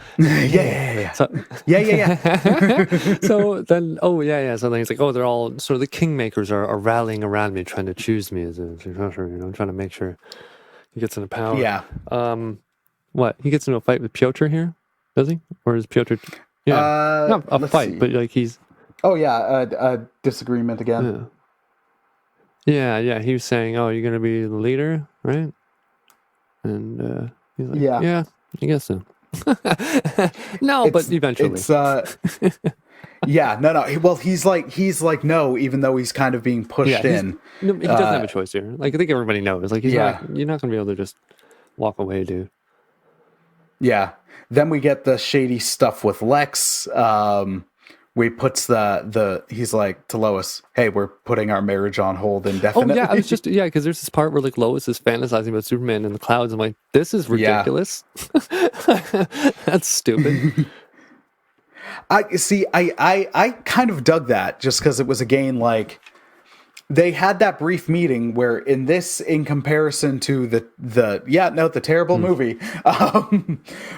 so then, So then he's like, oh, they're all sort of the kingmakers are rallying around me, trying to choose me as a successor. Trying to make sure he gets into power. Yeah. What? He gets into a fight with Piotr here, does he? Or is Piotr? Yeah. Not a fight, but like he's. Oh yeah, a disagreement again. Yeah. He was saying, "Oh, you're gonna be the leader, right?" And he's like, "Yeah, I guess so." No, but eventually. It's yeah, no. Well, he's like no, even though he's kind of being pushed in. No, he doesn't have a choice here. Like I think everybody knows. Like you're not going to be able to just walk away, dude. Yeah. Then we get the shady stuff with Lex. Where he puts he's like to Lois, "Hey, we're putting our marriage on hold indefinitely." Oh yeah, I was just because there's this part where like Lois is fantasizing about Superman in the clouds. I'm like, this is ridiculous. That's stupid. I kind of dug that just because it was again like they had that brief meeting where in comparison to the terrible movie,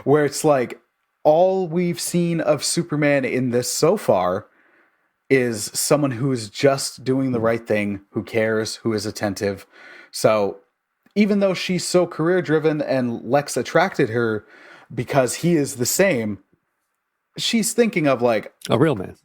where it's like all we've seen of Superman in this so far is someone who's just doing the right thing, who cares, who is attentive. So even though she's so career driven and Lex attracted her because he is the same, she's thinking of like a real man.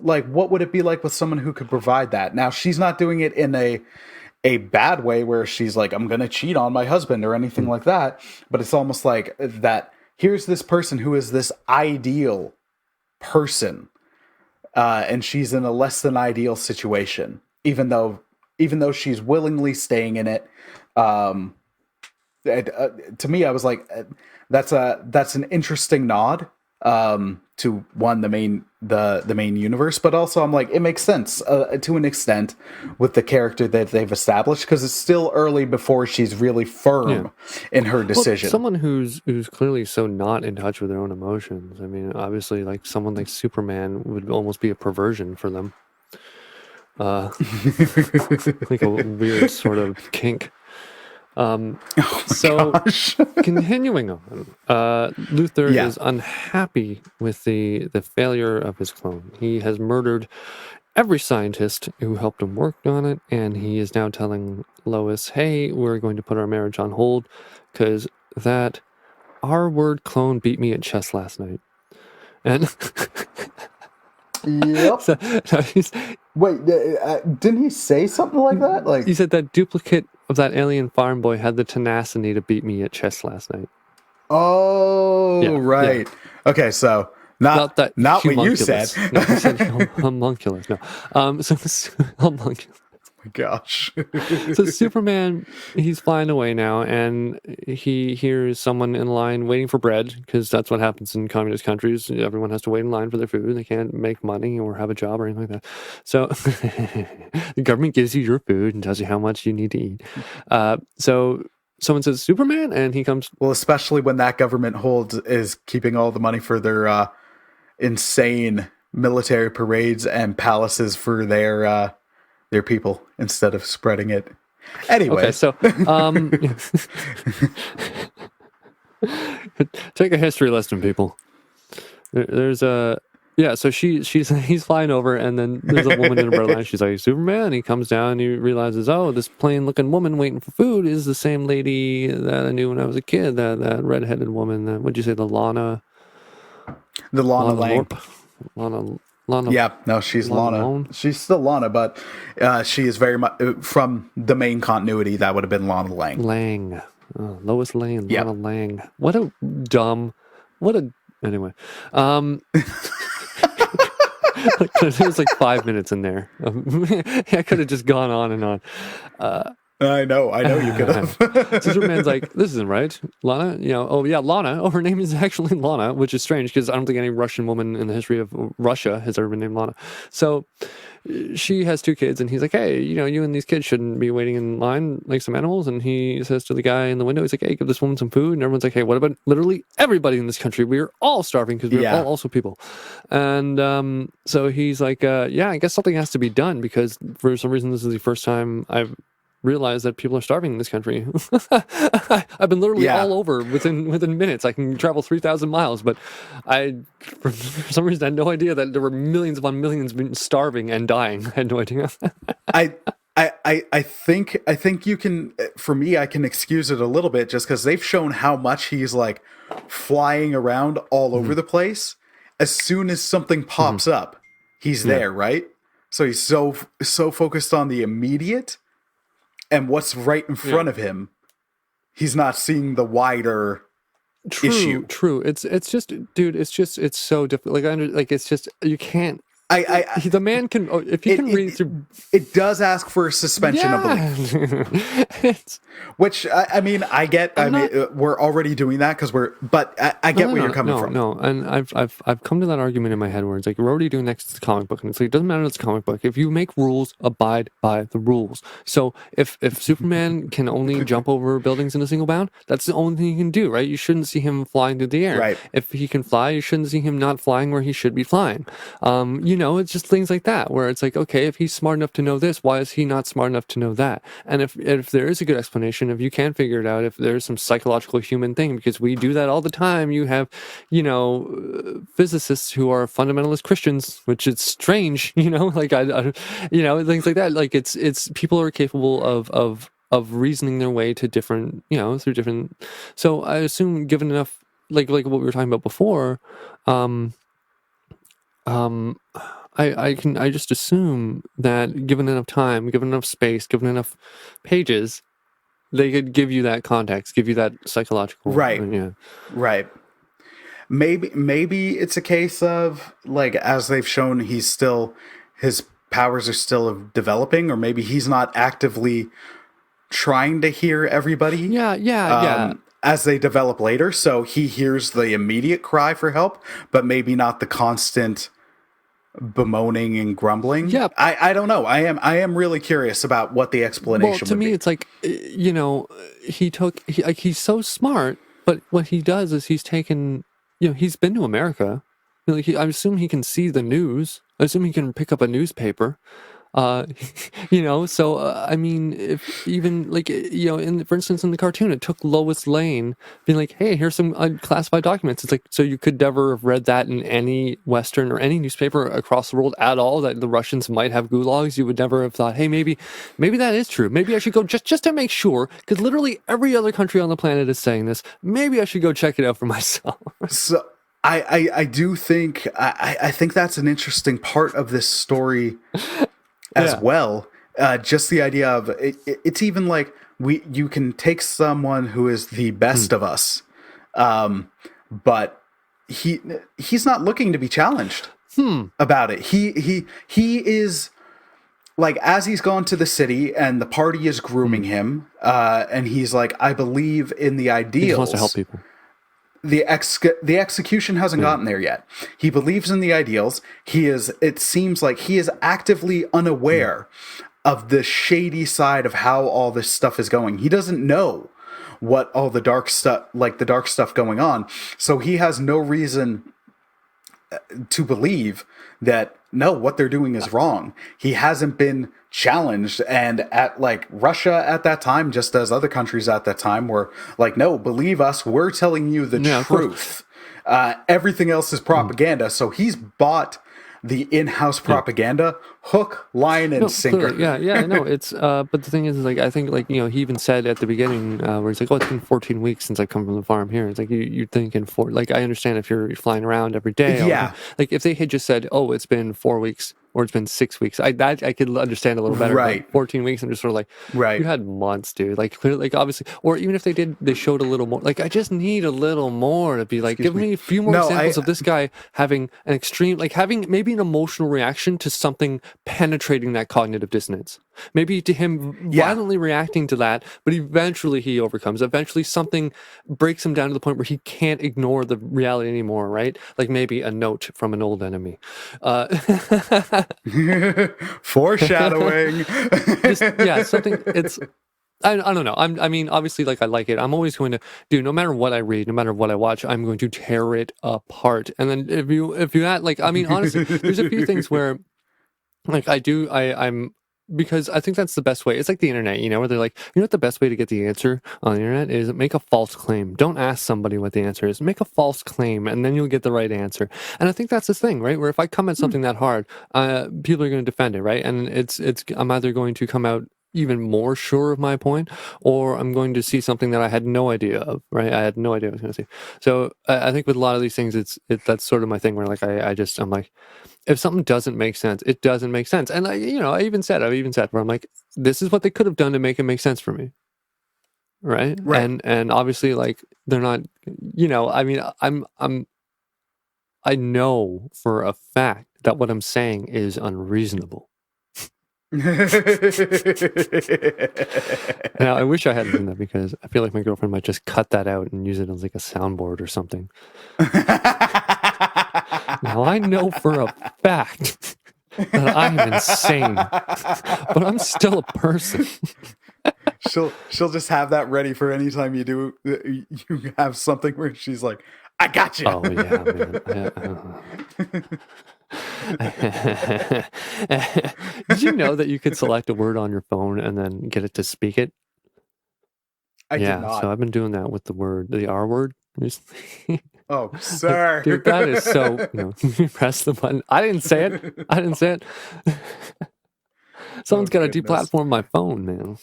Like what would it be like with someone who could provide that? Now she's not doing it in a bad way where she's like, I'm gonna cheat on my husband or anything like that, but it's almost like that here's this person who is this ideal person, and she's in a less than ideal situation, even though she's willingly staying in it. To me, I was like, that's an interesting nod to the main universe, but also I'm like, it makes sense to an extent with the character that they've established, because it's still early before she's really firm in her decision. Well, someone who's clearly so not in touch with their own emotions. I mean, obviously, like someone like Superman would almost be a perversion for them. like a weird sort of kink. Continuing on, Luther is unhappy with the failure of his clone. He has murdered every scientist who helped him work on it, and he is now telling Lois, hey, we're going to put our marriage on hold because that R-word clone beat me at chess last night. And yep. Wait, didn't he say something like that? Like he said that duplicate of that alien farm boy had the tenacity to beat me at chess last night. Oh, right. Yeah. Okay, so not what you said. No, he said homunculus. No, homunculus. Oh my gosh. So Superman, he's flying away now, and he hears someone in line waiting for bread, because that's what happens in communist countries. Everyone has to wait in line for their food. They can't make money or have a job or anything like that. So the government gives you your food and tells you how much you need to eat. So someone says Superman, and he comes. Well, especially when that government holds is keeping all the money for their insane military parades and palaces for their people instead of spreading it. Anyway, okay, so take a history lesson, people. There's a so he's flying over, and then there's a woman in a bread line. She's like, Superman, and he comes down and he realizes, oh, this plain looking woman waiting for food is the same lady that I knew when I was a kid, that redheaded woman, what'd you say, Lana Lang. Lana. Yeah, no, she's Lana. She's still Lana, but she is very much from the main continuity. That would have been Lana Lang. Lois Lane, Lana Lang. Anyway. There's like 5 minutes in there. I could have just gone on and on. I know you could have. So Superman's like, this isn't right. Lana, Lana. Oh, her name is actually Lana, which is strange because I don't think any Russian woman in the history of Russia has ever been named Lana. So she has 2 kids, and he's like, hey, you and these kids shouldn't be waiting in line like some animals. And he says to the guy in the window, he's like, hey, give this woman some food. And everyone's like, hey, what about literally everybody in this country? We are all starving because we're all also people. And so he's like, I guess something has to be done because for some reason this is the first time I've realize that people are starving in this country. I've been literally all over within minutes. I can travel 3,000 miles, but for some reason, I had no idea that there were millions upon millions starving and dying. I had no idea. I think you can. For me, I can excuse it a little bit just because they've shown how much he's like flying around all over the place. As soon as something pops up, he's there, right? So he's so focused on the immediate. And what's right in front of him, he's not seeing the wider issue. True. It's just, dude. It's so difficult. It's just you can't. The man can if he can read through. It does ask for a suspension of belief, which I mean I get. We're already doing that because but I get where you're coming from. No, and I've come to that argument in my head where it's like we're already doing next to the comic book, and it's like it doesn't matter if it's a comic book. If you make rules, abide by the rules. So if Superman can only jump over buildings in a single bound, that's the only thing he can do, right? You shouldn't see him flying through the air. Right. If he can fly, you shouldn't see him not flying where he should be flying. It's just things like that where it's like, okay, if he's smart enough to know this, why is he not smart enough to know that? And if there is a good explanation, if you can figure it out, if there's some psychological human thing, because we do that all the time. You have, physicists who are fundamentalist Christians, which is strange, like I things like that. Like it's people are capable of reasoning their way to different, through different. So I assume given enough, like what we were talking about before, I just assume that given enough time, given enough space, given enough pages, they could give you that context, give you that psychological. Right. Right. Maybe it's a case of like, as they've shown, his powers are still developing, or maybe he's not actively trying to hear everybody. Yeah. As they develop later. So he hears the immediate cry for help, but maybe not the constant bemoaning and grumbling. Yeah. I don't know. I am really curious about what the explanation would be. Well, to me, it's like, he's so smart, but what he does is he's taken, he's been to America. I assume he can see the news. I assume he can pick up a newspaper. So I mean, if even like for instance, in the cartoon, it took Lois Lane being like, "Hey, here's some classified documents." It's like, so you could never have read that in any Western or any newspaper across the world at all, that the Russians might have gulags. You would never have thought, "Hey, maybe that is true. Maybe I should go just to make sure," because literally every other country on the planet is saying this. Maybe I should go check it out for myself. So I do think I think that's an interesting part of this story as well. Just the idea of it's even like you can take someone who is the best of us, but he's not looking to be challenged about it. He is like, as he's gone to the city and the party is grooming him, and he's like, I believe in the ideals. He just wants to help people. The execution hasn't gotten there yet. He believes in the ideals. It seems like he is actively unaware of the shady side of how all this stuff is going. He doesn't know what all the dark stuff going on. So he has no reason to believe that what they're doing is wrong. He hasn't been challenged, and at like Russia at that time, just as other countries at that time, were like, no, believe us, we're telling you the truth. Everything else is propaganda. So he's bought the in-house propaganda, hook, line, and sinker. Clearly, I know. It's but the thing is like, I think like, he even said at the beginning, where he's like, oh, it's been 14 weeks since I come from the farm here. It's like, you're thinking I understand if you're flying around every day. Like if they had just said, oh, it's been 4 weeks or it's been 6 weeks, I could understand a little better. Right. 14 weeks, I'm just sort of like, you had months, dude. Like clearly, like obviously, or even if they showed a little more. Like, I just need a little more to be like, give me a few more examples of this guy having an extreme, like having maybe an emotional reaction to something penetrating that cognitive dissonance. Maybe to him violently reacting to that, but eventually he overcomes. Eventually something breaks him down to the point where he can't ignore the reality anymore, right? Like maybe a note from an old enemy. Foreshadowing. Something. It's I don't know. I mean, obviously, like, I like it. I'm always going to do, no matter what I read, no matter what I watch, I'm going to tear it apart. And then if you had, like, I mean, honestly, there's a few things where, like, I'm because I think that's the best way. It's like the internet, where they're like, what the best way to get the answer on the internet is? Make a false claim. Don't ask somebody what the answer is. Make a false claim, and then you'll get the right answer. And I think that's the thing, right? Where if I come at something that hard, people are going to defend it, right? And I'm either going to come out even more sure of my point, or I'm going to see something that I had no idea of, right? I had no idea what I was going to see. So I think with a lot of these things, that's sort of my thing, where like I'm like, if something doesn't make sense, it doesn't make sense. And I've even said where I'm like, this is what they could have done to make it make sense for me. Right. And obviously, like, they're not, I mean, I know for a fact that what I'm saying is unreasonable. Now, I wish I hadn't done that, because I feel like my girlfriend might just cut that out and use it as like a soundboard or something. Now, I know for a fact that I'm insane, but I'm still a person. She'll just have that ready for any time you have something where she's like, I got you. Oh yeah, man. Did you know that you could select a word on your phone and then get it to speak it? I did not. So I've been doing that with the R word recently. Oh, sir. Dude, that is so, you press the button. I didn't say it. Someone's got to deplatform my phone, man.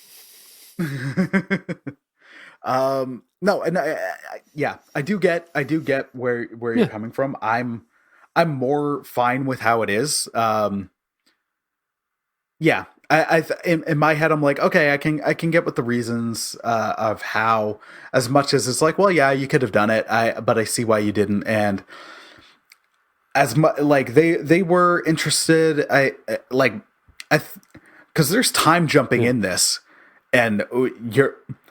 No, and I do get where you're coming from. I'm more fine with how it is. In my head, I'm like, okay, I can get with the reasons of how, as much as it's like, well, yeah, you could have done it, but I see why you didn't. And as much like they were interested, because there's time jumping in this, and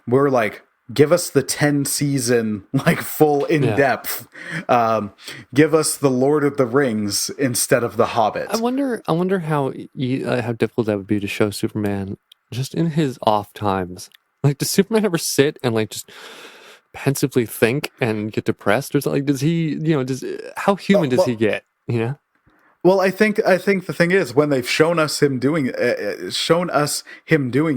we're like, give us the 10 season, like, full in depth. Give us the Lord of the Rings instead of the Hobbit. I wonder how difficult that would be to show Superman just in his off times. Like, does Superman ever sit and like just pensively think and get depressed or something? Like, does he, how human does he get? Well, I think the thing is when they've shown us him doing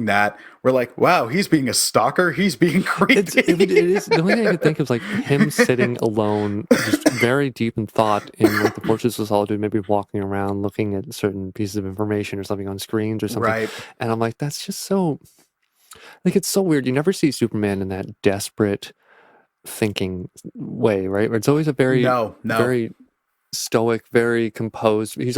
that, we're like, wow, he's being a stalker. He's being creepy. It is the only thing I could think of is like him sitting alone, just very deep in thought in like the Fortress of Solitude, maybe walking around, looking at certain pieces of information or something on screens or something. Right. And I'm like, that's just so like it's so weird. You never see Superman in that desperate thinking way, right? Where it's always a very very stoic, very composed. He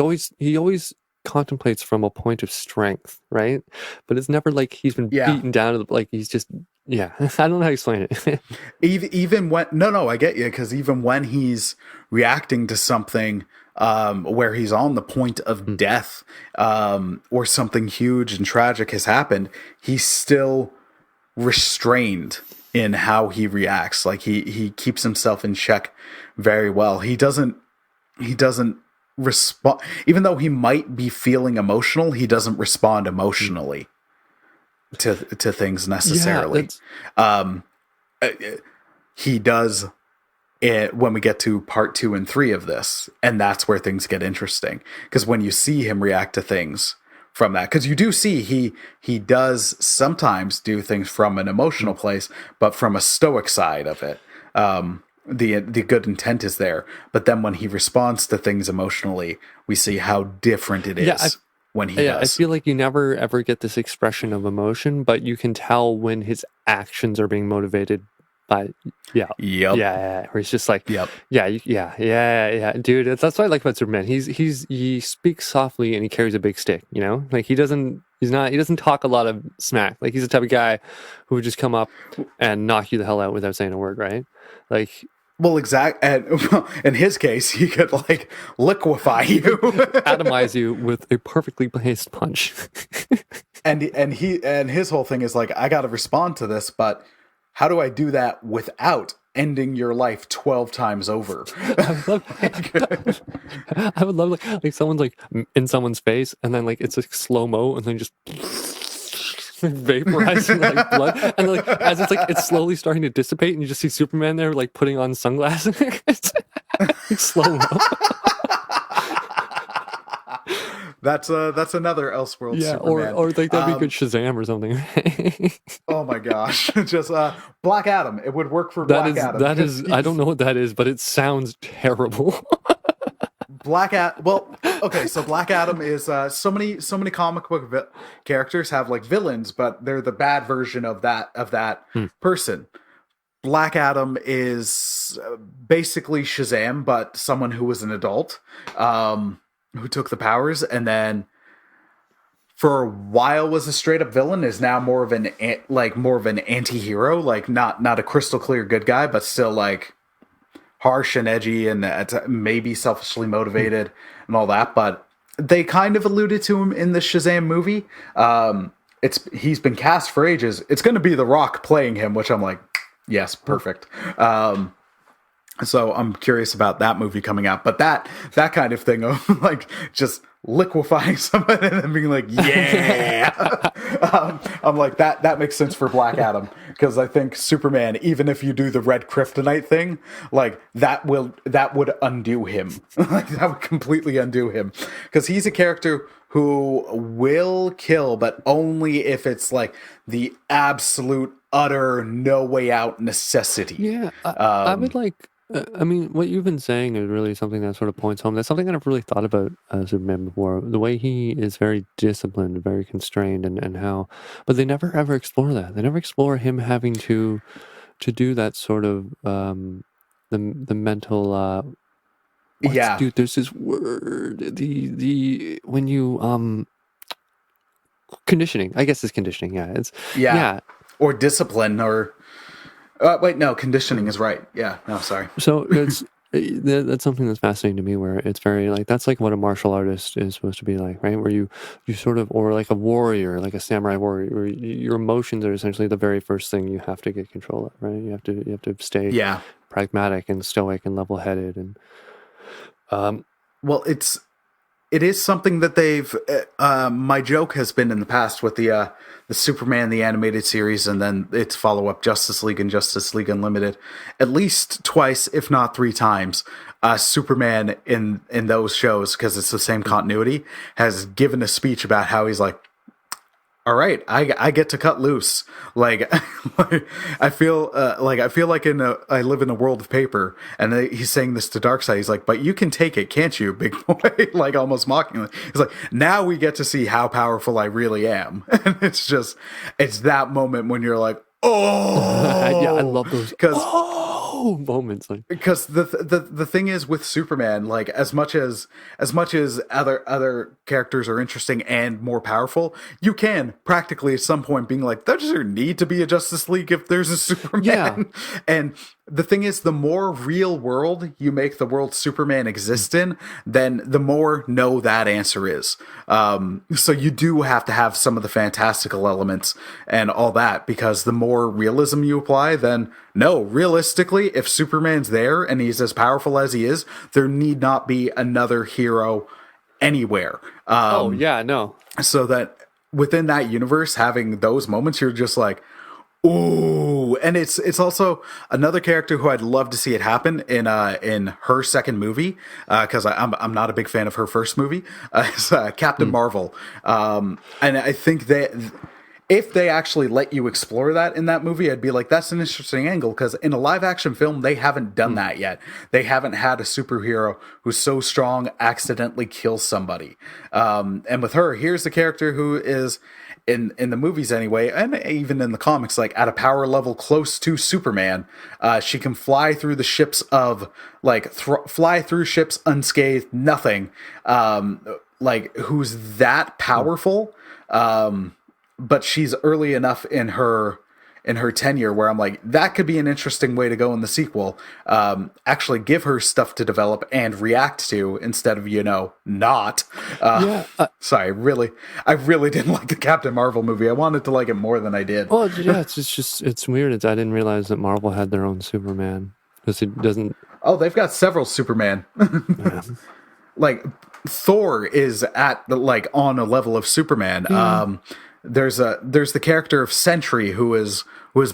always contemplates from a point of strength, right? But it's never like he's been beaten down to the, like he's just I don't know how to explain it. even when I get you, because even when he's reacting to something where he's on the point of death or something huge and tragic has happened, he's still restrained in how he reacts. Like he keeps himself in check very well. He doesn't respond, even though he might be feeling emotional, he doesn't respond emotionally to things necessarily. He does it when we get to part 2 and 3 of this, and that's where things get interesting, because when you see him react to things from that, because you do see he does sometimes do things from an emotional place, but from a stoic side of it. The good intent is there, but then when he responds to things emotionally, we see how different it is when he does. I feel like you never ever get this expression of emotion, but you can tell when his actions are being motivated by where he's just like dude. That's what I like about Superman. He speaks softly and he carries a big stick. You know, like he doesn't talk a lot of smack. Like he's the type of guy who would just come up and knock you the hell out without saying a word, right? Like, well, and in his case, he could like liquefy you, atomize you with a perfectly placed punch. and his whole thing is like, I got to respond to this, but how do I do that without ending your life 12 times over? I would love like someone's like in someone's face, and then like it's like slow-mo, and then just vaporizing like blood, and like as it's slowly starting to dissipate, and you just see Superman there like putting on sunglasses. Slow-mo. That's another Elseworlds Superman. Or like that'd be good Shazam or something. Oh my gosh. Just Black Adam. It would work for Black Adam. That is I don't know what that is, but it sounds terrible. Well, okay, so Black Adam is so many comic book characters have like villains, but they're the bad version of that person. Black Adam is basically Shazam, but someone who was an adult, who took the powers, and then for a while was a straight up villain, is now more of an anti-hero, like not a crystal clear good guy, but still like harsh and edgy and maybe selfishly motivated and all that. But they kind of alluded to him in the Shazam movie. He's been cast for ages. It's going to be The Rock playing him, which I'm like, yes, perfect. So I'm curious about that movie coming out. But that kind of thing of like just liquefying someone and then being like, yeah. I'm like, that makes sense for Black Adam. Because I think Superman, even if you do the red kryptonite thing, like that would undo him. Like that would completely undo him. Because he's a character who will kill, but only if it's like the absolute, utter, no way out necessity. Yeah, I would like... I mean, what you've been saying is really something that sort of points home. That's something that I've really thought about Superman before. The way he is very disciplined, very constrained, and how... But they never ever explore that. They never explore him having to do that sort of... the mental... Dude, there's this word... The when you... conditioning. I guess it's conditioning, yeah. It's... Yeah. Or discipline, or... wait, no, conditioning is right. Yeah, no, sorry. So that's something that's fascinating to me, where it's very like, that's like what a martial artist is supposed to be like, right? Where you sort of, or like a warrior, like a samurai warrior, where your emotions are essentially the very first thing you have to get control of, right? You have to stay pragmatic and stoic and level-headed. And well, it is something that they've... my joke has been in the past with the Superman, the animated series, and then its follow-up, Justice League and Justice League Unlimited, at least twice, if not 3 times. Superman in those shows, because it's the same continuity, has given a speech about how he's like, all right, I get to cut loose. Like, I feel like I live in a world of paper, and he's saying this to Darkseid. He's like, but you can take it, can't you, big boy? Like, almost mockingly. He's like, now we get to see how powerful I really am. And it's that moment when you're like, oh, yeah, I love those because moments. Like, because the thing is with Superman, like as much as other characters are interesting and more powerful, you can practically at some point being like, does there need to be a Justice League if there's a Superman? Yeah. And the thing is, the more real world you make the world Superman exist in, then the more no that answer is. So you do have to have some of the fantastical elements and all that, because the more realism you apply, then no, realistically, if Superman's there and he's as powerful as he is, there need not be another hero anywhere. No. So that within that universe, having those moments, you're just like, ooh. And it's also another character who I'd love to see it happen in her second movie, because I'm not a big fan of her first movie. It's Captain Marvel, and I think that if they actually let you explore that in that movie, I'd be like, that's an interesting angle, because in a live action film, they haven't done that yet. They haven't had a superhero who's so strong accidentally kills somebody. And with her, here's the character who is in the movies anyway, and even in the comics, like at a power level close to Superman. She can fly through the ships fly through ships unscathed, nothing. Like, who's that powerful? But she's early enough in her tenure where I'm like, that could be an interesting way to go in the sequel. Actually give her stuff to develop and react to instead of, not. Sorry, I really didn't like the Captain Marvel movie. I wanted to like it more than I did. Well, yeah, it's weird. I didn't realize that Marvel had their own Superman, because it doesn't. Oh, they've got several Superman. Yeah. Like Thor is on a level of Superman. Yeah. There's the character of Sentry who is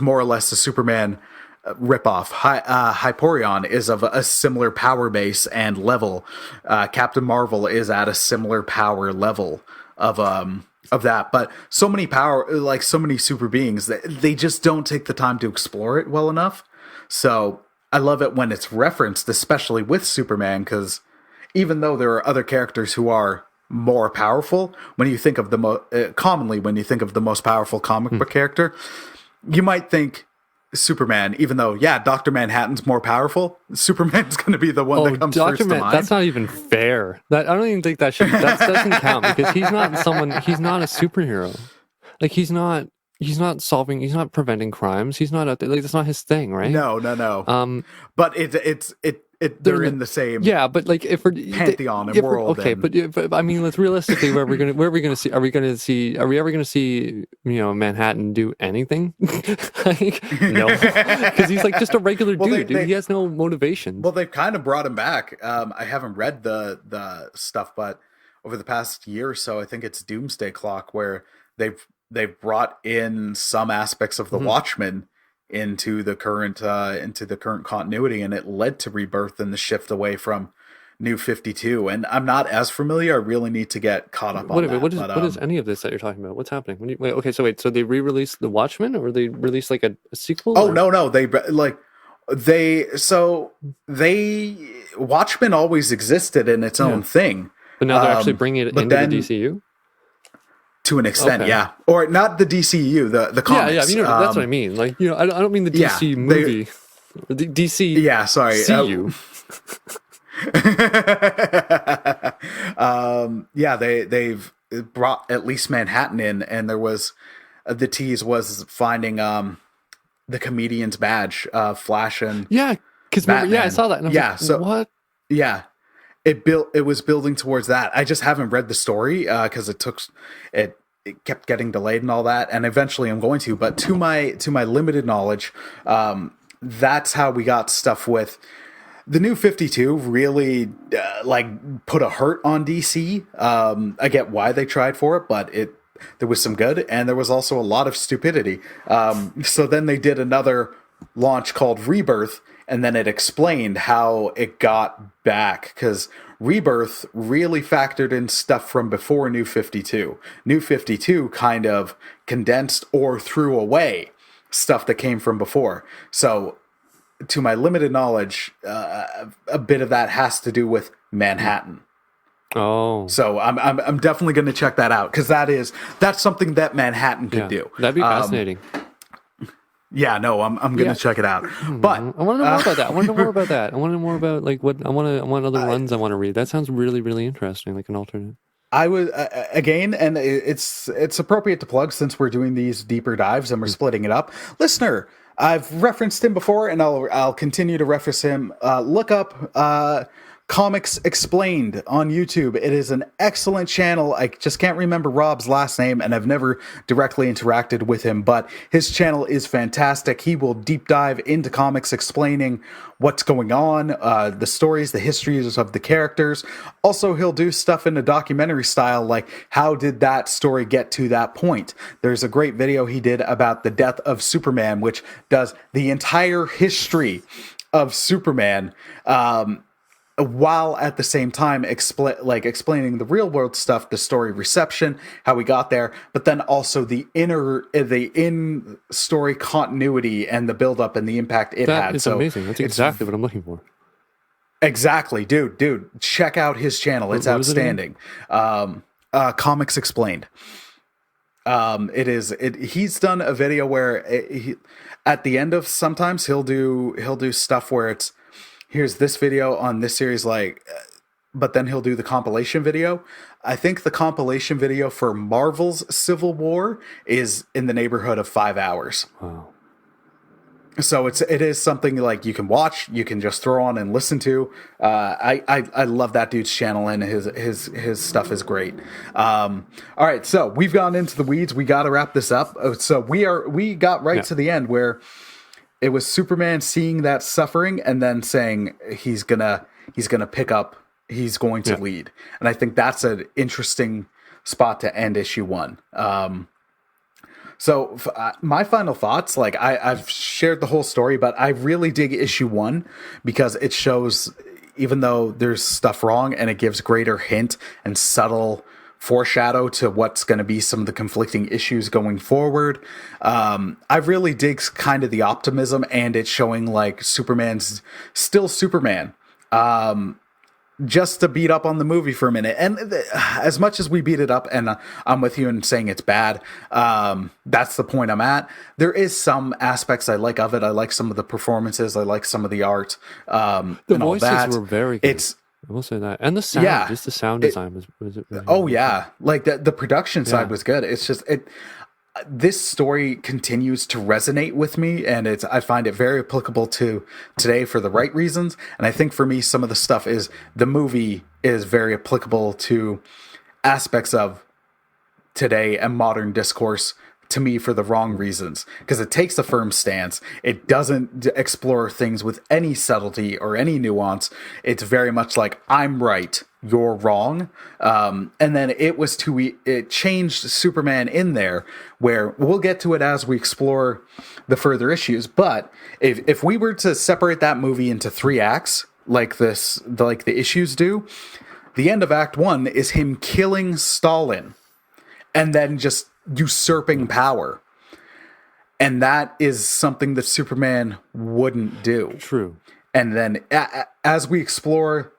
more or less a Superman ripoff. Hyperion is of a similar power base and level. Captain Marvel is at a similar power level of that. But so many so many super beings that they just don't take the time to explore it well enough. So I love it when it's referenced, especially with Superman, because even though there are other characters who are more powerful, when you think of commonly when you think of the most powerful comic book character, you might think Superman, even though Dr. Manhattan's more powerful. Superman's going to be the one that comes first to mind. That's not even fair. I don't even think that doesn't count, because he's not a superhero. Like, he's not preventing crimes. He's not out there. Like, that's not his thing, right? No. But they're in the same. Yeah, but like, if we're pantheon and world. Okay, but I mean, let's realistically, where are we going to see? Are we ever going to see Manhattan do anything? Like, no, because he's like just a regular dude. He has no motivation. Well, they've kind of brought him back. I haven't read the stuff, but over the past year or so, I think it's Doomsday Clock, where they've brought in some aspects of the Watchmen into the current continuity, and it led to Rebirth and the shift away from New 52. And I'm not as familiar. I really need to get caught up on that. What is any of this that you're talking about? What's happening? So they re-released the Watchmen, or they released like a sequel? Oh, no, Watchmen always existed in its own thing, but now they're actually bringing it into the DCU. To an extent, yeah, or not the DCU, the comics. Yeah. I mean, that's what I mean. Like, I don't mean the DC movie, the DC. Yeah, sorry. CU. They've brought at least Manhattan in, and there was the tease was finding the comedian's badge, Flash and because I saw that. And I was like, what? Yeah. It was building towards that. I just haven't read the story because it kept getting delayed and all that, and eventually I'm going to. But to my limited knowledge, that's how we got stuff with the New 52. Really, put a hurt on DC. I get why they tried for it, but there was some good, and there was also a lot of stupidity. So then they did another launch called Rebirth. and then it explained how it got back, because Rebirth really factored in stuff from before New 52. New 52 kind of condensed or threw away stuff that came from before. So, to my limited knowledge, a bit of that has to do with Manhattan. Oh, so I'm definitely going to check that out, because that's something that Manhattan could do. That'd be fascinating. Yeah, no, I'm going to check it out. But I want to know more about that. I want to know more about that. I want to know more about like what I want other runs I want to read. That sounds really, really interesting, like an alternate. I would again, and it's appropriate to plug since we're doing these deeper dives and we're splitting it up. Listener, I've referenced him before, and I'll continue to reference him. Look up Comics Explained on YouTube. It is an excellent channel. I just can't remember Rob's last name, and I've never directly interacted with him, but his channel is fantastic. He will deep dive into comics, explaining what's going on, the stories, the histories of the characters. Also, he'll do stuff in a documentary style, like how did that story get to that point? There's a great video he did about the death of Superman, which does the entire history of Superman, while at the same time explaining the real world stuff, the story reception, how we got there, but then also the in story continuity and the build up and the impact it had. That is amazing. That's exactly what I'm looking for. Exactly, dude. Check out his channel. It's outstanding. Comics Explained. He's done a video where at the end of sometimes he'll do stuff where it's, here's this video on this series, but then he'll do the compilation video. I think the compilation video for Marvel's Civil War is in the neighborhood of 5 hours. Wow. So it is something like you can watch, you can just throw on and listen to. I love that dude's channel, and his stuff is great. All right, so we've gone into the weeds. We got to wrap this up. So we got right to the end where it was Superman seeing that suffering and then saying he's gonna pick up, he's going to lead, and I think that's an interesting spot to end issue 1. So my final thoughts, I've shared the whole story, but I really dig issue 1 because it shows, even though there's stuff wrong, and it gives greater hint and subtle foreshadow to what's going to be some of the conflicting issues going forward. I really dig kind of the optimism, and it's showing like Superman's still Superman. Just to beat up on the movie for a minute. And as much as we beat it up, and I'm with you in saying it's bad, that's the point I'm at. There is some aspects I like of it. I like some of the performances. I like some of the art. The and voices all that. Were very good. I will say that. And the sound, just the sound design was really good. Yeah. Like the production side was good. It's just, this story continues to resonate with me, and I find it very applicable to today for the right reasons. And I think for me, some of the stuff the movie is very applicable to aspects of today and modern discourse, to me, for the wrong reasons, because it takes a firm stance. It doesn't explore things with any subtlety or any nuance. It's very much like, I'm right, you're wrong. And then it changed Superman in there, where we'll get to it as we explore the further issues. But if we were to separate that movie into 3 acts, like the issues do, the end of Act 1 is him killing Stalin and then just usurping power. And that is something that Superman wouldn't do. True. And then as we explore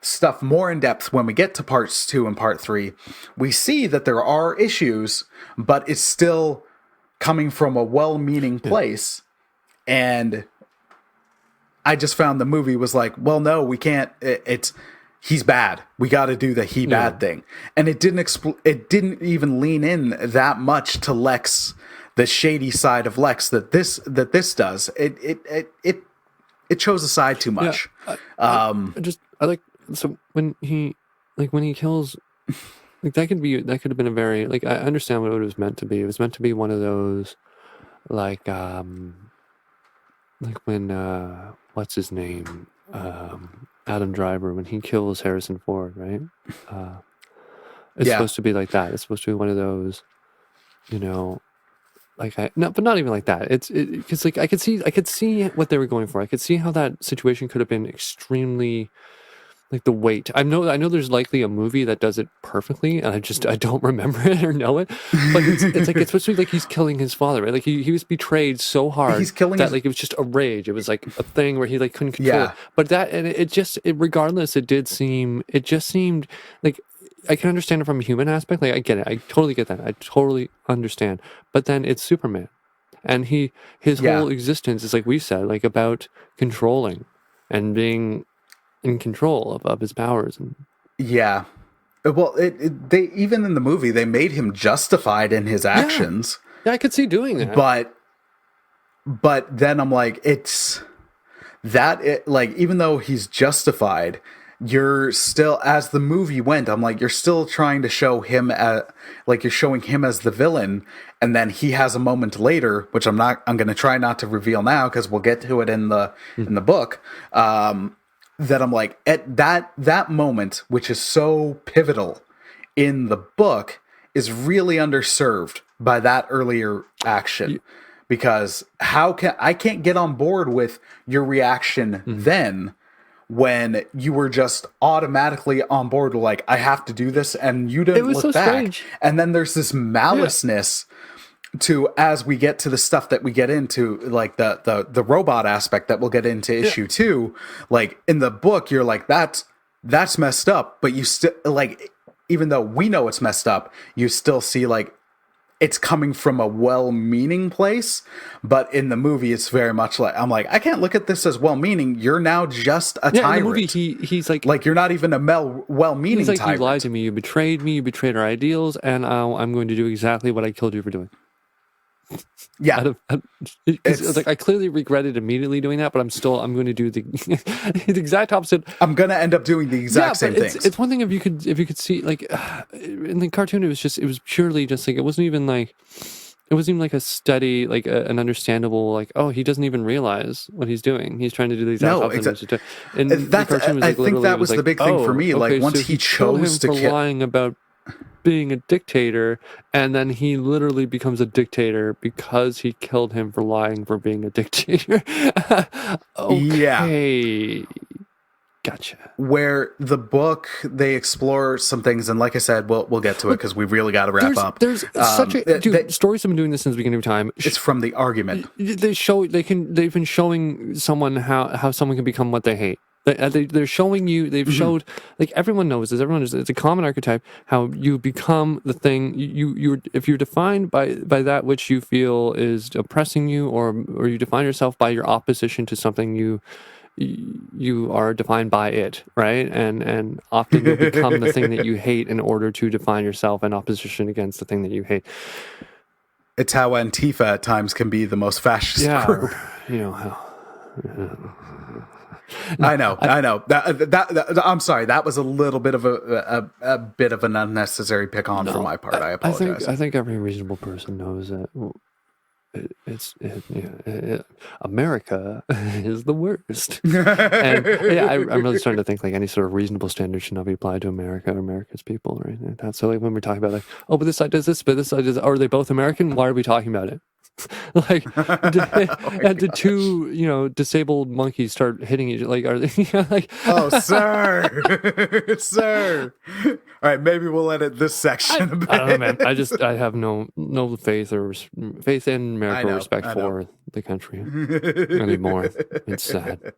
stuff more in depth when we get to parts 2 and part 3, we see that there are issues, but it's still coming from a well-meaning place. And I just found the movie was like, well, no, we can't. He's bad. We got to do the bad thing. And it didn't even lean in that much to Lex, the shady side of Lex that this does. It chose aside too much. So when he kills, like that could have been a very, like, I understand what it was meant to be. It was meant to be one of those, like when what's his name, Adam Driver, when he kills Harrison Ford, right? It's supposed to be like that. It's supposed to be one of those, but not even like that. It's because like I could see what they were going for. I could see how that situation could have been extremely, like, the weight. I know there's likely a movie that does it perfectly, and I don't remember it or know it. But it's like it's supposed to be like he's killing his father, right? Like he was betrayed so hard like it was just a rage. It was like a thing where he like couldn't control it. But regardless, it just seemed like, I can understand it from a human aspect. Like, I get it. I totally get that. I totally understand. But then it's Superman, and his whole existence is, like we said, like about controlling and being in control of his powers. And well, they even in the movie they made him justified in his actions. Yeah, I could see doing that. But then I'm like, like, even though he's justified, you're still, as the movie went, I'm like, you're still trying to show him like you're showing him as the villain, and then he has a moment later, which I'm going to try not to reveal now because we'll get to it in the book. That I'm like, at that moment, which is so pivotal in the book, is really underserved by that earlier action. Because I can't get on board with your reaction then, when you were just automatically on board, like, I have to do this, and you didn't look back. Strange. And then there's this maliceness to, as we get to the stuff that we get into, like the robot aspect that we'll get into issue 2. Like, in the book, you're like, that's messed up, but you still, like, even though we know it's messed up, you still see, like, it's coming from a well-meaning place. But in the movie, it's very much like, I'm like, I can't look at this as well-meaning. You're now just a tyrant. In the movie, he's like you're not even a well-meaning tyrant. You lied to me, you betrayed me, you betrayed our ideals, and I'm going to do exactly what I killed you for doing. Yeah, it's like, I clearly regretted immediately doing that, but I'm going to do the exact opposite. I'm going to end up doing the exact same things. It's one thing if you could see, like, in the cartoon, it was purely just like, it wasn't even like a steady, like an understandable, like, oh, he doesn't even realize what he's doing. He's trying to do the exact opposite. And the cartoon was, like, I think that was the big thing for me. Like, once he chose to kill, lying about being a dictator, and then he literally becomes a dictator because he killed him for lying for being a dictator. Okay. Gotcha. Where the book, they explore some things, and like I said, we'll get to it because we've really got to wrap up. There's such a stories have been doing this since the beginning of time. It's from the argument. They've been showing someone how someone can become what they hate. They're showing you. They've showed, like, everyone knows this. Everyone knows it's a common archetype. How you become the thing you if you're defined by that which you feel is oppressing you, or you define yourself by your opposition to something, you are defined by it, right? And often you'll become the thing that you hate in order to define yourself in opposition against the thing that you hate. It's how Antifa at times can be the most fascist group. You know how. I know. That I'm sorry. That was a little bit of a bit of an unnecessary pick on for my part. I apologize. I think every reasonable person knows that America is the worst. And I'm really starting to think, like, any sort of reasonable standard should not be applied to America or America's people, right? That's so, like, when we're talking about, like, oh, but this side does this, but this side does, are they both American? Why are we talking about it? Like, did two disabled monkeys start hitting each, like, are they like, oh, sir. Sir, all right, maybe we'll edit this section a bit. I don't know, man. I have no faith in America or respect for the country anymore. It's sad.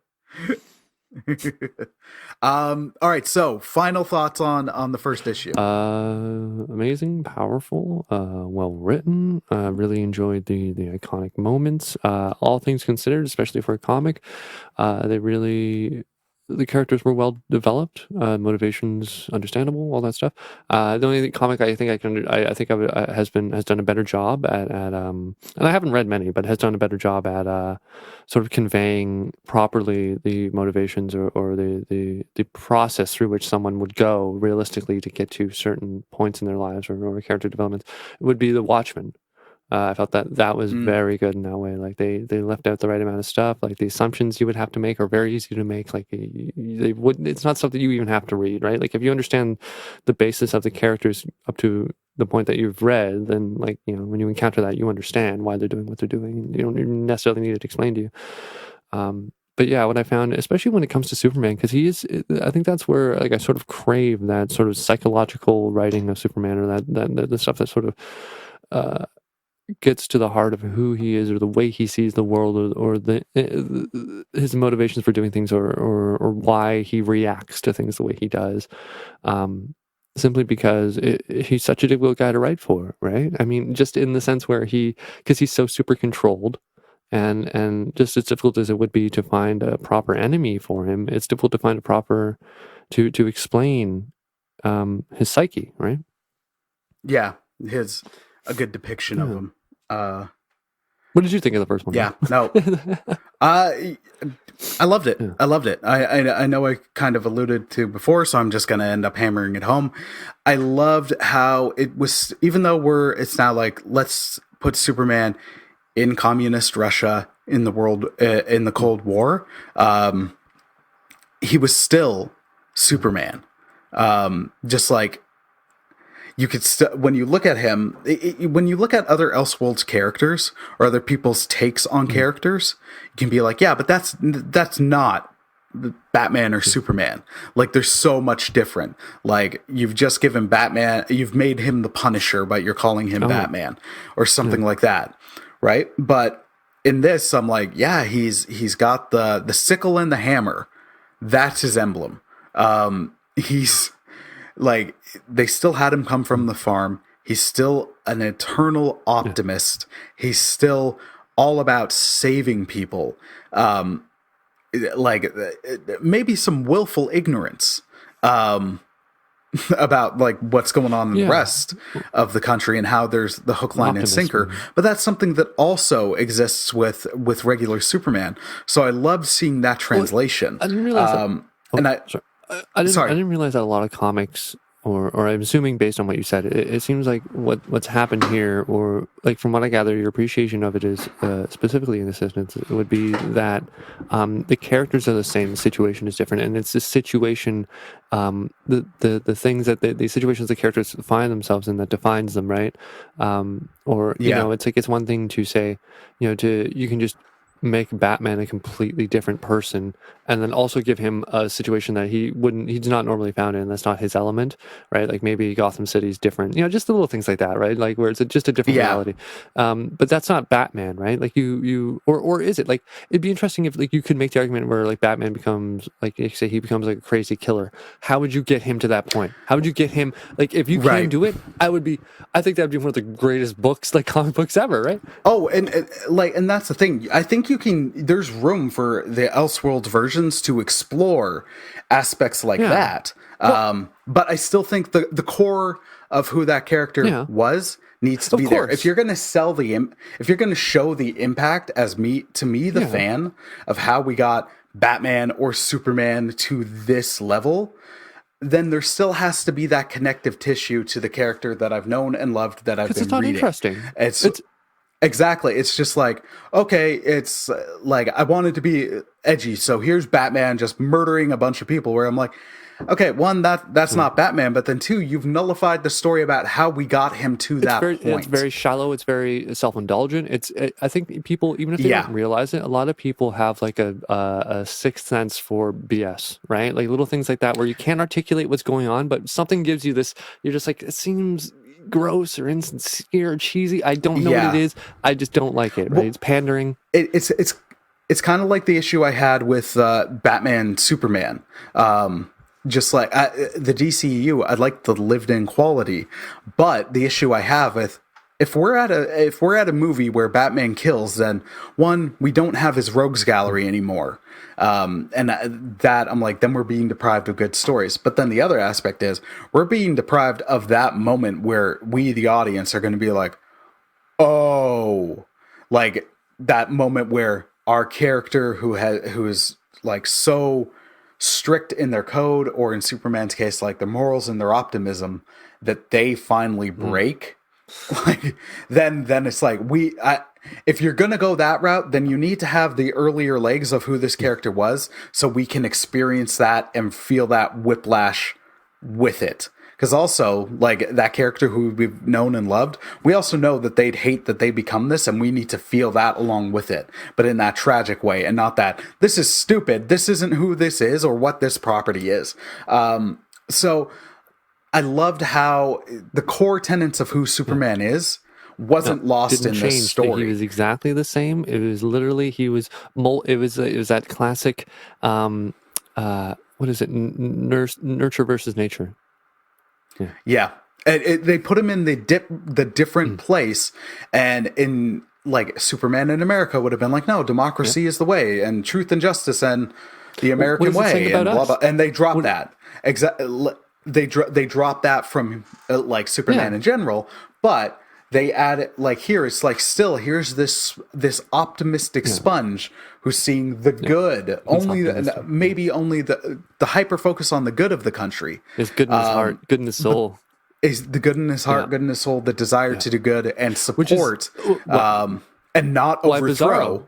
All right, so final thoughts on the first issue. Amazing, powerful, well written. Really enjoyed the iconic moments. All things considered, especially for a comic, the characters were well developed, motivations understandable, all that stuff. The only comic has done a better job at and I haven't read many, but has done a better job at sort of conveying properly the motivations or the process through which someone would go realistically to get to certain points in their lives or character development. It would be The Watchmen. I felt that was very good in that way. Like, they left out the right amount of stuff. Like, the assumptions you would have to make are very easy to make. Like, it's not something you even have to read, right? Like, if you understand the basis of the characters up to the point that you've read, then like, you know, when you encounter that, you understand why they're doing what they're doing. You don't necessarily need it explained to you. But yeah, what I found, especially when it comes to Superman, because I think that's where like I sort of crave that sort of psychological writing of Superman, or that the stuff that sort of gets to the heart of who he is, or the way he sees the world, or his motivations for doing things, or why he reacts to things the way he does. Simply because he's such a difficult guy to write for, right? I mean, just in the sense where because he's so super controlled. And just as difficult as it would be to find a proper enemy for him, it's difficult to find a proper to explain his psyche, right? Yeah, a good depiction of him. What did you think of the first one? Yeah, no, I loved it. Yeah. I loved it. I know I kind of alluded to before, so I'm just going to end up hammering it home. I loved how it was, even though it's now like, let's put Superman in communist Russia in the world, in the Cold War, he was still Superman. Just like you could when you look at him, when you look at other Elseworlds characters or other people's takes on characters, you can be like, yeah, but that's not Batman or Superman. Like, there's so much different. Like, you've just given Batman, you've made him the Punisher, but you're calling him Batman or something like that. Right. But in this, I'm like, yeah, he's got the sickle and the hammer. That's his emblem. He's like, they still had him come from the farm. He's still an eternal optimist. He's still all about saving people. Like maybe some willful ignorance. About like what's going on in the rest of the country and how there's the hook, line, and sinker. But that's something that also exists with regular Superman. So I loved seeing that translation. Well, I didn't realize I didn't realize that a lot of comics, or I'm assuming based on what you said, it seems like what's happened here, or like from what I gather, your appreciation of it is specifically in this instance, it would be that the characters are the same, the situation is different, and it's the situation, the things that the situations the characters find themselves in that defines them, right? Or you know, it's like, it's one thing to say, you know, you can just make Batman a completely different person, and then also give him a situation that he's not normally found in. That's not his element, right? Like maybe Gotham City's different, you know, just the little things like that, right? Like where it's just a different reality. But that's not Batman, right? Like or is it? Like, it'd be interesting if like you could make the argument where like Batman becomes, like, say he becomes like a crazy killer. How would you get him to that point? How would you get him, like, if you can do it, I think that'd be one of the greatest books, like comic books ever, right? Oh, and that's the thing. I think there's room for the Elseworlds versions to explore aspects like that. But I still think the core of who that character was needs to be there. If you're going to if you're going to show the impact as the fan of how we got Batman or Superman to this level, then there still has to be that connective tissue to the character that I've known and loved, that I've been reading. It's not interesting. Exactly. It's just like, okay, it's like, I wanted to be edgy, so here's Batman just murdering a bunch of people, where I'm like, okay, one, that's not Batman, but then two, you've nullified the story about how we got him to that point. It's very shallow. It's very self-indulgent. I think people, even if they don't realize it, a lot of people have like a sixth sense for BS, right? Like little things like that where you can't articulate what's going on, but something gives you this, you're just like, it seems gross or insincere or cheesy. I don't know what it is. I just don't like it, right? Well, it's pandering. It's kind of like the issue I had with Batman Superman. Just like the DCEU, I like the lived-in quality, but the issue I have with, if we're at a movie where Batman kills, then one, we don't have his rogues gallery anymore, and that I'm like, then we're being deprived of good stories. But then the other aspect is, we're being deprived of that moment where we, the audience, are going to be like, oh, like that moment where our character who is like so strict in their code, or in Superman's case, like their morals and their optimism, that they finally break. Like then it's like, if you're gonna go that route, then you need to have the earlier legs of who this character was, so we can experience that and feel that whiplash with it. Because also, like, that character who we've known and loved, we also know that they'd hate that they become this, and we need to feel that along with it, but in that tragic way, and not that this is stupid, this isn't who this is or what this property is. So I loved how the core tenets of who Superman is wasn't lost in this story. He was exactly the same. It was literally it was that classic what is it, nurture versus nature. Yeah. They put him in the different place, and in like Superman in America would have been like, no, democracy is the way, and truth and justice and the American way, and blah blah. And they dropped that. They dropped that from like Superman in general, but they add it like here. It's like still here's this optimistic sponge who's seeing the good, maybe only the hyper focus on the good of the country. It's good in his heart, good in his soul. Is the good in his heart, good in his soul, the desire to do good and support, and not overthrow.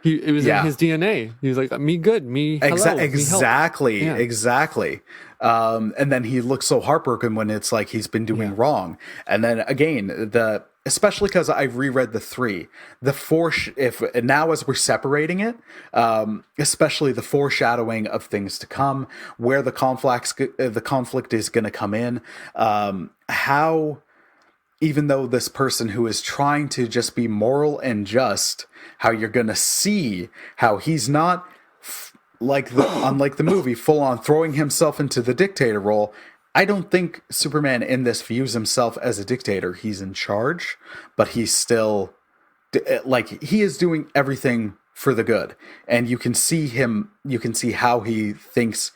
It was in his DNA. He was like, me good, me hello, exactly, me help. Exactly. And then he looks so heartbroken when it's like he's been doing wrong. And then again, especially because I reread the 3, now as we're separating it, especially the foreshadowing of things to come, where the conflict is going to come in, how even though this person who is trying to just be moral and just, how you're going to see how he's not unlike the movie, full on throwing himself into the dictator role. I don't think Superman in this views himself as a dictator. He's in charge, but he's still he is doing everything for the good. And you can see how he thinks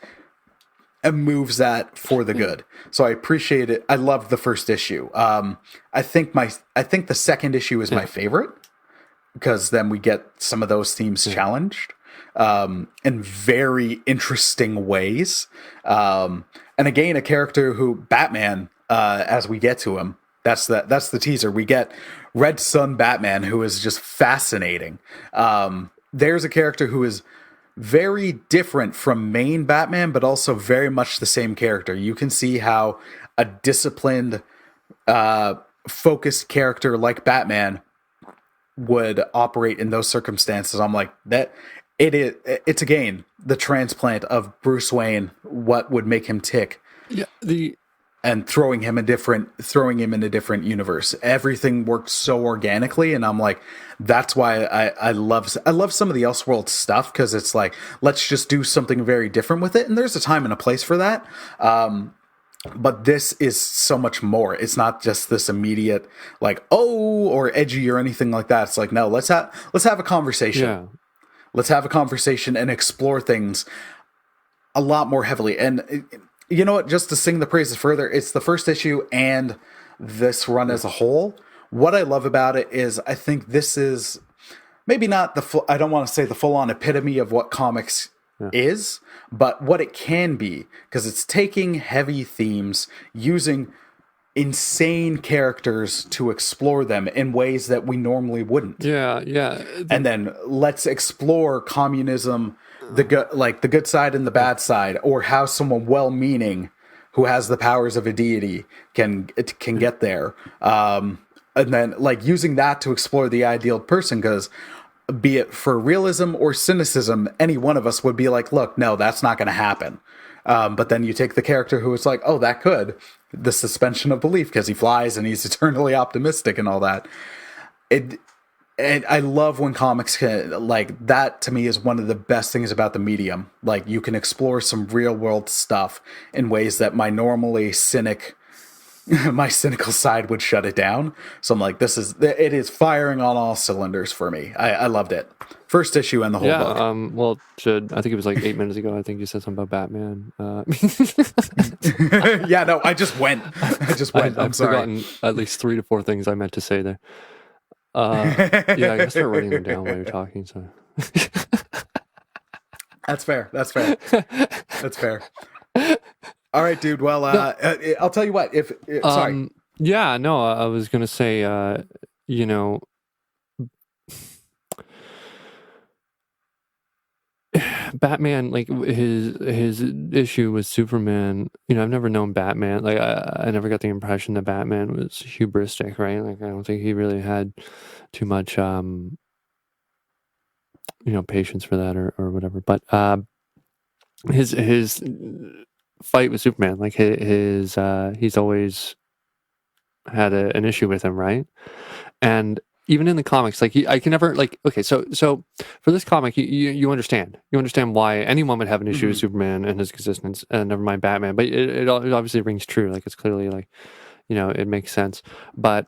and moves that for the good. So I appreciate it. I loved the first issue. I think the second issue is my favorite, because then we get some of those themes challenged in very interesting ways. And again, a character who Batman, as we get to him, that's the teaser. We get Red Sun Batman, who is just fascinating. There's a character who is very different from main Batman, but also very much the same character. You can see how a disciplined, focused character like Batman would operate in those circumstances. I'm like, that it's again the transplant of Bruce Wayne, what would make him tick. Yeah, and throwing him in a different universe. Everything worked so organically, and I'm like, that's why I love some of the Elseworlds stuff, because it's like, let's just do something very different with it, and there's a time and a place for that. But this is so much more. It's not just this immediate like, or edgy or anything like that. It's like, no, let's have a conversation. Yeah. Let's have a conversation and explore things a lot more heavily. And you know what? Just to sing the praises further, it's the first issue and this run as a whole. What I love about it is I think this is maybe not I don't want to say the full-on epitome of what comics is, but what it can be, because it's taking heavy themes, using insane characters to explore them in ways that we normally wouldn't. Yeah. And then let's explore communism, the good side and the bad side, or how someone well-meaning who has the powers of a deity can get there. And then like using that to explore the ideal person, because be it for realism or cynicism, any one of us would be like, look, no, that's not going to happen. But then you take the character who is like, oh, that could. The suspension of belief, because he flies and he's eternally optimistic and all that. And I love when comics can, like, that to me is one of the best things about the medium. Like, you can explore some real world stuff in ways that my cynical side would shut it down. So I'm like, it is firing on all cylinders for me. I loved it. First issue and the whole book. Well, I think it was like 8 minutes ago, I think you said something about Batman. Yeah, no, I just went. I've forgotten at least 3 to 4 things I meant to say there. Yeah, I gotta start writing them down while you're talking. So That's fair. All right, dude. Well, I'll tell you what. Sorry. Yeah, no, I was gonna say, Batman, like his issue with Superman, I've never known Batman. Like I never got the impression that Batman was hubristic, right? Like I don't think he really had too much patience for that or whatever. But his fight with Superman, like he's always had an issue with him, right? And even in the comics, like I can never like. Okay, so for this comic, you understand why anyone would have an issue with Superman and his existence, and never mind Batman. But it obviously rings true. Like it's clearly like, it makes sense. But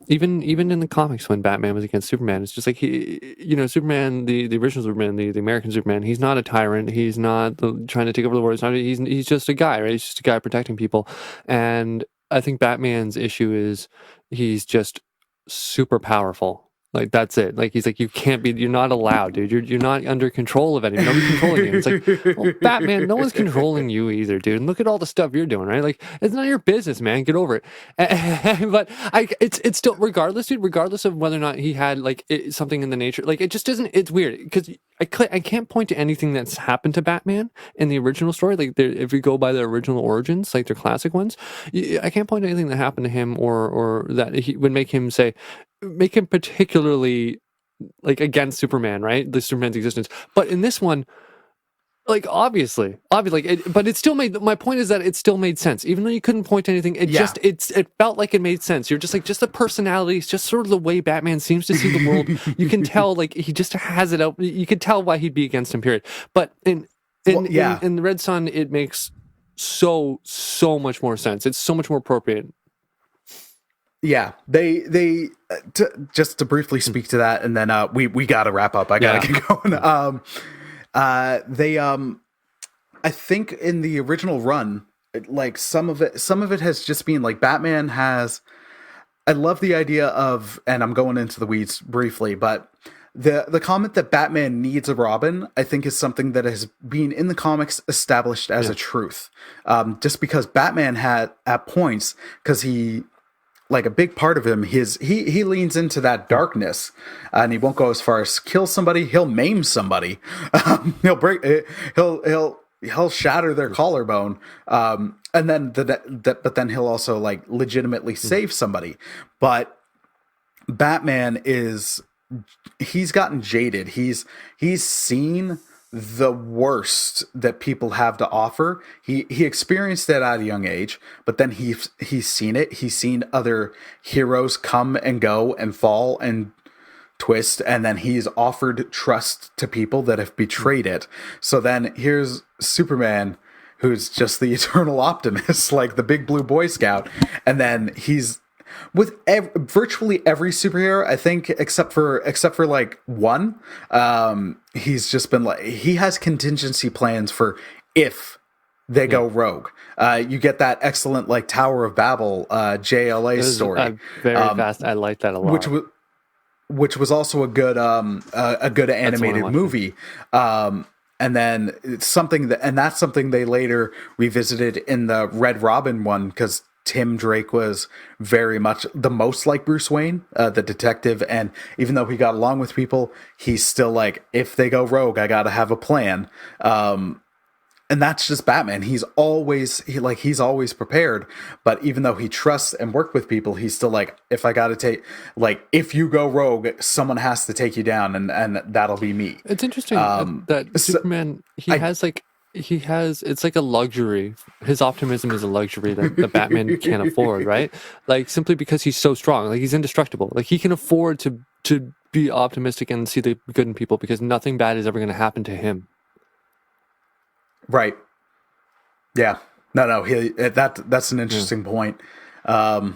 even in the comics, when Batman was against Superman, it's just like Superman, the original Superman, the American Superman. He's not a tyrant. He's not trying to take over the world. He's just a guy, right? He's just a guy protecting people. And I think Batman's issue is he's just super powerful. Like that's it. Like he's like, you're not allowed, dude. You're not under control of anyone. Nobody's controlling you. It's like, well, Batman, no one's controlling you either, dude. And look at all the stuff you're doing, right? Like it's none of your business, man. Get over it. But it's still regardless, dude. Regardless of whether or not he had like something in the nature, like it just doesn't. It's weird because I can't point to anything that's happened to Batman in the original story. Like if we go by the original origins, like their classic ones, I can't point to anything that happened to him or that he would make him particularly like against Superman, right? The Superman's existence. But in this one, like obviously, but it still made. My point is that it still made sense, even though you couldn't point to anything. It felt like it made sense. You're just the personalities, just sort of the way Batman seems to see the world. You can tell, like he just has it out. You could tell why he'd be against him. Period. But in the Red Son, it makes so much more sense. It's so much more appropriate. Yeah, they just to briefly speak to that, and then we gotta wrap up. I gotta get going. I think in the original run, like some of it has just been like Batman has. I love the idea of, and I'm going into the weeds briefly, but the comment that Batman needs a Robin, I think, is something that has been in the comics established as a truth. Just because Batman had at points, because he. Like a big part of him, he leans into that darkness, and he won't go as far as kill somebody. He'll maim somebody. He'll shatter their collarbone, and then but then he'll also like legitimately save somebody. But Batman he's gotten jaded. He's seen the worst that people have to offer. He experienced that at a young age, but then he's seen it. He's seen other heroes come and go and fall and twist, and then he's offered trust to people that have betrayed it. So then here's Superman, who's just the eternal optimist, like the big blue Boy Scout, and then he's with virtually every superhero, I think, except for like one, he's just been like, he has contingency plans for if they go rogue. You get that excellent like Tower of Babel JLA story. Very fast. I like that a lot. Which was also a good animated movie. And then it's something that's something they later revisited in the Red Robin one, because Tim Drake was very much the most like Bruce Wayne, the detective, and even though he got along with people, he's still like, if they go rogue, I gotta have a plan. And that's just Batman. He's always prepared, but even though he trusts and works with people, he's still like, if you go rogue, someone has to take you down, and that'll be me. It's interesting that Superman, it's like a luxury. His optimism is a luxury that Batman can't afford, right? Like simply because he's so strong, like he's indestructible. Like he can afford to be optimistic and see the good in people because nothing bad is ever going to happen to him. Right. Yeah. No. That's an interesting point. No,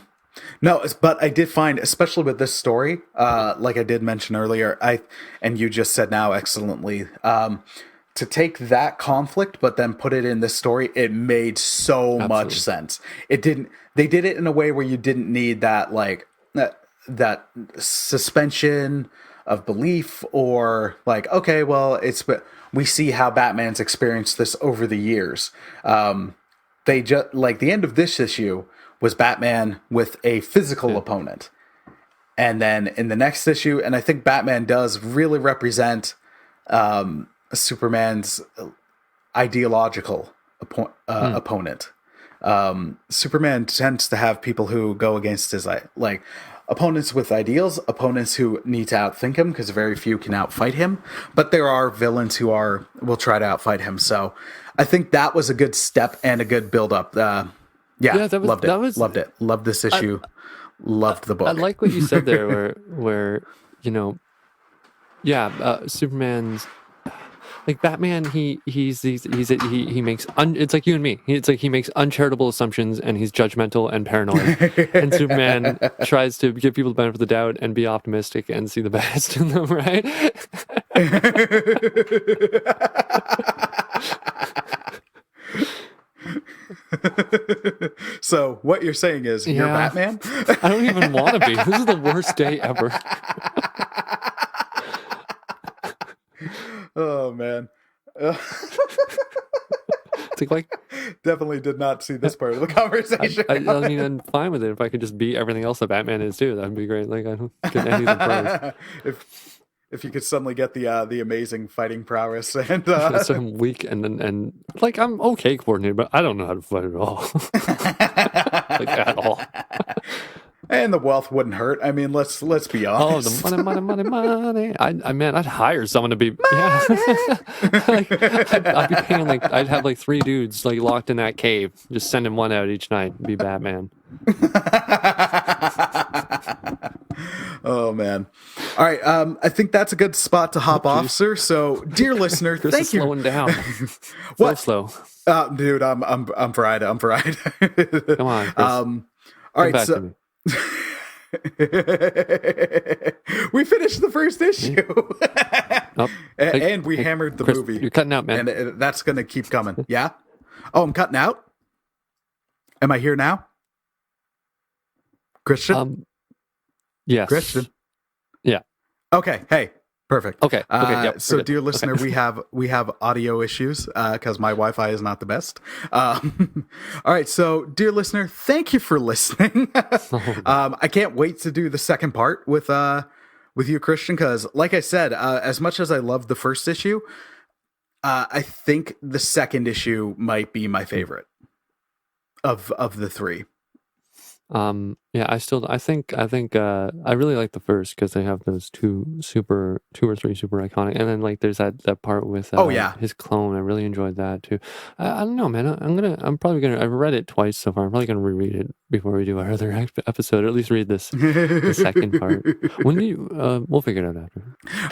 but I did find, especially with this story, like I did mention earlier, and you just said now excellently, to take that conflict but then put it in this story, it made so much sense. They did it in a way where you didn't need that like that suspension of belief, or like, okay, well, we see how Batman's experienced this over the years. They just like the end of this issue was Batman with a physical opponent, and then in the next issue, and I think Batman does really represent Superman's ideological opponent. Superman tends to have people who go against his like opponents with ideals, opponents who need to outthink him because very few can outfight him. But there are villains who will try to outfight him. So I think that was a good step and a good build up. Loved it. Loved this issue. Loved the book. I like what you said there, where Superman's. Like Batman, he makes it's like you and me. It's like he makes uncharitable assumptions and he's judgmental and paranoid. And Superman tries to give people the benefit of the doubt and be optimistic and see the best in them, right? So what you're saying is you're Batman? I don't even want to be. This is the worst day ever. Oh man. It's like definitely did not see this part of the conversation. I mean, I'm fine with it if I could just be everything else that Batman is too. That'd be great. Like I don't get any of the pros. If you could suddenly get the amazing fighting prowess and so I'm weak and like I'm okay coordinated, but I don't know how to fight at all. Like at all. And the wealth wouldn't hurt. I mean, let's be honest. Oh, the money. I'd hire someone to be. Yeah. I'd be paying I'd have 3 dudes locked in that cave, just sending one out each night. Be Batman. Oh man! All right, I think that's a good spot to hop off, sir. So, dear listener, Chris thank is you. Slowing down. What? Slow. Dude, I'm fried. I'm fried. Come on, Chris. All right, so. We finished the first issue. And we hammered the Chris, movie. You're cutting out, man. And that's going to keep coming. Yeah? Oh, I'm cutting out? Am I here now? Christian? Yes. Christian? Yeah. Okay. Hey. Perfect. Okay. Yep, so, dear listener, we have audio issues because my Wi-Fi is not the best. All right. So, dear listener, thank you for listening. I can't wait to do the second part with you, Christian, because, like I said, as much as I love the first issue, I think the second issue might be my favorite of the 3. I think I really like the first because they have those 2 or 3 super iconic, and then there's that part with his clone. I really enjoyed that too. I don't know, man. I've read it twice so far. I'm probably gonna reread it before we do our other episode, or at least read the second part. When do you? We'll figure it out after.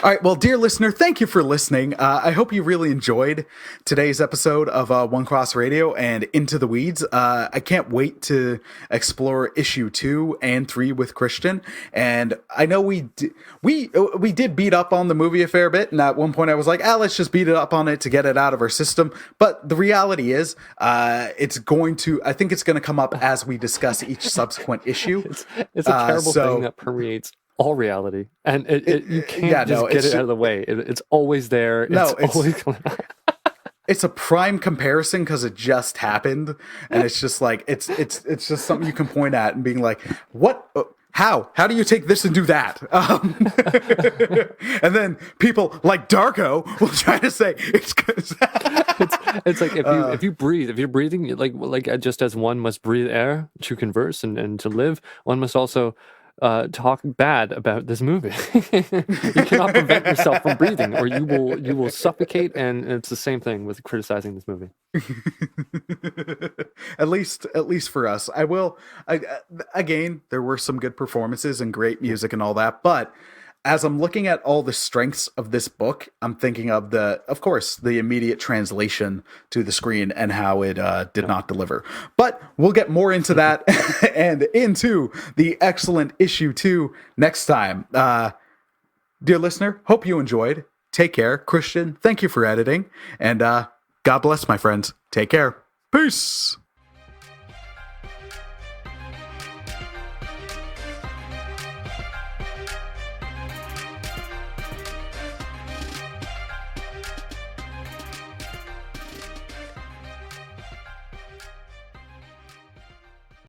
All right. Well, dear listener, thank you for listening. I hope you really enjoyed today's episode of One Cross Radio and Into the Weeds. I can't wait to explore issue 2 and 3 with Christian. And I know we did beat up on the movie a fair bit. And at one point I was like, let's just beat it up on it to get it out of our system. But the reality is, I think it's going to come up as we discuss each subsequent issue. It's a terrible thing that permeates all reality, and you can't get it out of the way. It's always there. It's always it's a prime comparison because it just happened, and it's just it's just something you can point at and being like, what? How do you take this and do that? And then people like Darko will try to say it's because it's like if you breathe, if you're breathing like just as one must breathe air to converse and to live, one must also talk bad about this movie. You cannot prevent yourself from breathing, or you will suffocate. And it's the same thing with criticizing this movie. At least for us, again, there were some good performances and great music and all that, but as I'm looking at all the strengths of this book, I'm thinking of of course, the immediate translation to the screen and how it did not deliver. But we'll get more into that and into the excellent issue 2 next time. Dear listener, hope you enjoyed. Take care. Christian, thank you for editing. And God bless, my friends. Take care. Peace.